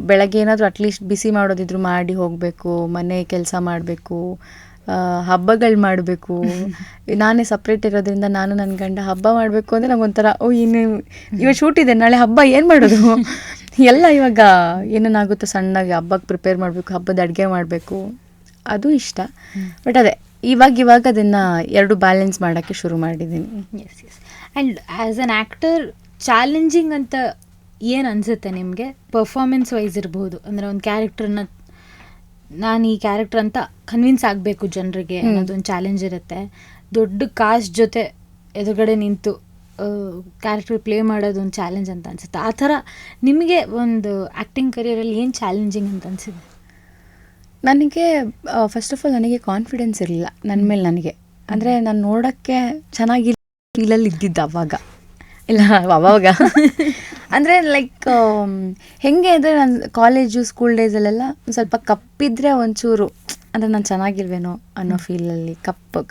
ಬೆಳಗ್ಗೆ ಏನಾದರೂ ಅಟ್ಲೀಸ್ಟ್ ಬಿಸಿ ಮಾಡೋದಿದ್ರು ಮಾಡಿ ಹೋಗಬೇಕು, ಮನೆ ಕೆಲಸ ಮಾಡಬೇಕು, ಹಬ್ಬಗಳು ಮಾಡಬೇಕು. ನಾನೇ ಸಪ್ರೇಟ್ ಇರೋದ್ರಿಂದ ನಾನು ನನ್ನ ಗಂಡ ಹಬ್ಬ ಮಾಡಬೇಕು ಅಂದರೆ ನಂಗೊಂಥರ ಇವಾಗ ಶೂಟ್ ಇದೆ, ನಾಳೆ ಹಬ್ಬ ಏನು ಮಾಡೋದು ಎಲ್ಲ ಇವಾಗ ಏನೇನಾಗುತ್ತೋ ಸಣ್ಣಗೆ ಹಬ್ಬಕ್ಕೆ ಪ್ರಿಪೇರ್ ಮಾಡಬೇಕು, ಹಬ್ಬದ ಅಡುಗೆ ಮಾಡಬೇಕು, ಅದು ಇಷ್ಟ. ಬಟ್ ಅದೇ ಇವಾಗ ಅದನ್ನು ಎರಡು ಬ್ಯಾಲೆನ್ಸ್ ಮಾಡೋಕ್ಕೆ ಶುರು ಮಾಡಿದ್ದೀನಿ. Yes yes. And as an actor challenging ಅಂತ ಏನು ಅನಿಸುತ್ತೆ ನಿಮಗೆ? ಪರ್ಫಾರ್ಮೆನ್ಸ್ ವೈಸ್ ಇರ್ಬೋದು, ಅಂದರೆ ಒಂದು ಕ್ಯಾರೆಕ್ಟರ್ನ ನಾನು ಈ ಕ್ಯಾರೆಕ್ಟರ್ ಅಂತ ಕನ್ವಿನ್ಸ್ ಆಗಬೇಕು ಜನರಿಗೆ ಅನ್ನೋದೊಂದು ಚಾಲೆಂಜ್ ಇರುತ್ತೆ. ದೊಡ್ಡ ಕಾಸ್ಟ್ ಜೊತೆ ಎದುರುಗಡೆ ನಿಂತು ಕ್ಯಾರೆಕ್ಟರ್ ಪ್ಲೇ ಮಾಡೋದೊಂದು ಚಾಲೆಂಜ್ ಅಂತ ಅನಿಸುತ್ತೆ. ಆ ಥರ ನಿಮಗೆ ಒಂದು ಆ್ಯಕ್ಟಿಂಗ್ ಕರಿಯರಲ್ಲಿ ಏನು ಚಾಲೆಂಜಿಂಗ್ ಅಂತ ಅನಿಸಿದೆ? ನನಗೆ ಫಸ್ಟ್ ಆಫ್ ಆಲ್ ನನಗೆ ಕಾನ್ಫಿಡೆನ್ಸ್ ಇರಲಿಲ್ಲ ನನ್ನ ಮೇಲೆ ನನಗೆ. ಅಂದರೆ ನಾನು ನೋಡೋಕ್ಕೆ ಚೆನ್ನಾಗಿ ಫೀಲಲ್ಲಿ ಇದ್ದಿದ್ದು ಅವಾಗ ಅಂದರೆ ಲೈಕ್ ಹೆಂಗೆ ಅಂದರೆ ನಾನು ಕಾಲೇಜು ಸ್ಕೂಲ್ ಡೇಸಲ್ಲೆಲ್ಲ ಸ್ವಲ್ಪ ಕಪ್ಪಿದ್ರೆ ಒಂಚೂರು ಅಂದರೆ ನಾನು ಚೆನ್ನಾಗಿಲ್ವೇನೋ ಅನ್ನೋ ಫೀಲಲ್ಲಿ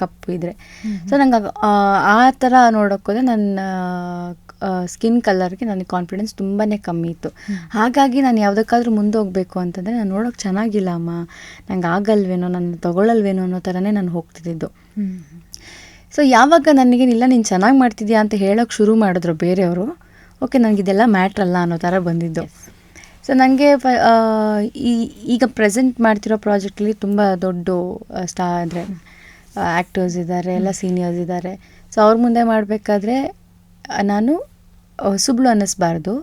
ಕಪ್ಪು ಇದ್ದರೆ. ಸೊ ನಂಗೆ ಆ ಥರ ನೋಡೋಕ್ಕೋದ್ರೆ ನನ್ನ ಸ್ಕಿನ್ ಕಲರ್ಗೆ ನನಗೆ ಕಾನ್ಫಿಡೆನ್ಸ್ ತುಂಬಾ ಕಮ್ಮಿ ಇತ್ತು. ಹಾಗಾಗಿ ನಾನು ಯಾವುದಕ್ಕಾದ್ರೂ ಮುಂದೆ ಹೋಗಬೇಕು ಅಂತಂದರೆ ನಾನು ನೋಡೋಕೆ ಚೆನ್ನಾಗಿಲ್ಲ ಅಮ್ಮ, ನಂಗೆ ಆಗಲ್ವೇನೋ, ನನ್ನ ತೊಗೊಳಲ್ವೇನೋ ಅನ್ನೋ ಥರನೇ ನಾನು ಹೋಗ್ತಿದ್ದಿದ್ದು. ಸೊ ಯಾವಾಗ ನನಗೇನಿಲ್ಲ ನೀನು ಚೆನ್ನಾಗಿ ಮಾಡ್ತಿದ್ಯಾ ಅಂತ ಹೇಳೋಕ್ಕೆ ಶುರು ಮಾಡಿದ್ರು ಬೇರೆಯವರು, ಓಕೆ ನನಗಿದೆಲ್ಲ ಮ್ಯಾಟ್ರಲ್ಲ ಅನ್ನೋ ಥರ ಬಂದಿದ್ದು. ಸೊ ನನಗೆ ಈಗ ಪ್ರೆಸೆಂಟ್ ಮಾಡ್ತಿರೋ ಪ್ರಾಜೆಕ್ಟಲ್ಲಿ ತುಂಬ ದೊಡ್ಡ ಅಂದರೆ ಆ್ಯಕ್ಟರ್ಸ್ ಇದ್ದಾರೆ, ಎಲ್ಲ ಸೀನಿಯರ್ಸ್ ಇದ್ದಾರೆ. ಸೊ ಅವ್ರ ಮುಂದೆ ಮಾಡಬೇಕಾದ್ರೆ ನಾನು ಸುಬ್ಳು ಅನ್ನಿಸ್ಬಾರ್ದು,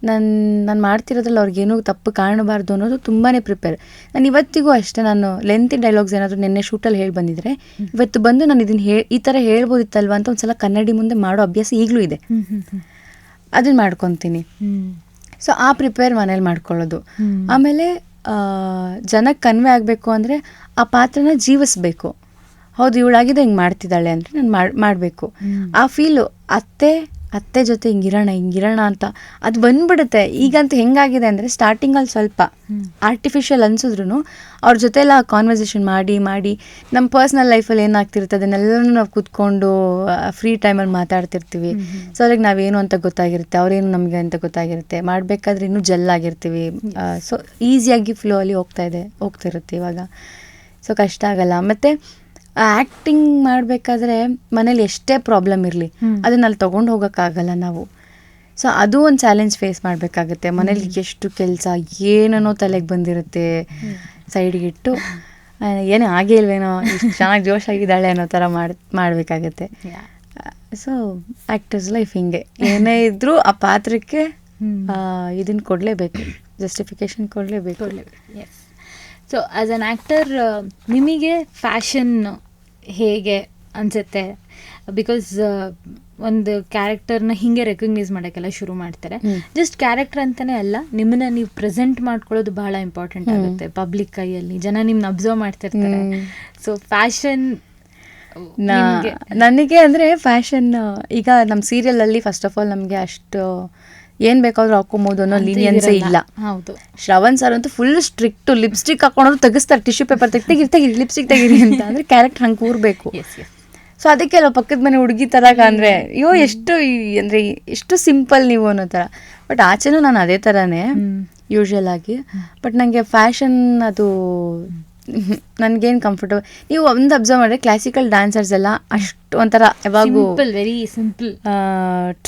ನಾನು ಮಾಡ್ತಿರೋದ್ರಲ್ಲಿ ಅವ್ರಿಗೇನೂ ತಪ್ಪು ಕಾಣಬಾರ್ದು ಅನ್ನೋದು ತುಂಬಾ ಪ್ರಿಪೇರ್. ನಾನು ಇವತ್ತಿಗೂ ಅಷ್ಟೇ, ನಾನು ಲೆಂತಿ ಡೈಲಾಗ್ಸ್ ಏನಾದರೂ ನಿನ್ನೆ ಶೂಟಲ್ಲಿ ಹೇಳಿ ಬಂದಿದ್ರೆ ಇವತ್ತು ಬಂದು ನಾನು ಇದನ್ನು ಈ ಥರ ಹೇಳ್ಬೋದಿತ್ತಲ್ವ ಅಂತ ಒಂದು ಸಲ ಕನ್ನಡಿ ಮುಂದೆ ಮಾಡೋ ಅಭ್ಯಾಸ ಈಗಲೂ ಇದೆ, ಅದನ್ನು ಮಾಡ್ಕೊತೀನಿ. ಸೊ ಆ ಪ್ರಿಪೇರ್ ಮನೇಲಿ ಮಾಡ್ಕೊಳ್ಳೋದು. ಆಮೇಲೆ ಜನಕ್ಕೆ ಕನ್ವೆ ಆಗಬೇಕು ಅಂದರೆ ಆ ಪಾತ್ರನ ಜೀವಿಸ್ಬೇಕು. ಹೌದು ಇವಳಾಗಿದೆ ಹಿಂಗೆ ಮಾಡ್ತಿದ್ದಾಳೆ ಅಂದರೆ ನಾನು ಮಾಡಬೇಕು. ಆ ಫೀಲು ಅತ್ತೆ ಜೊತೆ ಹಿಂಗಿರೋಣ ಅಂತ ಅದು ಬಂದ್ಬಿಡುತ್ತೆ. ಈಗಂತೂ ಹೆಂಗಾಗಿದೆ ಅಂದರೆ ಸ್ಟಾರ್ಟಿಂಗಲ್ಲಿ ಸ್ವಲ್ಪ ಆರ್ಟಿಫಿಷಿಯಲ್ ಅನ್ಸಿದ್ರು ಅವ್ರ ಜೊತೆ ಎಲ್ಲ ಕಾನ್ವರ್ಸೇಷನ್ ಮಾಡಿ ನಮ್ಮ ಪರ್ಸ್ನಲ್ ಲೈಫಲ್ಲಿ ಏನಾಗ್ತಿರುತ್ತೆ ಅದನ್ನೆಲ್ಲನೂ ನಾವು ಕೂತ್ಕೊಂಡು ಫ್ರೀ ಟೈಮಲ್ಲಿ ಮಾತಾಡ್ತಿರ್ತೀವಿ. ಸೊ ಅವ್ರಿಗೆ ನಾವೇನು ಅಂತ ಗೊತ್ತಾಗಿರುತ್ತೆ, ಅವರೇನು ನಮಗೆ ಅಂತ ಗೊತ್ತಾಗಿರುತ್ತೆ, ಮಾಡಬೇಕಾದ್ರೆ ಇನ್ನೂ ಜೆಲ್ ಆಗಿರ್ತೀವಿ. ಸೊ ಈಸಿಯಾಗಿ ಫ್ಲೋ ಅಲ್ಲಿ ಹೋಗ್ತಿರುತ್ತೆ ಇವಾಗ. ಸೊ ಕಷ್ಟ ಆಗಲ್ಲ. ಮತ್ತು ಆ್ಯಕ್ಟಿಂಗ್ ಮಾಡಬೇಕಾದ್ರೆ ಮನೇಲಿ ಎಷ್ಟೇ ಪ್ರಾಬ್ಲಮ್ ಇರಲಿ ಅದನ್ನ ಅಲ್ಲಿ ತೊಗೊಂಡು ಹೋಗೋಕ್ಕಾಗಲ್ಲ ನಾವು. ಸೊ ಅದು ಒಂದು ಚಾಲೆಂಜ್ ಫೇಸ್ ಮಾಡಬೇಕಾಗುತ್ತೆ. ಮನೇಲಿ ಎಷ್ಟು ಕೆಲಸ ಏನನ್ನೋ ತಲೆಗೆ ಬಂದಿರುತ್ತೆ, ಸೈಡ್ಗಿಟ್ಟು ಏನೋ ಆಗೇ ಇಲ್ವೇನೋ, ಇಷ್ಟು ಚೆನ್ನಾಗಿ ಜೋಶಾಗಿದ್ದಾಳೆ ಅನ್ನೋ ಥರ ಮಾಡಬೇಕಾಗತ್ತೆ. ಸೊ ಆ್ಯಕ್ಟರ್ಸ್ ಲೈಫ್ ಹಿಂಗೆ, ಏನೇ ಇದ್ದರೂ ಆ ಪಾತ್ರಕ್ಕೆ ಇದನ್ನು ಕೊಡಲೇಬೇಕು, ಜಸ್ಟಿಫಿಕೇಶನ್ ಕೊಡಲೇಬೇಕು. Yes. So as an actor ನಿಮಗೆ ಫ್ಯಾಷನ್ ಹೇಗೆ ಅನಿಸುತ್ತೆ? ಬಿಕಾಸ್ ಒಂದು ಕ್ಯಾರೆಕ್ಟರ್ನ ಹೀಗೆ ರೆಕಗ್ನೈಸ್ ಮಾಡೋಕ್ಕೆಲ್ಲ ಶುರು ಮಾಡ್ತಾರೆ. ಜಸ್ಟ್ ಕ್ಯಾರೆಕ್ಟರ್ ಅಂತಲೇ ಅಲ್ಲ, ನಿಮ್ಮನ್ನ ನೀವು ಪ್ರೆಸೆಂಟ್ ಮಾಡ್ಕೊಳ್ಳೋದು ಬಹಳ ಇಂಪಾರ್ಟೆಂಟ್ ಆಗುತ್ತೆ ಪಬ್ಲಿಕ್ ಕೈಯಲ್ಲಿ. ಜನ ನಿಮ್ಮನ್ನ ಅಬ್ಸರ್ವ್ ಮಾಡ್ತಿರ್ತಾರೆ. ಸೊ ಫ್ಯಾಷನ್ ನನಗೆ ಅಂದರೆ ಫ್ಯಾಷನ್ ಈಗ ನಮ್ಮ ಸೀರಿಯಲಲ್ಲಿ ಫಸ್ಟ್ ಆಫ್ ಆಲ್ ನಮಗೆ ಅಷ್ಟು ಏನು ಬೇಕಾದ್ರೂ ಹಾಕೊಬೋದು ಅನ್ನೋ ಲೀನಿಯನ್ಸೇ ಇಲ್ಲ. ಹೌದು, ಶ್ರವಣ್ ಸರ್ ಅಂತೂ ಫುಲ್ ಸ್ಟ್ರಿಕ್ಟು. ಲಿಪ್ಸ್ಟಿಕ್ ಹಾಕೊಳೋದು ತೆಗಿಸ್ತಾರೆ, ಟಿಶ್ಯೂ ಪೇಪರ್ ತೆಗಿರಿ ಲಿಪ್ಸ್ಟಿಕ್ ತೆಗಿರಿ ಅಂತ. ಅಂದರೆ ಕ್ಯಾರೆಕ್ಟರ್ ಹಂಗೆ ಕೂರಬೇಕು. ಸೊ ಅದಕ್ಕೆ ಅಲ್ಲ ಪಕ್ಕದ ಮನೆ ಹುಡುಗಿ ಥರ ಅಂದರೆ ಅಯ್ಯೋ ಎಷ್ಟು ಅಂದರೆ ಎಷ್ಟು ಸಿಂಪಲ್ ನೀವು ಅನ್ನೋ ಥರ. ಬಟ್ ಆಚೆನೂ ನಾನು ಅದೇ ಥರನೇ ಯೂಶ್ವಲ್ ಆಗಿ. ಬಟ್ ನನಗೆ ಫ್ಯಾಷನ್ ಅದು ನನಗೇನು ಕಂಫರ್ಟಬಲ್. ನೀವು ಒಂದು ಅಬ್ಸರ್ವ್ ಮಾಡಿದ್ರೆ ಕ್ಲಾಸಿಕಲ್ ಡ್ಯಾನ್ಸರ್ಸ್ ಎಲ್ಲ ಅಷ್ಟು ಒಂಥರ ಯಾವಾಗೂ ವೆರಿ ಸಿಂಪಲ್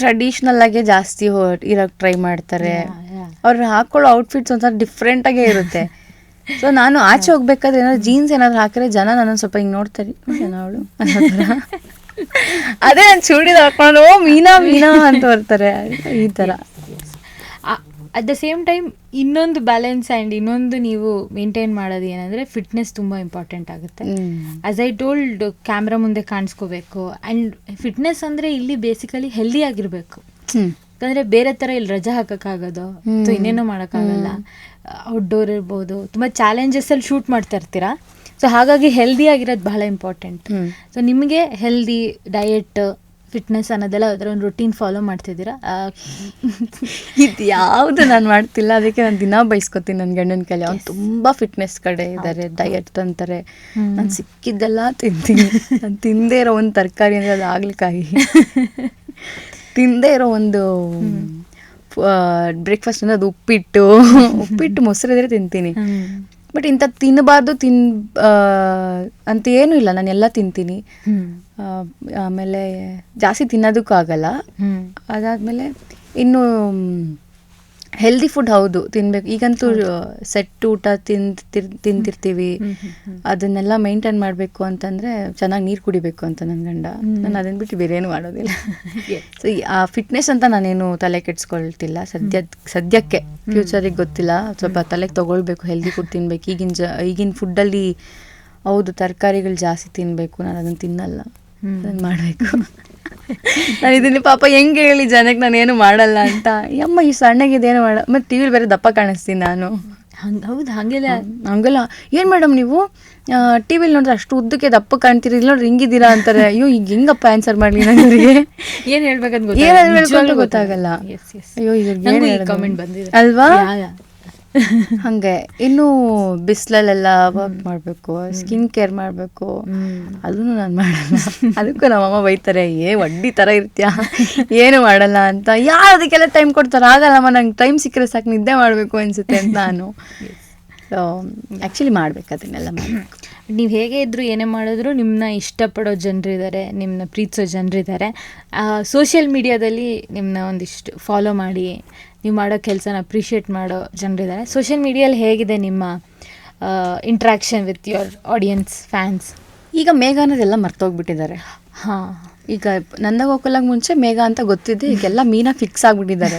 ಟ್ರೆಡಿಷ್ನಲ್ ಆಗೇ ಜಾಸ್ತಿ ಇರೋಕ್ಕೆ ಟ್ರೈ ಮಾಡ್ತಾರೆ. ಅವ್ರು ಹಾಕೊಳ್ಳೋ ಔಟ್ಫಿಟ್ಸ್ ಒಂಥರ ಡಿಫ್ರೆಂಟಾಗೇ ಇರುತ್ತೆ. ಸೊ ನಾನು ಆಚೆ ಹೋಗ್ಬೇಕಾದ್ರೆ ಏನಾದ್ರು ಜೀನ್ಸ್ ಏನಾದ್ರು ಹಾಕಿದ್ರೆ ಜನ ನನ್ನ ಸ್ವಲ್ಪ ಹಿಂಗೆ ನೋಡ್ತಾರೆ, ಅವಳು ಅನ್ನೋ ಥರ. ಅದೇ ನಾನು ಚೂಡಿದ ಹಾಕೊಂಡು ಮೀನಾ ಅಂತ ಬರ್ತಾರೆ ಈ ಥರ. ಅಟ್ ದ ಸೇಮ್ ಟೈಮ್ ಇನ್ನೊಂದು ಬ್ಯಾಲೆನ್ಸ್ ಆ್ಯಂಡ್ ಇನ್ನೊಂದು ನೀವು ಮೇಂಟೈನ್ ಮಾಡೋದು ಏನಂದರೆ ಫಿಟ್ನೆಸ್ ತುಂಬ ಇಂಪಾರ್ಟೆಂಟ್ ಆಗುತ್ತೆ. ಆಸ್ ಐ ಟೋಲ್ಡ್, ಕ್ಯಾಮ್ರಾ ಮುಂದೆ ಕಾಣಿಸ್ಕೋಬೇಕು. ಆ್ಯಂಡ್ ಫಿಟ್ನೆಸ್ ಅಂದರೆ ಇಲ್ಲಿ ಬೇಸಿಕಲಿ ಹೆಲ್ದಿ ಆಗಿರಬೇಕು. ಯಾಕಂದರೆ ಬೇರೆ ಥರ ಇಲ್ಲಿ ರಜೆ ಹಾಕೋಕ್ಕಾಗೋದು ಅಥವಾ ಇನ್ನೇನೋ ಮಾಡೋಕ್ಕಾಗಲ್ಲ. ಔಟ್ಡೋರ್ ಇರ್ಬೋದು, ತುಂಬ ಚಾಲೆಂಜಸ್ಸಲ್ಲಿ ಶೂಟ್ ಮಾಡ್ತಾ ಇರ್ತೀರಾ. ಸೊ ಹಾಗಾಗಿ ಹೆಲ್ದಿ ಆಗಿರೋದು ಬಹಳ ಇಂಪಾರ್ಟೆಂಟ್. ಸೊ ನಿಮಗೆ ಹೆಲ್ದಿ ಡಯಟ್ ಫಿಟ್ನೆಸ್ ಅನ್ನೋದೆಲ್ಲ ಅದರ ಒಂದು ರೂಟೀನ್ ಫಾಲೋ ಮಾಡ್ತಿದ್ದೀರಾ? ಇದು ಯಾವುದು ನಾನು ಮಾಡ್ತಿಲ್ಲ. ಅದಕ್ಕೆ ನಾನು ದಿನ ಬೈಸ್ಕೊತೀನಿ ನನ್ನ ಗಂಡನ ಕೈಲಿ. ಅವ್ನು ತುಂಬ ಫಿಟ್ನೆಸ್ ಕಡೆ ಇದ್ದಾರೆ, ಡಯಟ್ ಅಂತಾರೆ. ನಾನು ಸಿಕ್ಕಿದ್ದೆಲ್ಲ ತಿಂತೀನಿ. ನಾನು ತಿಂದೇ ಇರೋ ಒಂದು ತರಕಾರಿ ಅಂದರೆ ಅದು ಆಗ್ಲಿಕ್ಕಾಗಿ ತಿಂದೇ ಇರೋ ಒಂದು ಬ್ರೇಕ್ಫಾಸ್ಟ್ ಅಂದರೆ ಅದು ಉಪ್ಪಿಟ್ಟು ಮೊಸರಿದ್ರೆ ತಿಂತೀನಿ. ಬಟ್ ಇಂಥ ತಿನ್ನಬಾರ್ದು ಅಂತ ಏನೂ ಇಲ್ಲ, ನಾನು ಎಲ್ಲ ತಿಂತೀನಿ. ಆಮೇಲೆ ಜಾಸ್ತಿ ತಿನ್ನೋದಕ್ಕೂ ಆಗಲ್ಲ. ಅದಾದಮೇಲೆ ಇನ್ನು ಹೆಲ್ದಿ ಫುಡ್ ಹೌದು ತಿನ್ಬೇಕು. ಈಗಂತೂ ಸೆಟ್ ಊಟ ತಿಂತಿರ್ತೀವಿ. ಅದನ್ನೆಲ್ಲ ಮೇಂಟೈನ್ ಮಾಡಬೇಕು ಅಂತಂದರೆ ಚೆನ್ನಾಗಿ ನೀರು ಕುಡಿಬೇಕು ಅಂತ ನನ್ನ ಗಂಡ. ನಾನು ಅದನ್ನು ಬಿಟ್ಟು ಬೇರೆ ಏನು ಮಾಡೋದಿಲ್ಲ. ಸೊ ಆ ಫಿಟ್ನೆಸ್ ಅಂತ ನಾನೇನು ತಲೆ ಕೆಡಿಸ್ಕೊಳ್ತಿಲ್ಲ ಸದ್ಯಕ್ಕೆ. ಫ್ಯೂಚರಿಗೆ ಗೊತ್ತಿಲ್ಲ, ಸ್ವಲ್ಪ ತಲೆಗೆ ತೊಗೊಳ್ಬೇಕು. ಹೆಲ್ದಿ ಫುಡ್ ತಿನ್ಬೇಕು. ಈಗಿನ ಫುಡ್ಡಲ್ಲಿ ಹೌದು ತರಕಾರಿಗಳು ಜಾಸ್ತಿ ತಿನ್ನಬೇಕು. ನಾನು ಅದನ್ನು ತಿನ್ನಲ್ಲ, ಅದನ್ನು ಮಾಡಬೇಕು. ನಾನು ಇದನ್ನು ಪಾಪ ಹೆಂಗೆ ಹೇಳಿ ಜನಕ್ಕೆ ನಾನೇನು ಮಾಡಲ್ಲ ಅಂತ. ಅಮ್ಮ ಈ ಸಣ್ಣಗಿದೇನು ಮಾಡ, ಮತ್ತು ಟಿ ವಿಲಿ ಬೇರೆ ದಪ್ಪ ಕಾಣಿಸ್ತೀನಿ ನಾನು. ಹೌದು, ಹಂಗೆಲ್ಲ ಏನು ಮೇಡಮ್ ನೀವು ಟಿ ವಿಲಿ ನೋಡಿದ್ರೆ ಅಷ್ಟು ಉದ್ದಕ್ಕೆ ದಪ್ಪ ಕಾಣ್ತೀರಿ, ಇಲ್ಲಿ ನೋಡ್ರಿ ಹಿಂಗಿದ್ದೀರಾ ಅಂತಾರೆ. ಅಯ್ಯೋ ಈಗ ಹೆಂಗಪ್ಪ ಆನ್ಸರ್ ಮಾಡಲಿ ನನಗೆ, ಏನು ಹೇಳ್ಬೇಕಂತ ಗೊತ್ತಾಗಲ್ಲ. ಅಯ್ಯೋ ಈಗ ಕಮೆಂಟ್ ಬಂದಿದೆ ಅಲ್ವಾ. ಹಾಗೆ ಇನ್ನು ಬಿಸಿಲಲ್ಲೆಲ್ಲ ವರ್ಕ್ ಮಾಡಬೇಕು, ಸ್ಕಿನ್ ಕೇರ್ ಮಾಡಬೇಕು. ಅದನ್ನು ನಾನು ಮಾಡಲ್ಲ. ಅದಕ್ಕೂ ನಮ್ಮಮ್ಮ ಬೈತಾರೆ, ಒಡ್ಡಿ ಥರ ಇರ್ತೀಯ, ಏನು ಮಾಡಲ್ಲ ಅಂತ. ಯಾರು ಅದಕ್ಕೆಲ್ಲ ಟೈಮ್ ಕೊಡ್ತಾರೆ? ಆಗಲ್ಲಮ್ಮ, ನಂಗೆ ಟೈಮ್ ಸಿಕ್ಕರೆ ಸಾಕು, ನಿದ್ದೆ ಮಾಡಬೇಕು ಅನಿಸುತ್ತೆ ಅಂತ ನಾನು. ಸೊ ಆ್ಯಕ್ಚುಲಿ ಮಾಡಬೇಕು, ಅದನ್ನೆಲ್ಲ ಮಾಡಬೇಕು. ನೀವು ಹೇಗೆ ಇದ್ದರೂ ಏನೇ ಮಾಡಿದ್ರು ನಿಮ್ಮನ್ನ ಇಷ್ಟಪಡೋ ಜನರಿದ್ದಾರೆ, ನಿಮ್ಮನ್ನ ಪ್ರೀತಿಸೋ ಜನರಿದ್ದಾರೆ. ಸೋಷಿಯಲ್ ಮೀಡಿಯಾದಲ್ಲಿ ನಿಮ್ಮನ್ನ ಒಂದಿಷ್ಟು ಫಾಲೋ ಮಾಡಿ ನೀವು ಮಾಡೋ ಕೆಲಸನ ಅಪ್ರಿಷಿಯೇಟ್ ಮಾಡೋ ಜನರಿದ್ದಾರೆ. ಸೋಷಿಯಲ್ ಮೀಡಿಯಲ್ಲಿ ಹೇಗಿದೆ ನಿಮ್ಮ interaction with your audience, fans? ಈಗ ಮೇಘ ಅನ್ನೋದೆಲ್ಲ ಮರ್ತೋಗ್ಬಿಟ್ಟಿದ್ದಾರೆ. ಹಾಂ, ಈಗ ನಂದಗೋಕುಲಕ್ಕೆ ಮುಂಚೆ ಮೇಘ ಅಂತ ಗೊತ್ತಿದ್ದೆ, ಈಗೆಲ್ಲ ಮೀನಾ ಫಿಕ್ಸ್ ಆಗಿಬಿಟ್ಟಿದ್ದಾರೆ.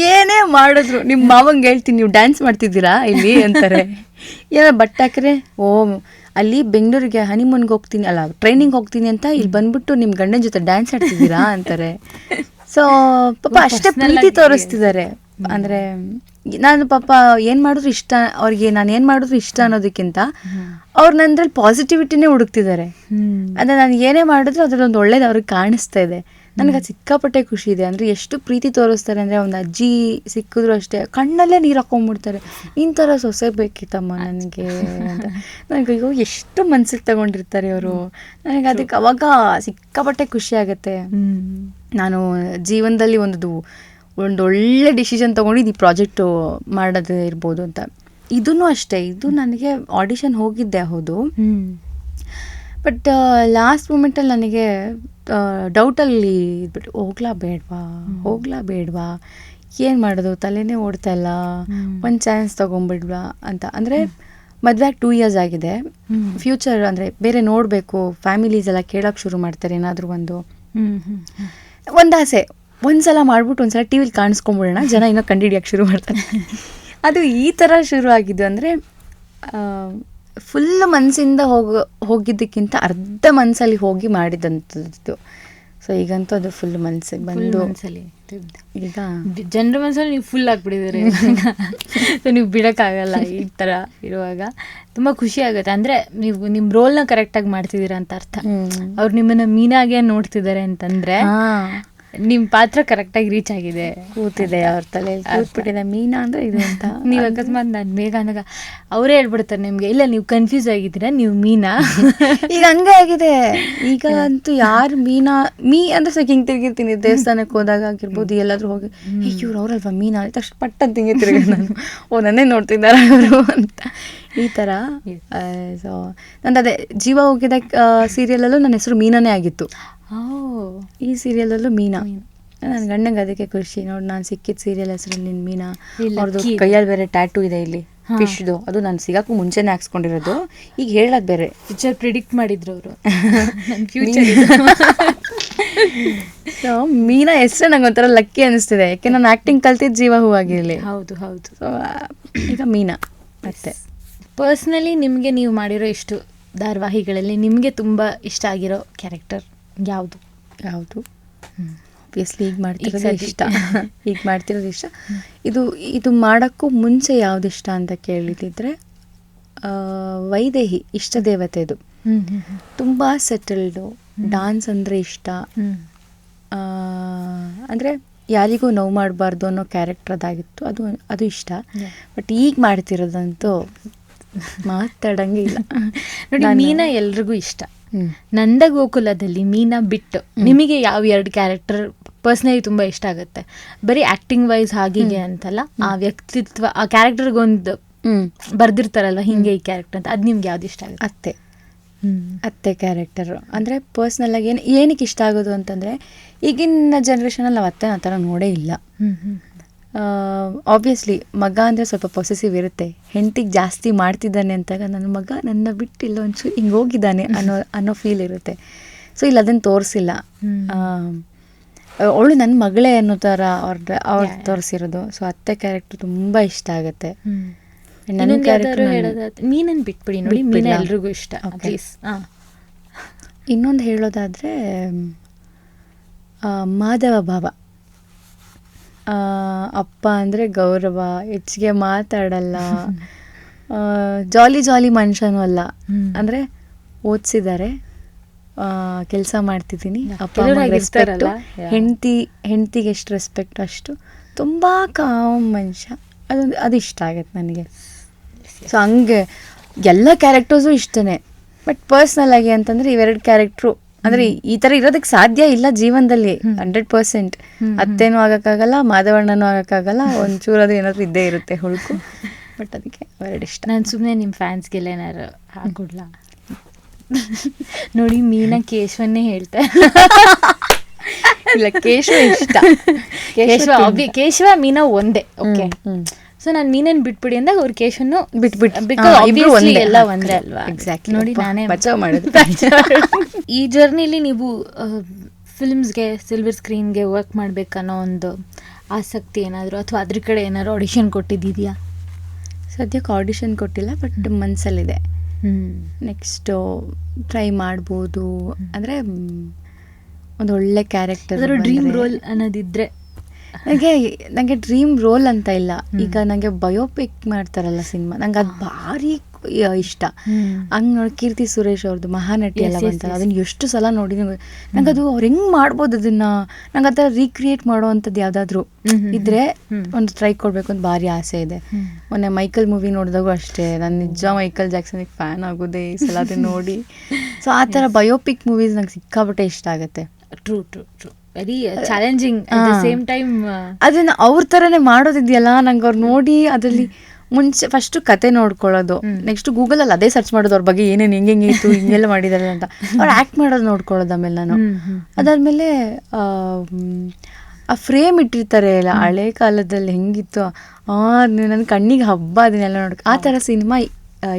ಏನೇ ಮಾಡಿದ್ರು ನಿಮ್ಮ ಮಾವಂಗೆ ಹೇಳ್ತೀನಿ, ನೀವು ಡ್ಯಾನ್ಸ್ ಮಾಡ್ತಿದ್ದೀರಾ ಇಲ್ಲಿ ಅಂತಾರೆ. ಏನೋ ಬಟ್ಟೆ ಹಾಕಿದ್ರೆ ಅಲ್ಲಿ ಬೆಂಗಳೂರಿಗೆ ಹನಿಮೂನ್ಗೆ ಹೋಗ್ತೀನಿ, ಅಲ್ಲ ಟ್ರೈನಿಂಗ್ ಹೋಗ್ತೀನಿ ಅಂತ ಇಲ್ಲಿ ಬಂದ್ಬಿಟ್ಟು ನಿಮ್ಮ ಗಂಡನ ಜೊತೆ ಡ್ಯಾನ್ಸ್ ಆಡ್ತಿದ್ದೀರಾ ಅಂತಾರೆ. ಸೊ ಪಾಪ ಅಷ್ಟೇ ಪ್ರೀತಿ ತೋರಿಸ್ತಿದ್ದಾರೆ. ಅಂದರೆ ನಾನು ಪಾಪ ಏನು ಮಾಡಿದ್ರು ಇಷ್ಟ ಅವ್ರಿಗೆ, ನಾನು ಏನು ಮಾಡಿದ್ರು ಇಷ್ಟ ಅನ್ನೋದಕ್ಕಿಂತ ಅವ್ರು ನನ್ನಲ್ಲಿ ಪಾಸಿಟಿವಿಟಿನೇ ಹುಡುಕ್ತಿದ್ದಾರೆ. ಅಂದರೆ ನಾನು ಏನೇ ಮಾಡಿದ್ರು ಅದರಲ್ಲೊಂದು ಒಳ್ಳೇದು ಅವ್ರಿಗೆ ಕಾಣಿಸ್ತಾ ಇದೆ. ನನಗೆ ಅದು ಸಿಕ್ಕಾಪಟ್ಟೆ ಖುಷಿ ಇದೆ. ಅಂದರೆ ಎಷ್ಟು ಪ್ರೀತಿ ತೋರಿಸ್ತಾರೆ ಅಂದರೆ, ಒಂದು ಅಜ್ಜಿ ಸಿಕ್ಕಿದ್ರು ಅಷ್ಟೇ ಕಣ್ಣಲ್ಲೇ ನೀರು ಹಾಕೊಂಡ್ಬಿಡ್ತಾರೆ. ಇಂಥರ ಸೊಸೆ ಬೇಕಿತ್ತಮ್ಮ ನನಗೆ ಅಂತ. ನನಗೆ ಅಯ್ಯೋ ಎಷ್ಟು ಮನ್ಸಿಗೆ ತಗೊಂಡಿರ್ತಾರೆ ಅವರು. ನನಗೆ ಅದಕ್ಕೆ ಅವಾಗ ಸಿಕ್ಕಾಪಟ್ಟೆ ಖುಷಿ ಆಗುತ್ತೆ. ನಾನು ಜೀವನದಲ್ಲಿ ಒಂದು ಒಳ್ಳೆ ಡಿಸಿಷನ್ ತೊಗೊಂಡಿದ್ದು ಈ ಪ್ರಾಜೆಕ್ಟು ಮಾಡೋದು ಇರ್ಬೋದು ಅಂತ. ಇದೂ ಅಷ್ಟೇ, ಇದು ನನಗೆ ಆಡಿಷನ್ ಹೋಗಿದ್ದೆ ಹೌದು. ಬಟ್ ಲಾಸ್ಟ್ ಮೂಮೆಂಟಲ್ಲಿ ನನಗೆ ಡೌಟಲ್ಲಿ ಇದ್ಬಿಟ್ಟು ಹೋಗ್ಲಾ ಬೇಡವಾ ಏನು ಮಾಡೋದು, ತಲೆನೇ ಓಡ್ತಾ ಇಲ್ಲ, ಒಂದು ಚಾನ್ಸ್ ತೊಗೊಂಬಿಡ್ವಾ ಅಂತ. ಅಂದರೆ ಮದುವೆ 2 years ಆಗಿದೆ. ಫ್ಯೂಚರ್ ಅಂದರೆ ಬೇರೆ ನೋಡಬೇಕು, ಫ್ಯಾಮಿಲೀಸ್ ಎಲ್ಲ ಕೇಳೋಕ್ಕೆ ಶುರು ಮಾಡ್ತಾರೆ. ಏನಾದರೂ ಒಂದು ಆಸೆ, ಒಂದ್ಸಲ ಮಾಡ್ಬಿಟ್ಟು ಒಂದ್ಸಲ ಟಿ ವಿಲಿ ಕಾಣಿಸ್ಕೊಂಬಿಡೋಣ, ಜನ ಇನ್ನೂ ಕಂಡುಹಿಡಿಯೋಕ್ಕೆ ಶುರು ಮಾಡ್ತಾರೆ. ಅದು ಈ ಥರ ಶುರು ಆಗಿದ್ದು. ಅಂದರೆ ಫುಲ್ ಮನಸ್ಸಿಂದ ಹೋಗಿದ್ದಕ್ಕಿಂತ ಅರ್ಧ ಮನಸ್ಸಲ್ಲಿ ಹೋಗಿ ಮಾಡಿದಂಥದ್ದು. ಸೊ ಈಗಂತೂ ಅದು ಫುಲ್ ಮನಸ್ಸಿಗೆ ಬಂದು ಈಗ ಜನರ ಮನಸ್ಸಲ್ಲಿ ನೀವು ಫುಲ್ ಆಗಿಬಿಟ್ಟಿದ್ದೀರಿ. ಸೊ ನೀವು ಬಿಡೋಕ್ಕಾಗಲ್ಲ ಈ ಥರ ಇರುವಾಗ. ತುಂಬ ಖುಷಿ ಆಗುತ್ತೆ. ಅಂದರೆ ನೀವು ನಿಮ್ಮ ರೋಲ್ನ ಕರೆಕ್ಟಾಗಿ ಮಾಡ್ತಿದ್ದೀರಾ ಅಂತ ಅರ್ಥ. ಅವ್ರು ನಿಮ್ಮನ್ನು ಮೀನಾಗೆ ನೋಡ್ತಿದ್ದಾರೆ ಅಂತಂದರೆ ನಿಮ್ಮ ಪಾತ್ರ ಕರೆಕ್ಟಾಗಿ ರೀಚ್ ಆಗಿದೆ, ಕೂತಿದೆ ಅವ್ರ ತಲೆಯಲ್ಲಿ ಕೂತ್ಬಿಟ್ಟಿದೆ ಮೀನಾ ಅಂದರೆ ಇದು ಅಂತ. ನೀವು ಅಕಸ್ಮಾತ್ ನಾನು ಬೇಗ ಅಂದಾಗ ಅವರೇ ಹೇಳ್ಬಿಡ್ತಾರೆ ನಿಮಗೆ, ಇಲ್ಲ ನೀವು ಕನ್ಫ್ಯೂಸ್ ಆಗಿದ್ದೀರಾ, ನೀವು ಮೀನಾ. ಈಗ ಹಂಗೆ ಆಗಿದೆ. ಈಗ ಅಂತೂ ಯಾರು ಮೀ ಅಂದ್ರೆ ಸಾಕು ಹಿಂಗೆ ತಿರುಗಿರ್ತೀನಿ. ದೇವಸ್ಥಾನಕ್ಕೆ ಹೋದಾಗ ಆಗಿರ್ಬೋದು, ಎಲ್ಲಾದ್ರೂ ಹೋಗಿ ಇವ್ರು ಅವ್ರಲ್ವಾ ಮೀನಾ ಅಂತ ತಕ್ಷಣ ಪಟ್ಟಂತ ಹಿಂಗೆ ತಿರುಗಿ ನಾನು ನನ್ನೇ ನೋಡ್ತಿದ್ದಾರೆ ಅವರು ಅಂತ ಈ ಥರ. ಸೊ ನಂದು ಅದೇ ಜೀವ ಹೋಗಿದ ಸೀರಿಯಲಲ್ಲೂ ನನ್ನ ಹೆಸರು ಮೀನಾನೇ ಆಗಿತ್ತು. ಈ ಸೀರಿಯಲಲ್ಲೂ ಮೀನಾ. ನನ್ನ ಗಂಡಂಗೆ ಅದಕ್ಕೆ ಖುಷಿ, ನೋಡಿ ನಾನು ಸಿಕ್ಕಿದ ಸೀರಿಯಲ್ ಹೆಸರಲ್ಲಿ ನಿನ್ನ ಮೀನಾ. ಅವ್ರದ್ದು ಕೈಯಲ್ಲಿ ಬೇರೆ ಟ್ಯಾಟೂ ಇದೆ ಇಲ್ಲಿ ಫಿಶ್ದು, ಅದು ನಾನು ಸಿಗಕ್ಕೂ ಮುಂಚೆನೇ ಹಾಕ್ಸ್ಕೊಂಡಿರೋದು. ಈಗ ಹೇಳೋದು ಬೇರೆ ಫ್ಯೂಚರ್ ಪ್ರಿಡಿಕ್ಟ್ ಮಾಡಿದ್ರು ಅವರು. ಸೊ ಮೀನಾ ಹೆಸರು ನಂಗೆ ಒಂಥರ ಲಕ್ಕಿ ಅನಿಸ್ತಿದೆ, ಯಾಕೆ ನಾನು ಆ್ಯಕ್ಟಿಂಗ್ ಕಲ್ತಿದ್ದು ಜೀವ ಹೂವಾಗಿರಲಿ. ಹೌದು ಹೌದು. ಸೊ ಈಗ ಮೀನಾ. ಮತ್ತೆ ಪರ್ಸ್ನಲಿ ನಿಮಗೆ ನೀವು ಮಾಡಿರೋ ಇಷ್ಟು ಧಾರಾವಾಹಿಗಳಲ್ಲಿ ನಿಮಗೆ ತುಂಬ ಇಷ್ಟ ಆಗಿರೋ ಕ್ಯಾರೆಕ್ಟರ್ ಯಾವುದು? ಆಬ್ವಿಯಸ್ಲಿ ಈಗ ಮಾಡ್ತಿರೋದು ಇಷ್ಟ. ಇದು ಮಾಡೋಕ್ಕೂ ಮುಂಚೆ ಯಾವ್ದು ಇಷ್ಟ ಅಂತ ಕೇಳಿದ್ರೆ ವೈದೇಹಿ ಇಷ್ಟ ದೇವತೆದು. ತುಂಬ ಸೆಟಲ್ಡು, ಡಾನ್ಸ್ ಅಂದರೆ ಇಷ್ಟ. ಅಂದರೆ ಯಾರಿಗೂ ನೋವು ಮಾಡಬಾರ್ದು ಅನ್ನೋ ಕ್ಯಾರೆಕ್ಟರ್ ಅದಾಗಿತ್ತು, ಅದು ಇಷ್ಟ. ಬಟ್ ಈಗ ಮಾಡ್ತಿರೋದಂತೂ ಮಾತಾಡಂಗೆ ಇಲ್ಲ. ನೋಡಿ, ಮೀನಾ ಎಲ್ರಿಗೂ ಇಷ್ಟ. ನಂದಗೋಕುಲದಲ್ಲಿ ಮೀನಾ ಬಿಟ್ಟು ನಿಮಗೆ ಯಾವ 2 ಕ್ಯಾರೆಕ್ಟರ್ ಪರ್ಸ್ನಲಿ ತುಂಬ ಇಷ್ಟ ಆಗುತ್ತೆ? ಬರೀ ಆ್ಯಕ್ಟಿಂಗ್ ವೈಸ್ ಹಾಗೆ ಅಂತಲ್ಲ, ಆ ವ್ಯಕ್ತಿತ್ವ, ಆ ಕ್ಯಾರೆಕ್ಟರ್ಗೊಂದು ಬರ್ದಿರ್ತಾರಲ್ವ ಹಿಂಗೆ ಈ ಕ್ಯಾರೆಕ್ಟರ್ ಅಂತ, ಅದು ನಿಮ್ಗೆ ಯಾವ್ದು ಇಷ್ಟ ಆಗುತ್ತೆ? ಅತ್ತೆ ಕ್ಯಾರೆಕ್ಟರು ಅಂದರೆ ಪರ್ಸ್ನಲ್ ಆಗಿ ಏನಕ್ಕೆ ಇಷ್ಟ ಆಗೋದು ಅಂತಂದರೆ, ಈಗಿನ ಜನ್ರೇಷನಲ್ಲಿ ನಾವು ಅತ್ತೆ ಆ ಥರ ನೋಡೇ ಇಲ್ಲ. ಆಬ್ವಿಯಸ್ಲಿ ಮಗ ಅಂದರೆ ಸ್ವಲ್ಪ ಪೊಸೆಸಿವ್ ಇರುತ್ತೆ. ಹೆಂಡತಿಗೆ ಜಾಸ್ತಿ ಮಾಡ್ತಿದ್ದಾನೆ ಅಂತಾಗ ನನ್ನ ಮಗ ನನ್ನ ಬಿಟ್ಟಿಲ್ಲ ಒಂಚೂರು ಹಿಂಗೆ ಹೋಗಿದ್ದಾನೆ ಅನ್ನೋ ಫೀಲ್ ಇರುತ್ತೆ. ಸೊ ಇಲ್ಲಿ ಅದನ್ನು ತೋರಿಸಿಲ್ಲ. ಅವಳು ನನ್ನ ಮಗಳೇ ಅನ್ನೋ ಥರ ಅವ್ರು ತೋರಿಸಿರೋದು. ಸೊ ಅತ್ತೆ ಕ್ಯಾರೆಕ್ಟರ್ ತುಂಬ ಇಷ್ಟ ಆಗುತ್ತೆ. ನನ್ನ ಕ್ಯಾರೆಕ್ಟರ್ ಮೀನನ್ನು ಬಿಟ್ಬಿಡಿ, ನೋಡಿ ಮೀನಾ ಎಲ್ರಿಗೂ ಇಷ್ಟ. ಇನ್ನೊಂದು ಹೇಳೋದಾದರೆ ಮಾಧವ ಭಾವ. ಅಪ್ಪ ಅಂದರೆ ಗೌರವ, ಹೆಚ್ಚಿಗೆ ಮಾತಾಡಲ್ಲ, ಜಾಲಿ ಮನುಷ್ಯನೂ ಅಲ್ಲ. ಅಂದರೆ ಓದಿಸಿದ್ದಾರೆ, ಕೆಲಸ ಮಾಡ್ತಿದ್ದೀನಿ, ಅಪ್ಪ ಅಮ್ಮಗೆ ರೆಸ್ಪೆಕ್ಟು, ಹೆಂಡ್ತಿಗೆ ಎಷ್ಟು ರೆಸ್ಪೆಕ್ಟ್ ಅಷ್ಟು, ತುಂಬ ಕಾಮ್ ಮನುಷ್ಯ. ಅದು ಇಷ್ಟ ಆಗುತ್ತೆ ನನಗೆ. ಸೊ ಹಂಗೆ ಎಲ್ಲ ಕ್ಯಾರೆಕ್ಟರ್ಸು ಇಷ್ಟನೇ. ಬಟ್ ಪರ್ಸ್ನಲ್ ಆಗಿ ಅಂತಂದರೆ ಇವೆರಡು ಕ್ಯಾರೆಕ್ಟ್ರು ಅಂದರೆ ಈ ಥರ ಇರೋದಕ್ಕೆ ಸಾಧ್ಯ ಇಲ್ಲ ಜೀವನದಲ್ಲಿ 100%. ಅತ್ತೇನೂ ಆಗೋಕ್ಕಾಗಲ್ಲ, ಮಾಧವಣ್ಣನೂ ಆಗೋಕ್ಕಾಗಲ್ಲ, ಒಂಚೂರು ಅದು ಏನಾದರೂ ಇದ್ದೇ ಇರುತ್ತೆ ಹುಡುಕು. ಬಟ್ ಅದಕ್ಕೆ ಅವೆರಡು ಇಷ್ಟ. ನಾನು ಸುಮ್ಮನೆ ನಿಮ್ಮ ಫ್ಯಾನ್ಸ್ಗೆಲ್ಲ ಏನಾರು ಹಾಕೊಡ್ಲಾ? ನೋಡಿ, ಮೀನಾ ಕೇಶವನ್ನೇ ಹೇಳ್ತಾ ಇಲ್ಲ, ಕೇಶವ ಇಷ್ಟ. ಕೇಶವ ಮೀನಾ ಒಂದೇ. ಓಕೆ, ಸೊ ನಾನು ಮೀನನ್ನು ಬಿಟ್ಬಿಡಿ ಅಂದಾಗ ಅವ್ರು ಕೇಶವನ್ನು ಬಿಟ್ಬಿಟ್ಟು ಎಲ್ಲ ಒಂದೇ ಅಲ್ವಾ? ಎಕ್ಸಾಕ್ಟ್ಲಿ. ನೋಡಿ, ನಾನೇ ಬಚಾವ್ ಮಾಡೋದು. ಈ ಜರ್ನಿಲಿ ನೀವು ಫಿಲ್ಮ್ಸ್ಗೆ, ಸಿಲ್ವರ್ ಸ್ಕ್ರೀನ್ಗೆ ವರ್ಕ್ ಮಾಡಬೇಕನ್ನೋ ಒಂದು ಆಸಕ್ತಿ ಏನಾದರೂ, ಅಥವಾ ಅದ್ರ ಕಡೆ ಏನಾದ್ರು ಆಡಿಷನ್ ಕೊಟ್ಟಿದ್ದೀಯಾ? ಸದ್ಯಕ್ಕೆ ಆಡಿಷನ್ ಕೊಟ್ಟಿಲ್ಲ, ಬಟ್ ಮನಸ್ಸಲ್ಲಿದೆ. ನೆಕ್ಸ್ಟು ಟ್ರೈ ಮಾಡ್ಬೋದು. ಅಂದರೆ ಒಂದು ಒಳ್ಳೆ ಕ್ಯಾರೆಕ್ಟರ್, ಡ್ರೀಮ್ ರೋಲ್ ಅನ್ನೋದಿದ್ರೆ. ನನಗೆ ಡ್ರೀಮ್ ರೋಲ್ ಅಂತ ಇಲ್ಲ. ಈಗ ನನಗೆ ಬಯೋಪಿಕ್ ಮಾಡ್ತಾರಲ್ಲ ಸಿನಿಮಾ, ನಂಗೆ ಅದು ಭಾರಿ ಇಷ್ಟ. ಹಂಗೆ ನೋಡಿ, ಕೀರ್ತಿ ಸುರೇಶ್ ಅವ್ರದ್ದು ಮಹಾನಟಿ ಎಲ್ಲ ಬಂತಲ್ಲ, ಅದನ್ನು ಎಷ್ಟು ಸಲ ನೋಡಿ ನಂಗೆ ಅದು ಅವ್ರು ಹೆಂಗೆ ಮಾಡ್ಬೋದು ಅದನ್ನ, ನಂಗೆ ಆ ಥರ ರೀಕ್ರಿಯೇಟ್ ಮಾಡೋ ಅಂಥದ್ದು ಯಾವುದಾದ್ರೂ ಇದ್ರೆ ಒಂದು ಟ್ರೈ ಕೊಡಬೇಕು ಅಂತ ಭಾರಿ ಆಸೆ ಇದೆ. ಮೊನ್ನೆ ಮೈಕಲ್ ಮೂವಿ ನೋಡಿದಾಗೂ ಅಷ್ಟೇ, ನಾನು ನಿಜ ಮೈಕಲ್ ಜಾಕ್ಸನ್ಗೆ ಫ್ಯಾನ್ ಆಗೋದೇ ಈ ಸಲ ಅದನ್ನ ನೋಡಿ. ಸೊ ಆ ಥರ ಬಯೋಪಿಕ್ ಮೂವೀಸ್ ನಂಗೆ ಸಿಕ್ಕಾಪಟ್ಟೆ ಇಷ್ಟ ಆಗುತ್ತೆ. True very challenging at the same time. ಅದನ್ನ ಅವ್ರ ಥರನೇ ಮಾಡೋದಿದೆಯಲ್ಲ, ನಂಗೆ ಅವ್ರು ನೋಡಿ ಅದರಲ್ಲಿ ಮುಂಚೆ ಫಸ್ಟು ಕತೆ ನೋಡ್ಕೊಳ್ಳೋದು, ನೆಕ್ಸ್ಟ್ ಗೂಗಲಲ್ಲಿ ಅದೇ ಸರ್ಚ್ ಮಾಡೋದು ಅವ್ರ ಬಗ್ಗೆ ಏನೇನು ಹೆಂಗೆ ಇತ್ತು, ಹಿಂಗೆಲ್ಲ ಮಾಡಿದ್ದಾರೆ ಅಂತ, ಅವ್ರು ಆ್ಯಕ್ಟ್ ಮಾಡೋದು ನೋಡ್ಕೊಳ್ಳೋದು. ಆಮೇಲೆ ನಾನು ಅದಾದಮೇಲೆ ಆ ಫ್ರೇಮ್ ಇಟ್ಟಿರ್ತಾರೆ ಎಲ್ಲ ಹಳೆ ಕಾಲದಲ್ಲಿ ಹೆಂಗಿತ್ತು, ನನ್ನ ಕಣ್ಣಿಗೆ ಹಬ್ಬ ಅದನ್ನೆಲ್ಲ ನೋಡೋಕೆ, ಆ ಥರ ಸಿನಿಮಾ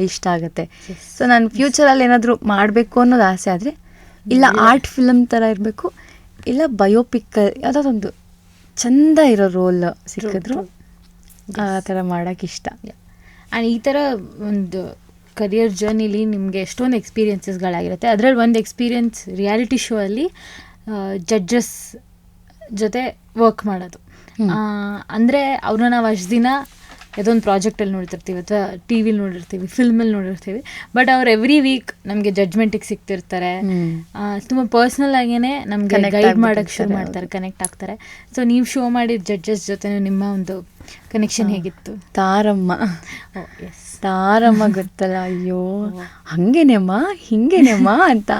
ಇಷ್ಟ ಆಗುತ್ತೆ. ಸೊ ನಾನು ಫ್ಯೂಚರಲ್ಲಿ ಏನಾದರೂ ಮಾಡಬೇಕು ಅನ್ನೋದು ಆಸೆ. ಆದರೆ ಇಲ್ಲ ಆರ್ಟ್ ಫಿಲಮ್ ಥರ ಇರಬೇಕು, ಇಲ್ಲ ಬಯೋಪಿಕ್ ಯಾವುದಾದೊಂದು ಚೆಂದ ಇರೋ ರೋಲ್ ಸಿಕ್ಕಿದ್ರು ಆ ಥರ ಮಾಡೋಕ್ಕೆ ಇಷ್ಟ. ಆ್ಯಂಡ್ ಈ ಥರ ಒಂದು ಕರಿಯರ್ ಜರ್ನಿಲಿ ನಿಮಗೆ ಎಷ್ಟೊಂದು ಎಕ್ಸ್ಪೀರಿಯನ್ಸಸ್ಗಳಾಗಿರುತ್ತೆ. ಅದರಲ್ಲಿ ಒಂದು ಎಕ್ಸ್ಪೀರಿಯನ್ಸ್ ರಿಯಾಲಿಟಿ ಶೋ ಅಲ್ಲಿ ಜಡ್ಜಸ್ ಜೊತೆ ವರ್ಕ್ ಮಾಡೋದು. ಅಂದರೆ ಅವ್ರನ್ನ ನಾವು ಅಷ್ಟು ದಿನ ಯಾವುದೋ ಒಂದು ಪ್ರಾಜೆಕ್ಟಲ್ಲಿ ನೋಡ್ತಿರ್ತೀವಿ ಅಥವಾ ಟಿ ವಿಲಿ ನೋಡಿರ್ತೀವಿ, ಫಿಲ್ಮಲ್ಲಿ ನೋಡಿರ್ತೀವಿ. ಬಟ್ ಅವ್ರು ಎವ್ರಿ ವೀಕ್ ನಮಗೆ ಜಡ್ಜ್ಮೆಂಟಿಗೆ ಸಿಗ್ತಿರ್ತಾರೆ. ತುಂಬ ಪರ್ಸ್ನಲ್ ಆಗೇನೆ ನಮಗೆ ಗೈಡ್ ಮಾಡೋಕ್ಕೆ ಶುರು ಮಾಡ್ತಾರೆ, ಕನೆಕ್ಟ್ ಆಗ್ತಾರೆ. ಸೊ ನೀವು ಶೋ ಮಾಡಿದ ಜಡ್ಜಸ್ ಜೊತೆ ನಿಮ್ಮ ಒಂದು ಕನೆಕ್ಷನ್ ಹೇಗಿತ್ತು? ತಾರಮ್ಮ ಎಸ್, ತಾರಮ್ಮ ಗೊತ್ತಲ್ಲ, ಅಯ್ಯೋ ಹಂಗೇನೆಮ್ಮ ಹಿಂಗೇನೆಮ್ಮ ಅಂತ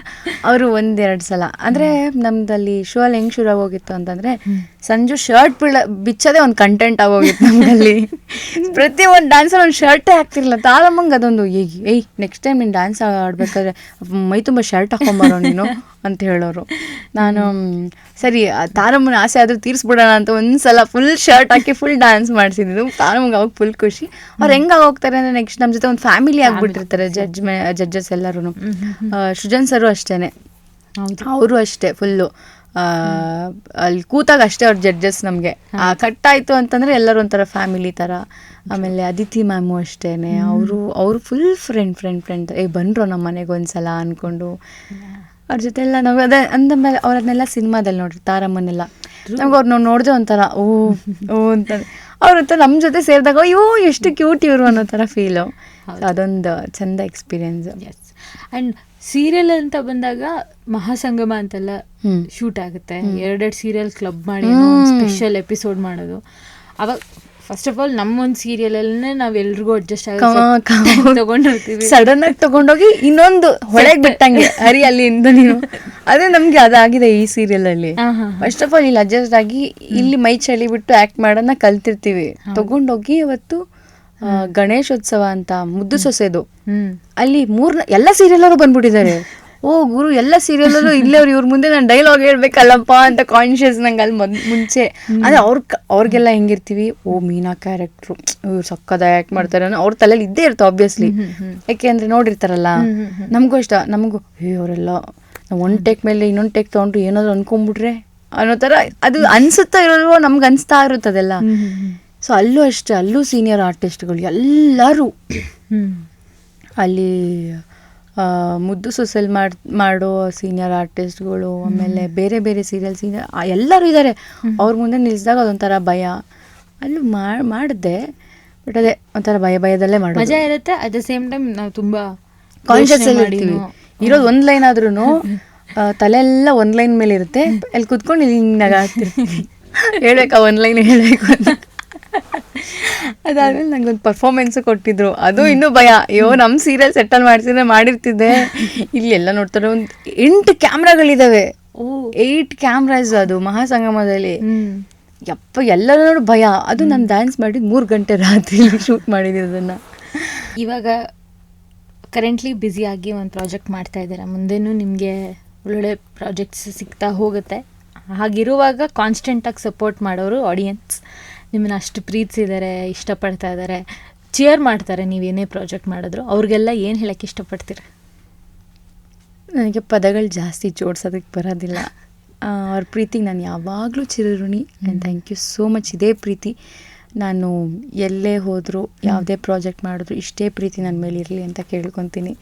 ಅವರು ಒಂದೆರಡು ಸಲ ಅಂದರೆ ನಮ್ದಲ್ಲಿ ಶೋ ಅಲ್ಲಿ ಹೆಂಗೆ ಶುರು ಆಗೋಗಿತ್ತು ಅಂತಂದರೆ, ಸಂಜು ಶರ್ಟ್ ಬಿಚ್ಚೋದೇ ಒಂದು ಕಂಟೆಂಟ್ ಆಗೋಗಿತ್ತು ನಮ್ಮಲ್ಲಿ. ಪ್ರತಿ ಒಂದು ಡ್ಯಾನ್ಸಲ್ಲಿ ಒಂದು ಶರ್ಟೇ ಆಗ್ತಿರ್ಲಿಲ್ಲ. ತಾರಮ್ಮಂಗೆ ಅದೊಂದು ಏಯ್ ನೆಕ್ಸ್ಟ್ ಟೈಮ್ ನೀನು ಡ್ಯಾನ್ಸ್ ಆಡ್ಬೇಕಾದ್ರೆ ಮೈ ತುಂಬ ಶರ್ಟ್ ಹಾಕೊಂಬರೋ ನೀನು ಅಂತ ಹೇಳೋರು. ನಾನು ಸರಿ ತಾರಮ್ಮನ ಆಸೆ ಆದರೂ ತೀರಿಸ್ಬಿಡೋಣ ಅಂತ ಒಂದ್ಸಲ ಫುಲ್ ಶರ್ಟ್ ಹಾಕಿ ಫುಲ್ ಡ್ಯಾನ್ಸ್ ಮಾಡಿಸಿದ್ದು. ತಾರಮ್ಮಗೆ ಅವಾಗ ಫುಲ್ ಖುಷಿ. ಅವ್ರು ಹೆಂಗಾಗಿ ಹೋಗ್ತಾರೆ ಅಂದರೆ ನೆಕ್ಸ್ಟ್ ನಮ್ಮ ಜೊತೆ ಒಂದು ಫ್ಯಾಮಿಲಿ ಆಗಿಬಿಟ್ಟಿರ್ತಾರೆ ಜಡ್ಜಸ್ ಎಲ್ಲರೂ. ಸೃಜನ್ ಸರು ಅಷ್ಟೇ, ಅವರು ಅಷ್ಟೇ ಫುಲ್ಲು ಅಲ್ಲಿ ಕೂತಾಗ ಅಷ್ಟೇ ಅವ್ರ ಜಡ್ಜಸ್ ನಮಗೆ. ಕಟ್ಟಾಯಿತು ಅಂತಂದರೆ ಎಲ್ಲರೂ ಒಂಥರ ಫ್ಯಾಮಿಲಿ ಥರ. ಆಮೇಲೆ ಅದಿತಿ ಮ್ಯಾಮು ಅಷ್ಟೇ, ಅವರು ಫುಲ್ ಫ್ರೆಂಡ್ ಬಂದರು ನಮ್ಮ ಮನೆಗೆ ಒಂದ್ಸಲ ಅಂದ್ಕೊಂಡು ಅವ್ರ ಜೊತೆ ಎಲ್ಲ ನಾವು ಅಂದಮೇಲೆ ಅವ್ರನ್ನೆಲ್ಲ ಸಿನಿಮಾದಲ್ಲಿ ನೋಡ್ರಿ ತಾರಮ್ಮನೆಲ್ಲ ನಮ್ಗೆ ಅವ್ರು ನಾವು ನೋಡಿದ್ರೆ ಒಂಥರ ಓ ಅಂತ ಅವ್ರಂತ ನಮ್ಮ ಜೊತೆ ಸೇರಿದಾಗ ಅಯ್ಯೋ ಎಷ್ಟು ಕ್ಯೂಟ್ ಇವರು ಅನ್ನೋ ಥರ ಫೀಲು. ಅದೊಂದು ಚೆಂದ ಎಕ್ಸ್ಪೀರಿಯನ್ಸ್. ಎಸ್. ಆ್ಯಂಡ್ ಸೀರಿಯಲ್ ಅಂತ ಬಂದಾಗ ಮಹಾಸಂಗಮ ಅಂತೆಲ್ಲ ಶೂಟ್ ಆಗುತ್ತೆ. 2 ಸೀರಿಯಲ್ ಕ್ಲಬ್ ಮಾಡಿ ಸ್ಪೆಷಲ್ ಎಪಿಸೋಡ್ ಮಾಡೋದು. ಅವಾಗ ಫಸ್ಟ್ ಆಫ್ ಆಲ್ ನಮ್ಮೊಂದು ಸೀರಿಯಲಲ್ಲೇ ನಾವೆಲ್ರಿಗೂ ಅಡ್ಜಸ್ಟ್ ಆಗಿ ತಗೊಂಡಿರ್ತೀವಿ. ಸಡನ್ ಆಗಿ ತಗೊಂಡೋಗಿ ಇನ್ನೊಂದು ಹೊಳೆಗೆ ಬಿಟ್ಟಂಗೆ ಹರಿ ಅಲ್ಲಿಂದ ನೀನು. ಅದೇ ನಮ್ಗೆ ಅದಾಗಿದೆ ಈ ಸೀರಿಯಲ್ ಅಲ್ಲಿ. ಫಸ್ಟ್ ಆಫ್ ಆಲ್ ಇಲ್ಲಿ ಅಡ್ಜಸ್ಟ್ ಆಗಿ ಇಲ್ಲಿ ಮೈ ಚಳಿ ಬಿಟ್ಟು ಆಕ್ಟ್ ಮಾಡೋದನ್ನ ಕಲ್ತಿರ್ತೀವಿ. ತಗೊಂಡೋಗಿ ಇವತ್ತು ಗಣೇಶೋತ್ಸವ ಅಂತ ಮುದ್ದು ಸೊಸೆದು ಅಲ್ಲಿ ಎಲ್ಲ ಸೀರಿಯಲ್ಲರು ಬಂದ್ಬಿಟ್ಟಿದ್ದಾರೆ. ಓ ಗುರು, ಎಲ್ಲ ಸೀರಿಯಲ್ಲೂ ಇಲ್ಲೇವ್ರು, ಇವ್ರ ಮುಂದೆ ನಾನು ಡೈಲಾಗ್ ಹೇಳ್ಬೇಕಲ್ಲಪ್ಪ ಅಂತ ಕಾನ್ಶಿಯಸ್ ನಂಗೆ ಅಲ್ಲಿ ಮುಂಚೆ. ಆದರೆ ಅವ್ರಿಗೆಲ್ಲ ಹೆಂಗಿರ್ತೀವಿ, ಓ ಮೀನಾ ಕ್ಯಾರೆಕ್ಟ್ರು ಇವ್ರು ಸಕ್ಕದಾಗಿ ಆ್ಯಕ್ಟ್ ಮಾಡ್ತಾರೆ ಅನ್ನೋ ಅವ್ರ ತಲೆಯಲ್ಲಿ ಇದ್ದೇ ಇರುತ್ತೆ ಆಬ್ವಿಯಸ್ಲಿ. ಯಾಕೆ ಅಂದರೆ ನೋಡಿರ್ತಾರಲ್ಲ. ನಮಗೂ ಇಷ್ಟ, ನಮಗೂ ಅವರೆಲ್ಲ ಒಂದು ಟೇಕ್ ಮೇಲೆ ಇನ್ನೊಂದು ಟೇಕ್ ತೊಗೊಂಡ್ರು ಏನಾದ್ರು ಅನ್ಕೊಂಡ್ಬಿಟ್ರೆ ಅನ್ನೋ ಥರ ಅದು ಅನಿಸುತ್ತಾ ಇರೋಲ್ವೋ, ನಮ್ಗೆ ಅನಿಸ್ತಾ ಇರುತ್ತದೆಲ್ಲ. ಸೊ ಅಲ್ಲೂ ಅಷ್ಟೇ, ಅಲ್ಲೂ ಸೀನಿಯರ್ ಆರ್ಟಿಸ್ಟ್ಗಳು ಎಲ್ಲರೂ ಅಲ್ಲಿ ಮುದ್ದು ಸೊಸೆಲ್ ಮಾಡೋ ಸೀನಿಯರ್ ಆರ್ಟಿಸ್ಟ್ಗಳು, ಆಮೇಲೆ ಬೇರೆ ಬೇರೆ ಸೀರಿಯಲ್ ಸೀನಿಯರ್ ಎಲ್ಲರೂ ಇದ್ದಾರೆ. ಅವ್ರ ಮುಂದೆ ನಿಲ್ಲಿಸಿದಾಗ ಅದೊಂಥರ ಭಯ. ಅಲ್ಲೂ ಮಾಡಿದೆ, ಬಟ್ ಅದೇ ಒಂಥರ ಭಯದಲ್ಲೇ ಮಾಡೋದು. ಮಜಾ ಇರುತ್ತೆ. ಅಟ್ ದ ಸೇಮ್ ಟೈಮ್ ನಾವು ತುಂಬ ಕಾನ್ಷಿಯಸ್ ಇರ್ತೀವಿ. ಇರೋದು ಒಂದು ಲೈನ್ ಆದ್ರೂ ತಲೆ ಎಲ್ಲ ಒಂದು ಲೈನ್ ಮೇಲೆ ಇರುತ್ತೆ. ಅಲ್ಲಿ ಕುತ್ಕೊಂಡು ಇಲ್ಲಿ ನಗಾಡ್ತಿರ್ತೀವಿ, ಹೇಳ್ಬೇಕಾ ಒಂದು ಲೈನ್ ಹೇಳಬೇಕು ಅಂತ. ಅದಾದ್ಮೇಲೆ ನಂಗೊಂದು ಪರ್ಫಾರ್ಮೆನ್ಸ್ ಕೊಟ್ಟಿದ್ರು, ಅದು ಇನ್ನೂ ಭಯ. ಅಯ್ಯೋ ನಮ್ಮ ಸೀರಿಯಲ್ ಸೆಟ್ಟಲ್ ಮಾಡಿಸಿದ್ರೆ ಮಾಡಿರ್ತಿದ್ದೆ. ಇಲ್ಲಿ ಎಲ್ಲ ನೋಡ್ತಾರೆ, ಒಂದು 8 ಕ್ಯಾಮ್ರಾಗಳಿದಾವೆ, 8 ಕ್ಯಾಮ್ರಾಸ್ ಅದು ಮಹಾಸಂಗಮದಲ್ಲಿ. ಯಪ್ಪ ಎಲ್ಲರೂ ನೋಡಿ ಭಯ. ಅದು ನಾನು ಡ್ಯಾನ್ಸ್ ಮಾಡಿದ್ದು 3 ಗಂಟೆ ರಾತ್ರಿ ಶೂಟ್ ಮಾಡಿದ್ದು ಅದನ್ನು. ಇವಾಗ ಕರೆಂಟ್ಲಿ ಬ್ಯುಸಿಯಾಗಿ ಒಂದು ಪ್ರಾಜೆಕ್ಟ್ ಮಾಡ್ತಾ ಇದ್ದೀರಾ, ಮುಂದೆನೂ ನಿಮಗೆ ಒಳ್ಳೊಳ್ಳೆ ಪ್ರಾಜೆಕ್ಟ್ಸ್ ಸಿಗ್ತಾ ಹೋಗುತ್ತೆ. ಹಾಗಿರುವಾಗ ಕಾನ್ಸ್ಟೆಂಟಾಗಿ ಸಪೋರ್ಟ್ ಮಾಡೋರು ಆಡಿಯನ್ಸ್ ನಿಮ್ಮನ್ನ ಅಷ್ಟು ಪ್ರೀತಿಸಿದ್ದಾರೆ, ಇಷ್ಟಪಡ್ತಾ ಇದ್ದಾರೆ, ಚಿಯರ್ ಮಾಡ್ತಾರೆ ನೀವೇನೇ ಪ್ರಾಜೆಕ್ಟ್ ಮಾಡಿದ್ರು. ಅವ್ರಿಗೆಲ್ಲ ಏನು ಹೇಳೋಕ್ಕೆ ಇಷ್ಟಪಡ್ತೀರ? ನನಗೆ ಪದಗಳು ಜಾಸ್ತಿ ಜೋಡ್ಸೋದಕ್ಕೆ ಬರೋದಿಲ್ಲ. ಅವ್ರ ಪ್ರೀತಿಗೆ ನಾನು ಯಾವಾಗಲೂ ಚಿರಋಣಿ. And thank you so much. ಇದೇ ಪ್ರೀತಿ ನಾನು ಎಲ್ಲೇ ಹೋದರೂ, ಯಾವುದೇ ಪ್ರಾಜೆಕ್ಟ್ ಮಾಡಿದ್ರು ಇಷ್ಟೇ ಪ್ರೀತಿ ನನ್ನ ಮೇಲೆ ಇರಲಿ ಅಂತ ಕೇಳ್ಕೊತೀನಿ.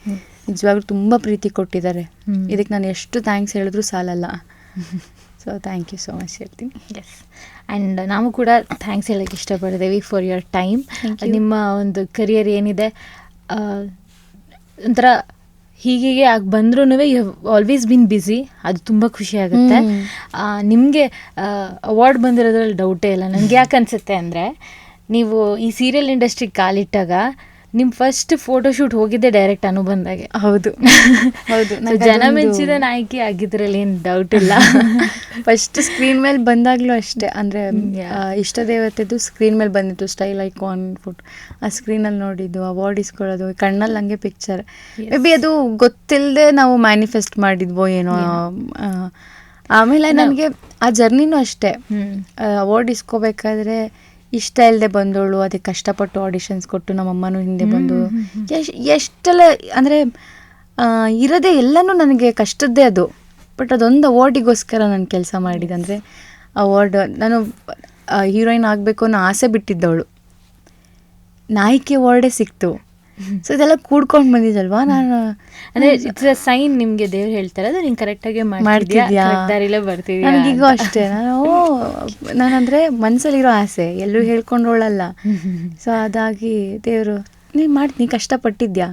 ನಿಜವಾಗ್ಲೂ ತುಂಬ ಪ್ರೀತಿ ಕೊಟ್ಟಿದ್ದಾರೆ. ಇದಕ್ಕೆ ನಾನು ಎಷ್ಟು ಥ್ಯಾಂಕ್ಸ್ ಹೇಳಿದ್ರು ಸಾಲಲ್ಲ. So thank you so much ಹೇಳ್ತೀನಿ. ಎಸ್. ಆ್ಯಂಡ್ ನಾವು ಕೂಡ ಥ್ಯಾಂಕ್ಸ್ ಹೇಳೋಕ್ಕೆ ಇಷ್ಟಪಡ್ತೀವಿ ಫಾರ್ ಯುವರ್ ಟೈಮ್. ನಿಮ್ಮ ಒಂದು ಕರಿಯರ್ ಏನಿದೆ ಒಂಥರ ಹೀಗೆ ಆಗಿ ಬಂದ್ರೂ ಯು ಆಲ್ವೇಸ್ ಬಿನ್ ಬ್ಯುಸಿ. ಅದು ತುಂಬ ಖುಷಿ ಆಗುತ್ತೆ. ನಿಮಗೆ ಅವಾರ್ಡ್ ಬಂದಿರೋದ್ರಲ್ಲಿ ಡೌಟೇ ಇಲ್ಲ. ನನಗೆ ಯಾಕೆ ಅನಿಸುತ್ತೆ ಅಂದರೆ, ನೀವು ಈ ಸೀರಿಯಲ್ ಇಂಡಸ್ಟ್ರಿಗೆ ಕಾಲಿಟ್ಟಾಗ ನಿಮ್ಮ ಫಸ್ಟ್ ಫೋಟೋಶೂಟ್ ಹೋಗಿದ್ದೆ ಡೈರೆಕ್ಟ್ ಅನುಬಂಧಾಗೆ. ಹೌದು ಹೌದು, ಜನ ಮೆಚ್ಚಿದ ನಾಯಕಿ ಆಗಿದ್ರಲ್ಲಿ ಏನು ಡೌಟ್ ಇಲ್ಲ. ಫಸ್ಟ್ ಸ್ಕ್ರೀನ್ ಮೇಲೆ ಬಂದಾಗಲೂ ಅಷ್ಟೇ, ಅಂದರೆ ಇಷ್ಟ ದೇವತೆದು ಸ್ಕ್ರೀನ್ ಮೇಲೆ ಬಂದಿತ್ತು, ಸ್ಟೈಲ್ ಐಕಾನ್ ಫೋಟೋ. ಆ ಸ್ಕ್ರೀನಲ್ಲಿ ನೋಡಿದ್ದು, ಅವಾರ್ಡ್ ಇಸ್ಕೊಳ್ಳೋದು, ಕಣ್ಣಲ್ಲಿ ಹಂಗೆ ಪಿಕ್ಚರ್. ಮೇ ಬಿ ಅದು ಗೊತ್ತಿಲ್ಲದೆ ನಾವು ಮ್ಯಾನಿಫೆಸ್ಟ್ ಮಾಡಿದ್ವೋ ಏನೋ. ಆಮೇಲೆ ನನಗೆ ಆ ಜರ್ನಿನೂ ಅಷ್ಟೇ, ಅವಾರ್ಡ್ ಇಸ್ಕೋಬೇಕಾದ್ರೆ ಇಷ್ಟ ಇಲ್ಲದೆ ಬಂದೋಳು, ಅದಕ್ಕೆ ಕಷ್ಟಪಟ್ಟು ಆಡಿಷನ್ಸ್ ಕೊಟ್ಟು ನಮ್ಮಮ್ಮನೂ ಹಿಂದೆ ಬಂದು ಎಷ್ಟೆಲ್ಲ ಅಂದರೆ ಇರೋದೇ ಎಲ್ಲನೂ ನನಗೆ ಕಷ್ಟದ್ದೇ ಅದು. ಬಟ್ ಅದೊಂದು ಅವಾರ್ಡಿಗೋಸ್ಕರ ನಾನು ಕೆಲಸ ಮಾಡಿದಂದರೆ ಅವಾರ್ಡ್. ನಾನು ಹೀರೋಯಿನ್ ಆಗಬೇಕು ಅನ್ನೋ ಆಸೆ ಬಿಟ್ಟಿದ್ದವಳು, ನಾಯಕಿ ಅವಾರ್ಡೇ ಸಿಕ್ತು. ಸೊ ಇದೆಲ್ಲ ಕೂಡ್ಕೊಂಡು ಬಂದಿದ್ದಲ್ವಾ ನಾನು. ಅಂದ್ರೆ ಇಟ್ಸ್ ಅ ಸೈನ್ ನಿಮ್ಗೆ ದೇವ್ರು ಹೇಳ್ತಾರೆ ಅದು ನೀನ್ ಕರೆಕ್ಟಾಗಿ ಮಾಡ್ತಿದ್ಯಾ, ದಾರಿಲೇ ಬರ್ತಿದ್ಯಾ. ನನಗೀಗೂ ಅಷ್ಟೇ, ನಾನಂದ್ರೆ ಮನ್ಸಲ್ಲಿರೋ ಆಸೆ ಎಲ್ಲೂ ಹೇಳ್ಕೊಂಡೋಳಲ್ಲ. ಸೊ ಅದಾಗಿ ದೇವರು ನೀನು ನೀ ಕಷ್ಟಪಟ್ಟಿದ್ಯಾ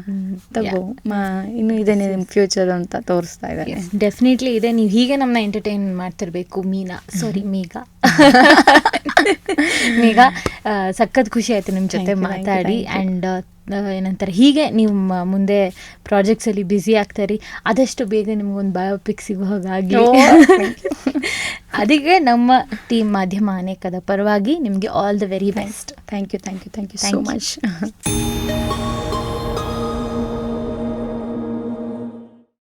ತಗೋ, ಇನ್ನು ಇದೆ ನಿಮ್ಮ ಫ್ಯೂಚರ್ ಅಂತ ತೋರಿಸ್ತಾ ಇದ್ದಾರೆ. ಡೆಫಿನೆಟ್ಲಿ ಇದೆ. ನೀವು ಹೀಗೆ ನಮ್ಮನ್ನ ಎಂಟರ್ಟೈನ್ ಮಾಡ್ತಿರ್ಬೇಕು ಮೀಗಾ. ಮೀಗಾ ಸಖತ್ ಖುಷಿ ಆಯ್ತು ನಿಮ್ಮ ಜೊತೆ ಮಾತಾಡಿ. ಆ್ಯಂಡ್ ಏನಂತಾರೆ, ಹೀಗೆ ನೀವು ಮುಂದೆ ಪ್ರಾಜೆಕ್ಟ್ಸಲ್ಲಿ ಬ್ಯುಸಿ ಆಗ್ತಾರಿ. ಆದಷ್ಟು ಬೇಗ ನಿಮ್ಗೊಂದು ಬಯೋಪಿಕ್ ಸಿಗೋ ಹಾಗಾಗಿ ಅದಕ್ಕೆ ನಮ್ಮ ಟೀಮ್ ಮಾಧ್ಯಮ ಅನೇಕದ ಪರವಾಗಿ ನಿಮಗೆ all the very best. Thank you so much.